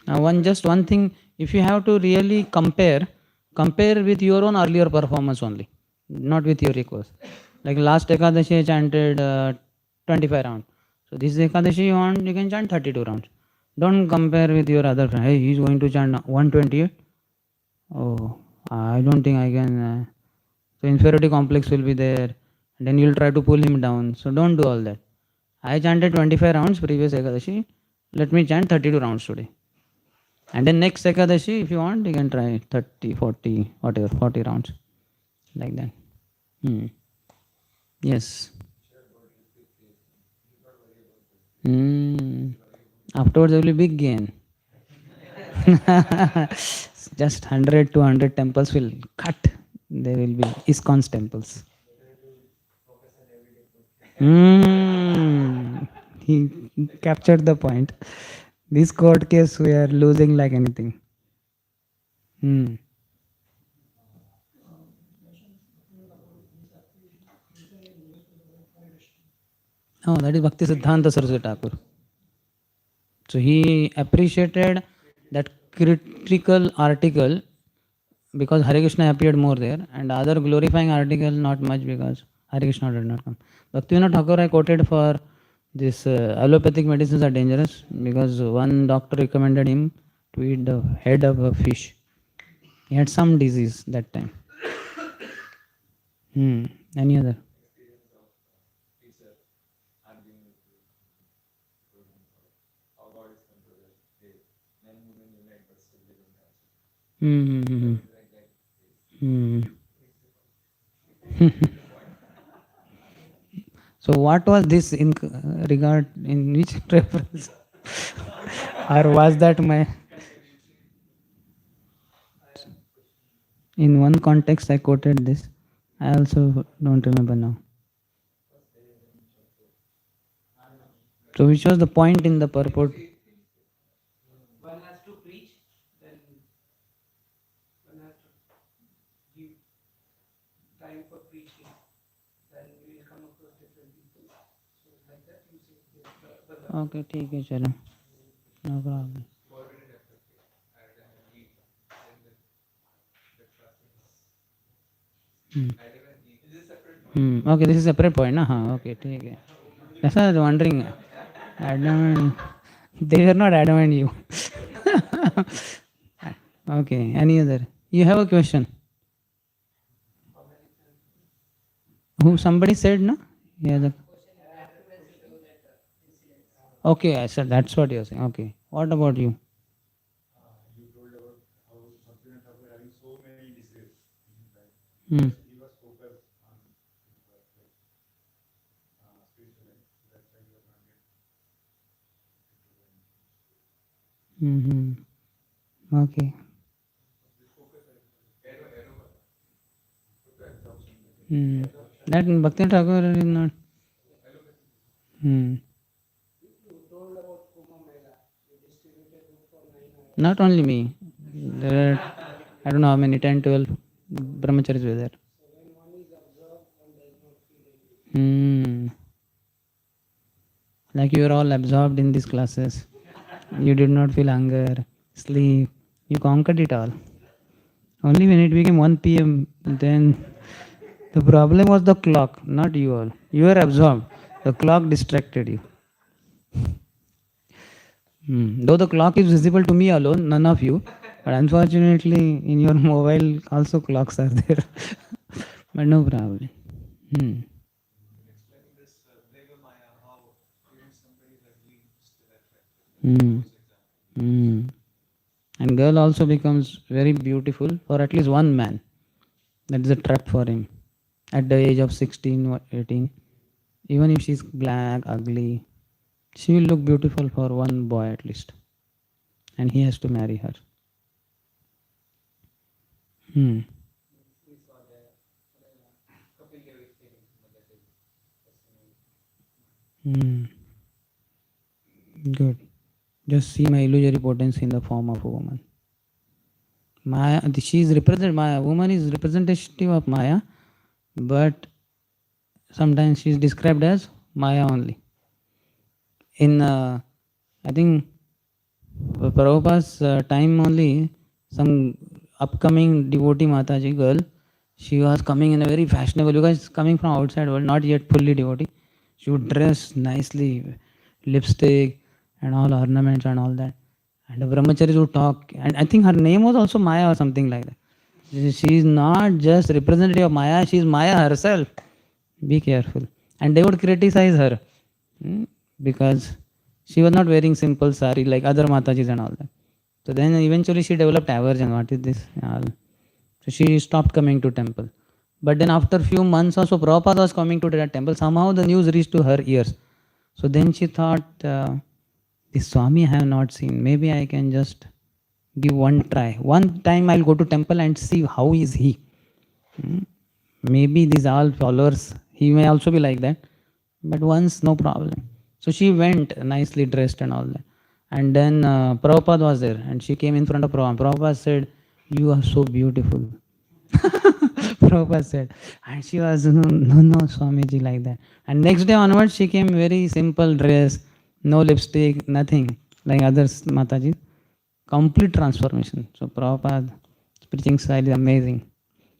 One thing, if you have to really compare with your own earlier performance only, not with your request. Like last Ekadashi I chanted 25 rounds. So this Ekadashi you can chant 32 rounds. Don't compare with your other friend. Hey, he's going to chant 128. Oh, I don't think I can. So inferiority complex will be there. Then you'll try to pull him down. So don't do all that. I chanted 25 rounds previous Ekadashi. Let me chant 32 rounds today. And then next Ekadashi, if you want, you can try 30, 40, whatever, 40 rounds. Like that. Yes. Afterwards, there will be big gain. Just 100 to 100 temples will cut. There will be ISKCON's temples. He captured the point. This court case, we are losing like anything. Oh, that is Bhakti Siddhanta Saraswati Thakur. So he appreciated that critical article because Hare Krishna appeared more there, and other glorifying article not much because Hare Krishna did not come. Bhaktivinoda Thakur I quoted for this allopathic medicines are dangerous because one doctor recommended him to eat the head of a fish. He had some disease that time. Any other? So what was this in regard in which reference? Or was that my in one context I quoted this? I also don't remember now. So which was the point in the purport? One has to preach, then one has to give time for preaching, then we will come across different people. So like that you say Okay, ठीक है चलो. No problem. Okay, this is a separate point, na? हाँ, okay, ठीक है. That's why I was wondering. Adamant. They were not adamant you. Okay, any other? You have a question? Who somebody said, no? Yeah. Okay, I said that's what you're saying. Okay. What about you? You told about how Bhaktivinoda Thakur having so many diseases. Hmm. He was focused on spiritual life. That's why he was not yet. Okay. That Bhakti Thakur is not. Not only me. There are, I don't know how many, 10, 12 brahmacharis were there. Like you were all absorbed in these classes. You did not feel hunger, sleep. You conquered it all. Only when it became 1 p.m., then the problem was the clock, not you all. You were absorbed. The clock distracted you. Though the clock is visible to me alone, none of you. But unfortunately, in your mobile also clocks are there. But no problem. Explaining this Breva Maya, how even somebody is ugly still attractive. And girl also becomes very beautiful for at least one man. That is a trap for him. At the age of 16 or 18, even if she's black, ugly, she will look beautiful for one boy at least. And he has to marry her. Good. Just see my illusory potency in the form of a woman. Maya, she is Maya. Woman is representative of Maya, but sometimes she is described as Maya only. In, I think, Prabhupada's time only, some upcoming devotee Mataji girl, she was coming in a very fashionable, you guys coming from outside world, not yet fully devotee. She would dress nicely, lipstick and all ornaments and all that. And the brahmacharis would talk. And I think her name was also Maya or something like that. She is not just representative of Maya, she is Maya herself. Be careful. And they would criticize her because she was not wearing simple sari like other Matajis and all that. So then eventually she developed aversion. What is this? So she stopped coming to temple. But then after few months or so, Prabhupada was coming to that temple. Somehow the news reached to her ears. So then she thought, this Swami I have not seen. Maybe I can just give one try. One time I'll go to temple and see how is he. Maybe these all followers, he may also be like that. But once, no problem. So she went nicely dressed and all that. And then Prabhupada was there and she came in front of Prabhupada. Prabhupada said, you are so beautiful. Prabhupada said. And she was, no, Swamiji, like that. And next day onwards, she came very simple dress, no lipstick, nothing, like others Mataji. Complete transformation. So Prabhupada preaching style is amazing.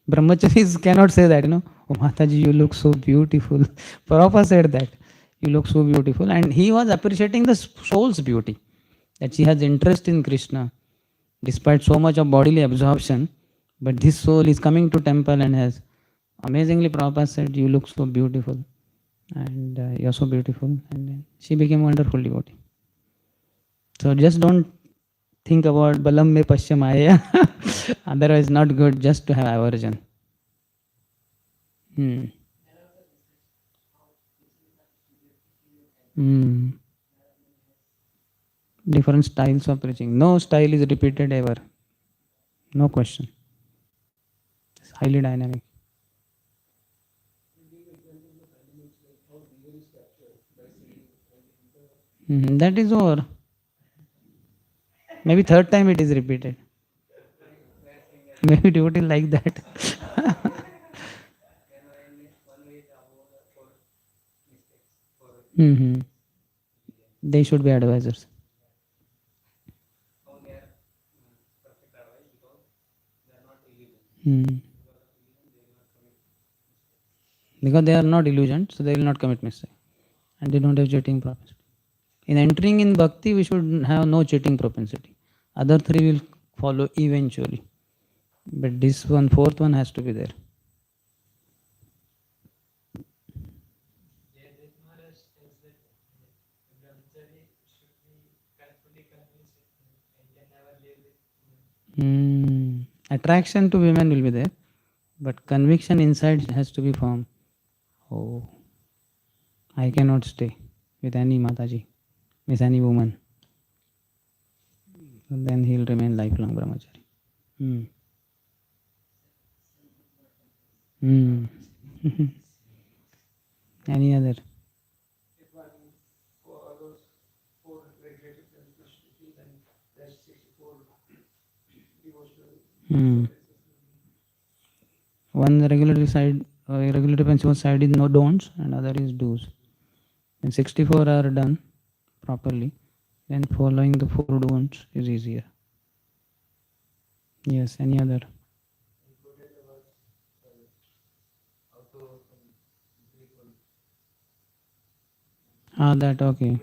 Brahmacharis cannot say that, oh Mataji, you look so beautiful. Prabhupada said that, you look so beautiful. And he was appreciating the soul's beauty, that she has interest in Krishna, despite so much of bodily absorption. But this soul is coming to temple and has, amazingly Prabhupada said, you look so beautiful. And you're so beautiful. And then she became a wonderful devotee. So just don't think about balam me paschamaya. Otherwise not good just to have aversion. Different styles of preaching. No style is repeated ever. No question. It's highly dynamic. That is over. Maybe third time it is repeated. Maybe devotee like that. They should be advisors. Because they are not illusioned, so they will not commit mistake. And they don't have cheating propensity. In entering in bhakti, we should have no cheating propensity. Other three will follow eventually. But this one, fourth one has to be there. Attraction to women will be there, but conviction inside has to be firm. Oh, I cannot stay with any Mataji, with any woman. And then he will remain lifelong brahmachari. Any other? One regulatory principle side is no don'ts and other is do's. When 64 are done properly, then following the 4 don'ts is easier. Yes, any other? That okay.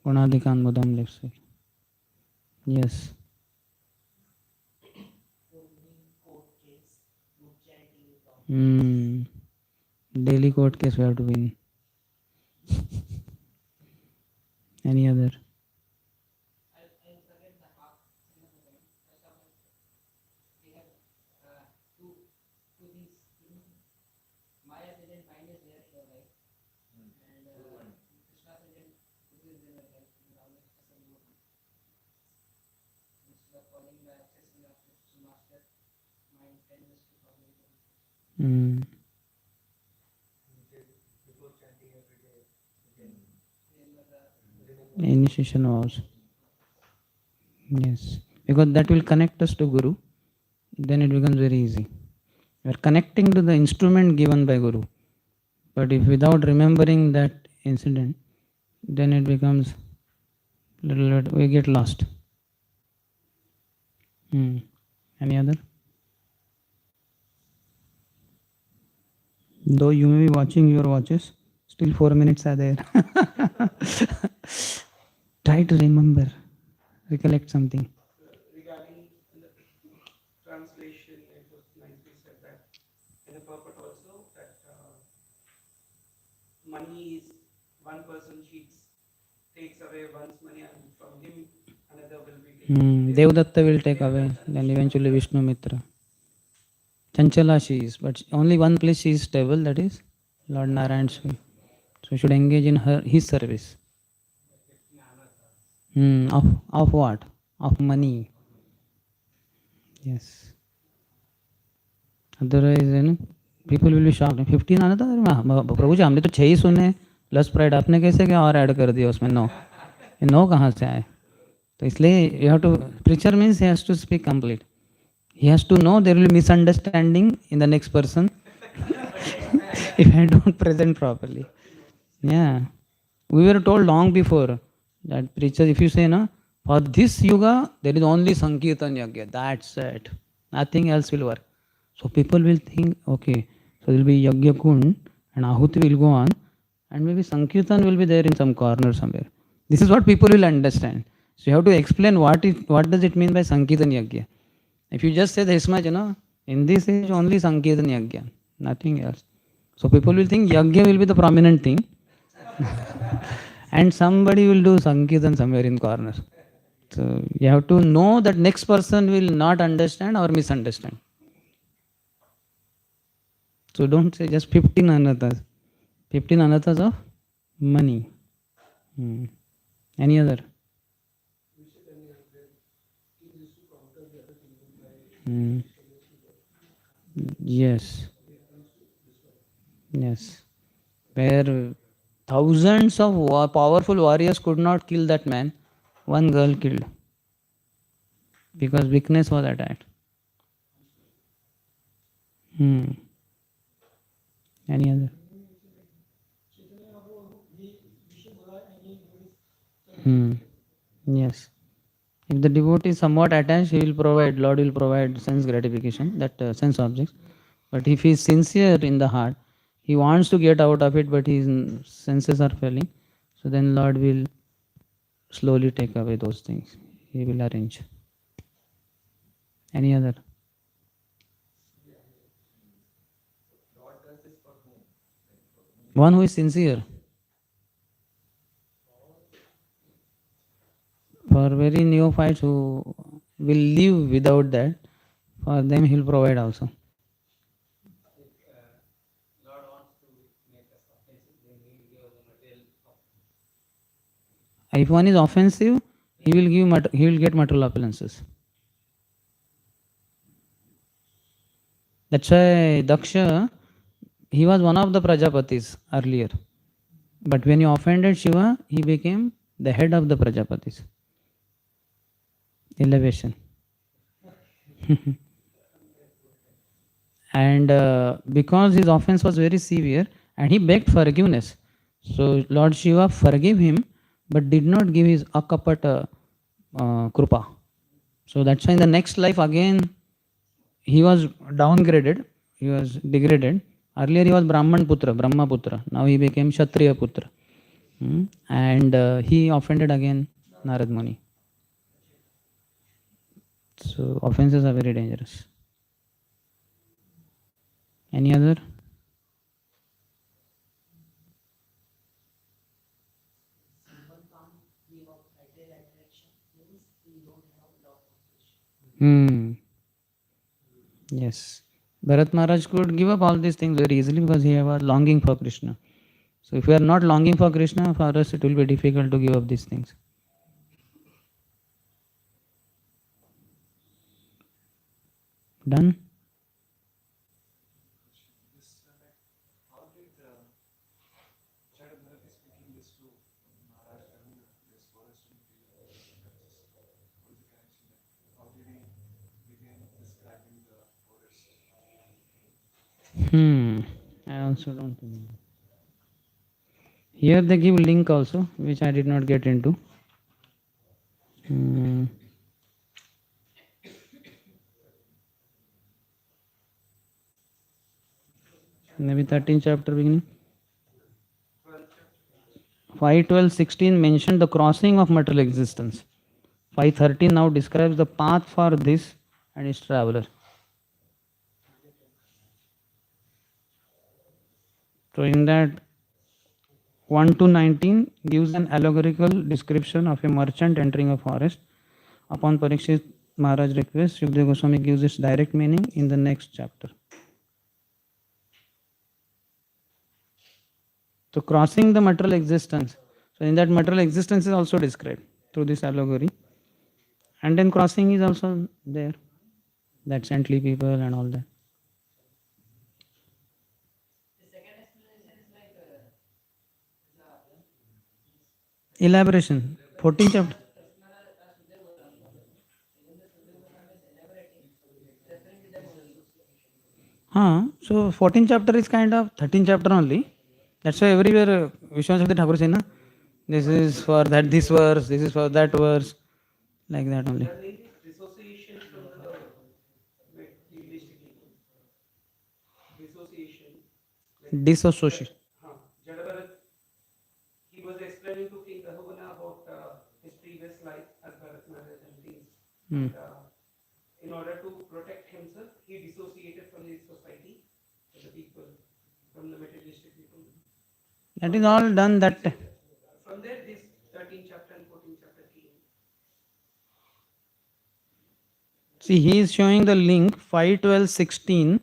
Gunadikan Mudam Lipstick. Yes. Daily court case we have to win. Any other? Initiation vows. Yes, because that will connect us to Guru. Then it becomes very easy. We are connecting to the instrument given by Guru. But if without remembering that incident, then it becomes we get lost. Any other? Though you may be watching your watches, still 4 minutes are there. Try to remember, recollect something. Regarding the translation, it was nicely said that in the purport also that money is one person cheats, takes away one's money, and from him another will be taken. Devdatta will take away, then eventually Vishnu Mitra. Chanchala she is, but only one place she is stable, that is Lord Narayan Sri. So you should engage in his service. Of what? Of money. Yes. Otherwise, people will be shocked. 15 आना था प्रभु जी, हमने तो 6 ही सुने plus pride, आपने कैसे क्या और add कर दिया उसमें 9? ये 9 कहाँ से आए? तो इसलिए you have to, preacher means he has to speak complete. He has to know there will be misunderstanding in the next person if I don't present properly. Yeah. We were told long before that preacher, if you say, na, for this yuga, there is only Sankirtan Yagya. That's it. Nothing else will work. So people will think, okay, so there will be Yagya Kund and Ahuti will go on and maybe Sankirtan will be there in some corner somewhere. This is what people will understand. So you have to explain what does it mean by Sankirtan Yagya. If you just say this much, in this age only Sankirtan Yagya, nothing else. So people will think Yagya will be the prominent thing and somebody will do Sankirtan somewhere in corner. So you have to know that next person will not understand or misunderstand. So don't say just 15 anathas. 15 anathas of money. Any other? Yes. Yes. Where thousands of powerful warriors could not kill that man, one girl killed because weakness was attacked. Any other? Yes. If the devotee is somewhat attached, he will provide, Lord will provide sense gratification, that sense objects. But if he is sincere in the heart, he wants to get out of it, but his senses are failing. So then Lord will slowly take away those things. He will arrange. Any other? One who is sincere. For very neophytes who will live without that, for them he will provide also. Lord wants to make us offensive, then he will give the material. If one is offensive, he will get material opulences. That's why Daksha, he was one of the Prajapatis earlier. But when he offended Shiva, he became the head of the Prajapatis. Elevation. And because his offense was very severe and he begged forgiveness, so Lord Shiva forgave him but did not give his akapata krupa. So that's why in the next life again he was downgraded, he was degraded. Earlier he was Brahman Putra, Brahma Putra. Now he became Kshatriya Putra. And he offended again Narad Muni. So offenses are very dangerous. Any other? Yes. Bharat Maharaj could give up all these things very easily because he was longing for Krishna. So if we are not longing for Krishna, for us it will be difficult to give up these things. Done? How did Chaitanya Bharat is speaking this to Maharaj having this forest in what is the connection there? How did he begin describing the forest? I also don't know. Here they give link also, which I did not get into. Maybe 13th chapter beginning. 12th chapter. 5:12:16 mentioned the crossing of material existence. 5:13 now describes the path for this and its traveler. So in that 1 to 19 gives an allegorical description of a merchant entering a forest. Upon Parikshit Maharaj request, Shukdev Goswami gives its direct meaning in the next chapter. So crossing the material existence. So in that material existence is also described through this allegory. And then crossing is also there. That saintly people and all that. Elaboration. 14th chapter. So 14th chapter is kind of 13th chapter only. That's why everywhere Vishwanath Thakur say, na, this is for that this verse, this is for that verse, like that only. There is dissociation from the materialistic ego. Dissociation. Disassociation. Jadavarat, he was explaining to King Rahugana about his previous life as Bharat Maharaj and things. And, in order to protect himself, he dissociated from his society, from the people, from the materialistic people. That is all done that. From there, this 13th chapter and 14th chapter came. See, he is showing the link 5:12:16,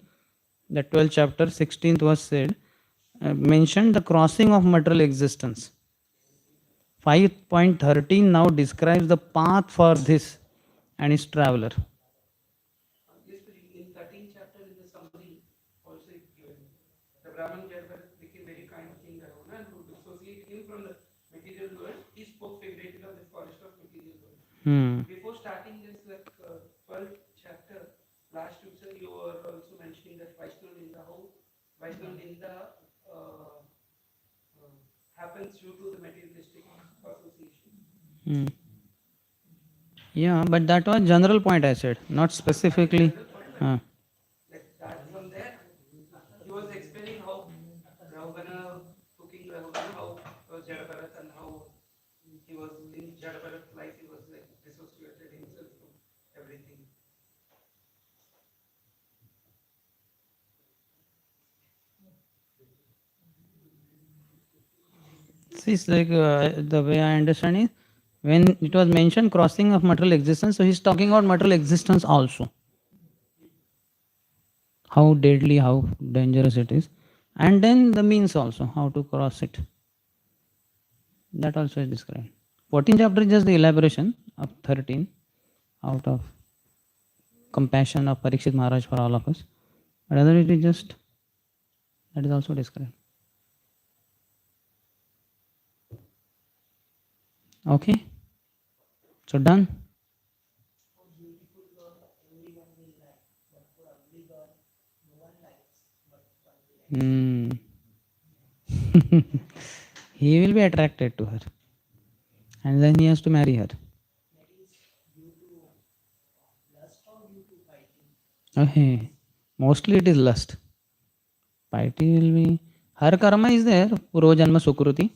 the 12th chapter, 16th was said, mentioned the crossing of material existence. 5.13 now describes the path for this and its traveler. Yes, in 13th chapter, in the summary, also it's given. The Brahman Jadavarat became very kind of King Rahugana and to dissociate him from the material world, he spoke figuratively of the forest of material world. Before starting this 12th chapter, last chapter, you were also mentioning that Vaishnava Ninda, how Vaishnava Ninda happens due to the materialistic association. Yeah, but that was general point I said, not specifically. Like that from there, he was explaining how Rahugana, to King Rahugana, how Jadabharat and how he was in Jadabharat's life, he was like dissociated himself from everything. See, it's like the way I understand it, when it was mentioned crossing of material existence, so he's talking about material existence also. How deadly, how dangerous it is. And then the means also, how to cross it. That also is described. 14th chapter is just the elaboration of 13 out of compassion of Parikshit Maharaj for all of us. But other it is just, that is also described. Okay? So done? He will be attracted to her. And then he has to marry her. Okay. Mostly it is lust. Piety will be, her karma is there, Purva Janma Sukruti.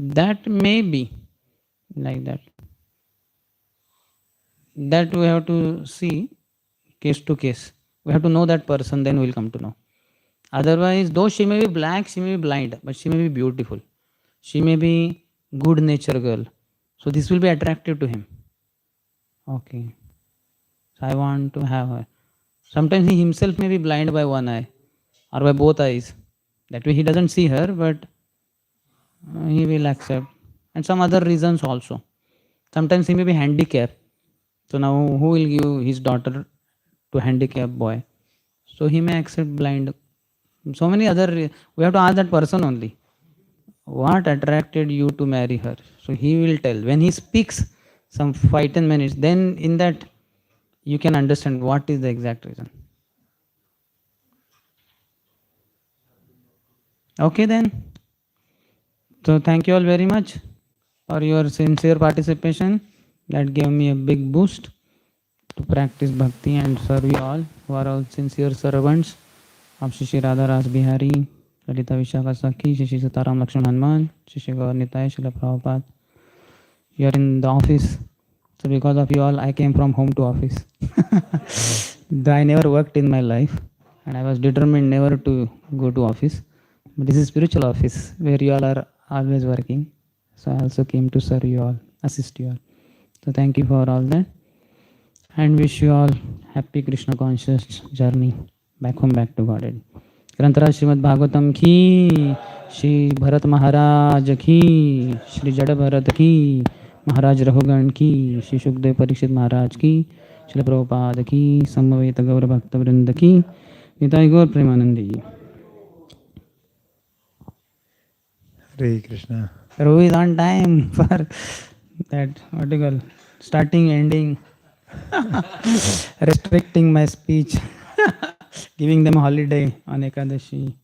That may be like that. That we have to see case to case. We have to know that person, then we will come to know. Otherwise, though she may be black, she may be blind, but she may be beautiful. She may be good nature girl. So this will be attractive to him. Okay. So I want to have her. Sometimes he himself may be blind by one eye or by both eyes. That way he doesn't see her, but he will accept. And some other reasons also. Sometimes he may be handicapped. So now who will give his daughter to handicapped boy? So he may accept blind. So many other, we have to ask that person only. What attracted you to marry her? So he will tell. When he speaks some 5-10 minutes, then in that you can understand what is the exact reason. Okay then. So thank you all very much. for your sincere participation. That gave me a big boost to practice bhakti and serve you all who are all sincere servants of Shri Shri Radha Ras Bihari, Lalita Vishaka Sakhi, Shri Shri Sitaram Lakshman Hanuman, Shri Shri Gaur Nitai, Srila Prabhupada. You are in the office, so because of you all, I came from home to office. I never worked in my life, and I was determined never to go to office. But this is spiritual office where you all are always working. So I also came to serve you all, assist you all. So thank you for all that, and wish you all happy Krishna conscious journey back home, back to Godhead. ग्रंथराज श्रीमद् भागवतम की, श्री भरत महाराज की, श्री जड़ भरत की, महाराज रघुगण की, श्री सुखदेव परीक्षित महाराज की, श्री प्रभुपाद की, समवेत गौर भक्त वृंद की, निताई गौर प्रेमानंदी जी. Hare Krishna. Prabhu is on time for that, what do you call, starting, ending, restricting my speech, giving them holiday on Ekadashi.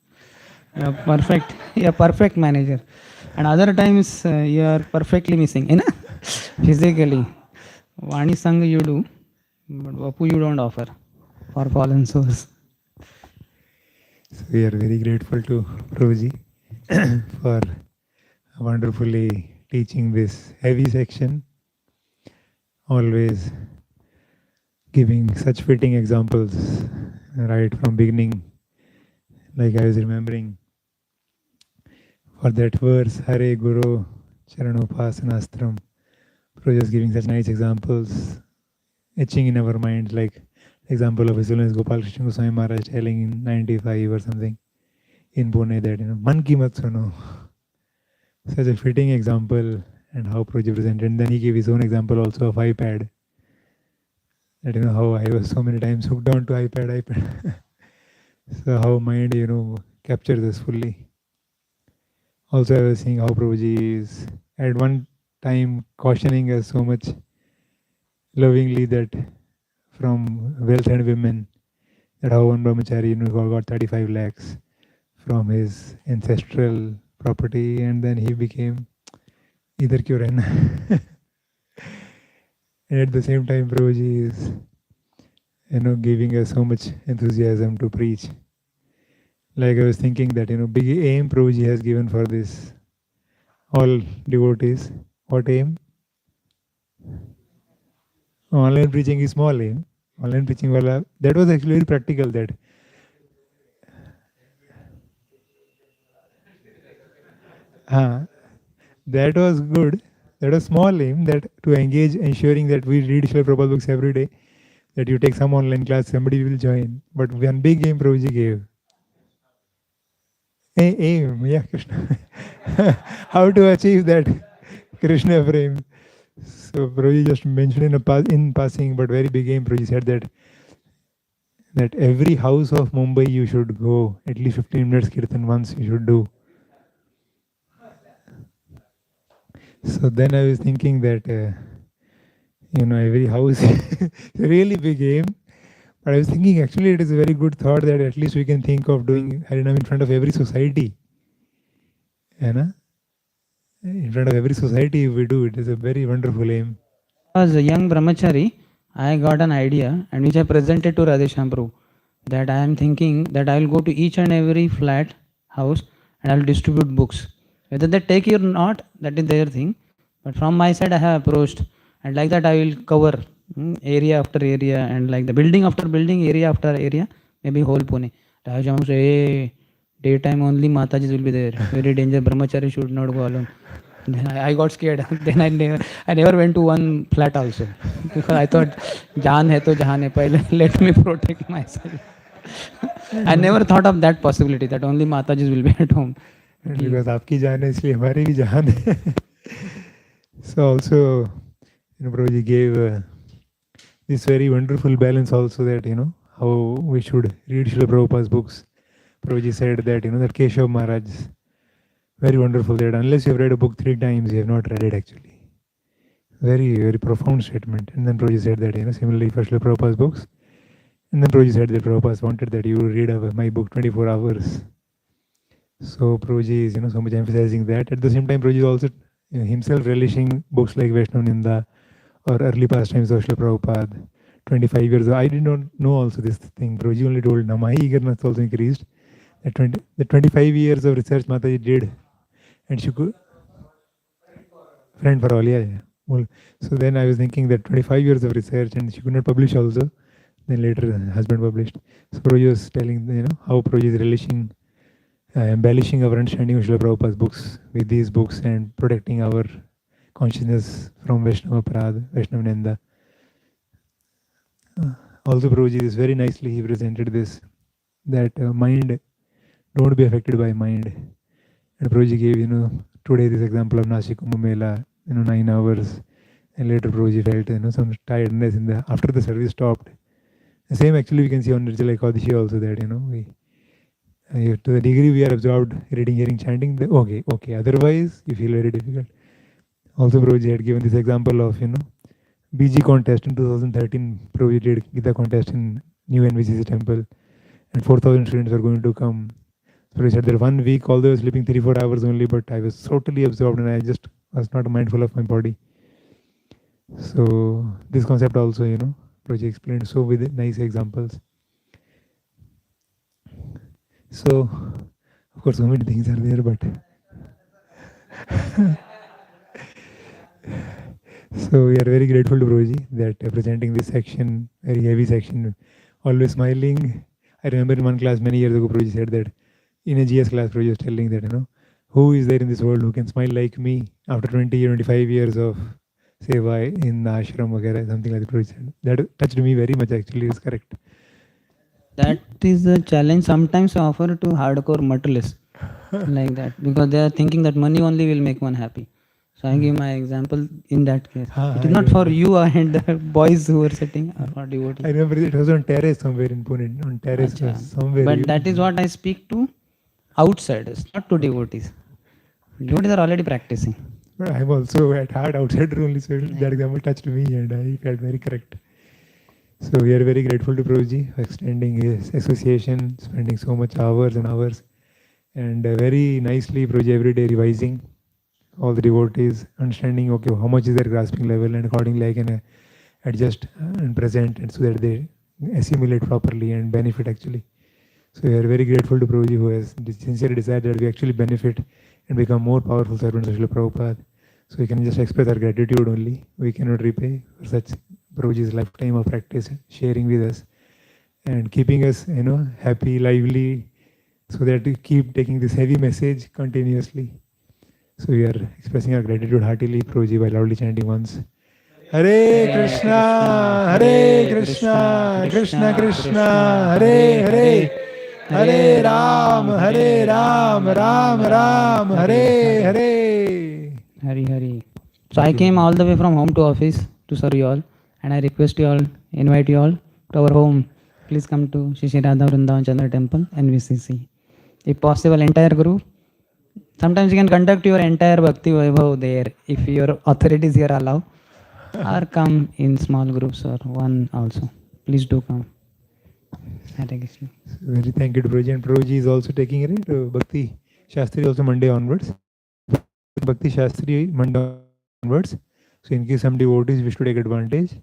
You're perfect. You're perfect manager. And other times you are perfectly missing, you know? Physically. Vani Sang you do, but Vapu you don't offer for fallen souls. So we are very grateful to Prabhuji for wonderfully teaching this heavy section, always giving such fitting examples right from beginning. Like I was remembering for that verse, Hare Guru Charanopasanaastram, Prabhuji was giving such nice examples, etching in our minds, like example of His Holiness Gopal Krishna Goswami Maharaj telling in 95 or something in Pune that, Man ki mat suno. Such a fitting example, and how Prabhuji presented. And then he gave his own example also of iPad. That how I was so many times hooked on to iPad. So how mind, captures us fully. Also I was seeing how Prabhuji is at one time cautioning us so much lovingly that from wealth and women, that how one brahmachari got 35 lakhs from his ancestral property, and then he became idhar kyun rehna. And at the same time Prabhuji is giving us so much enthusiasm to preach. Like I was thinking that big aim Prabhuji has given for this all devotees. What aim? Online preaching is small aim. Online preaching that was actually very practical. That was good. That was small aim, that to engage, ensuring that we read Srila Prabhupada books every day, that you take some online class, somebody will join. But one big aim Prabhuji gave. Aim, yeah, Krishna. How to achieve that Krishna frame. So Prabhuji just mentioned in passing, but very big aim. Prabhuji said that every house of Mumbai you should go, at least 15 minutes kirtan once you should do. So then I was thinking that, every house is a really big aim. But I was thinking actually it is a very good thought that at least we can think of doing Harinam in front of every society. In front of every society if we do, it is a very wonderful aim. As a young brahmachari, I got an idea, and which I presented to Radheshyam Prabhu, that I am thinking that I will go to each and every flat house and I will distribute books. Whether they take it or not, that is their thing. But from my side, I have approached, and like that, I will cover area after area, and like the building after building, area after area, maybe whole Pune. Radheshyam say, hey, daytime only Mataji will be there. Very dangerous. Brahmachari should not go alone. Then I got scared. Then I never went to one flat also, because I thought, Jaan hai to jahan hai. Pehle let me protect myself. I never thought of that possibility that only Matajis will be at home. Because आपकी जान है इसलिए हमारी भी जान है. So also, Prabhuji gave this very wonderful balance also, that how we should read Srila Prabhupada's books. Prabhuji said that that Keshav Maharaj, very wonderful, that unless you have read a book 3 times, you have not read it actually. Very, very profound statement. And then Prabhuji said that similarly for Srila Prabhupada's books. And then Prabhuji said that Prabhupada wanted that you read my book 24 hours. So Prabhuji is so much emphasizing that. At the same time, Prabhuji is also himself relishing books like Vaishnav Ninda or early pastimes of Srila Prabhupada. 25 years ago, I did not know also this thing. Prabhuji only told. Now my eagerness also increased. The 25 years of research Mataji did, and she could friend for all, yeah, yeah. Well, so then I was thinking that 25 years of research and she could not publish also. Then later, husband published. So Prabhuji was telling, how Prabhuji is relishing, embellishing our understanding of Srila Prabhupada's books with these books and protecting our consciousness from Vaishnava Parad, Vaishnava Nanda. Also, Prabhuji is very nicely he presented this, that mind, don't be affected by mind. And Prabhuji gave, today this example of Nashik Kumbh Mela, 9 hours. And later Prabhuji felt, some tiredness after the service stopped. The same actually we can see on Nirjala Ekadashi also that, to the degree we are absorbed reading, hearing, chanting, okay. Otherwise, you feel very difficult. Also, Prabhuji had given this example of, BG contest in 2013. Prabhuji did Gita contest in New NVCC temple, and 4,000 students were going to come. So he said that 1 week, although I was sleeping 3-4 hours only, but I was totally absorbed and I just was not mindful of my body. So this concept also, Prabhuji explained so with nice examples. So, of course, so many things are there, but so we are very grateful to Prabhuji that presenting this section, very heavy section, always smiling. I remember in one class many years ago, Prabhuji said that in a GS class, Prabhuji was telling that, who is there in this world who can smile like me after 20 or 25 years of seva in the ashram, vagera, something like that. Prabhuji said. That touched me very much, actually, it's correct. That is the challenge sometimes I offer to hardcore materialists like that, because they are thinking that money only will make one happy. So I give my example in that case. It is not for you and the boys who are sitting or for devotees. I remember it was on terrace somewhere in Pune, on terrace somewhere. But that is what I speak to outsiders, not to devotees. Devotees are already practicing. But I'm also at heart outsider only, so that example touched me and I felt very correct. So we are very grateful to Prabhuji for extending his association, spending so much hours and hours, and very nicely Prabhuji every day revising all the devotees, understanding okay how much is their grasping level, and accordingly I can adjust and present, and so that they assimilate properly and benefit actually. So we are very grateful to Prabhuji who has sincerely desired that we actually benefit and become more powerful servants of Srila Prabhupada. So we can just express our gratitude only. We cannot repay for such Prabhuji's lifetime of practice, sharing with us and keeping us, happy, lively, so that we keep taking this heavy message continuously. So we are expressing our gratitude heartily, Prabhuji, by loudly chanting once. Hare Krishna, Hare Krishna, Krishna Krishna, Hare Hare. Hare Ram, Ram Ram, Hare Hare. Hari Hari. So I came all the way from home to office to serve you all, and I request you all, invite you all to our home. Please come to Shri Radha Vrindavan Chandra Temple, NVCC. If possible, entire group. Sometimes you can conduct your entire Bhakti Vaibhav there, if your authorities here allow, or come in small groups or one also. Please do come. Hare Krishna. Very thank you to Prabhuji. And Prabhuji is also taking it, Bhakti Shastri also Monday onwards. Bhakti Shastri Monday onwards. So in case some devotees wish to take advantage,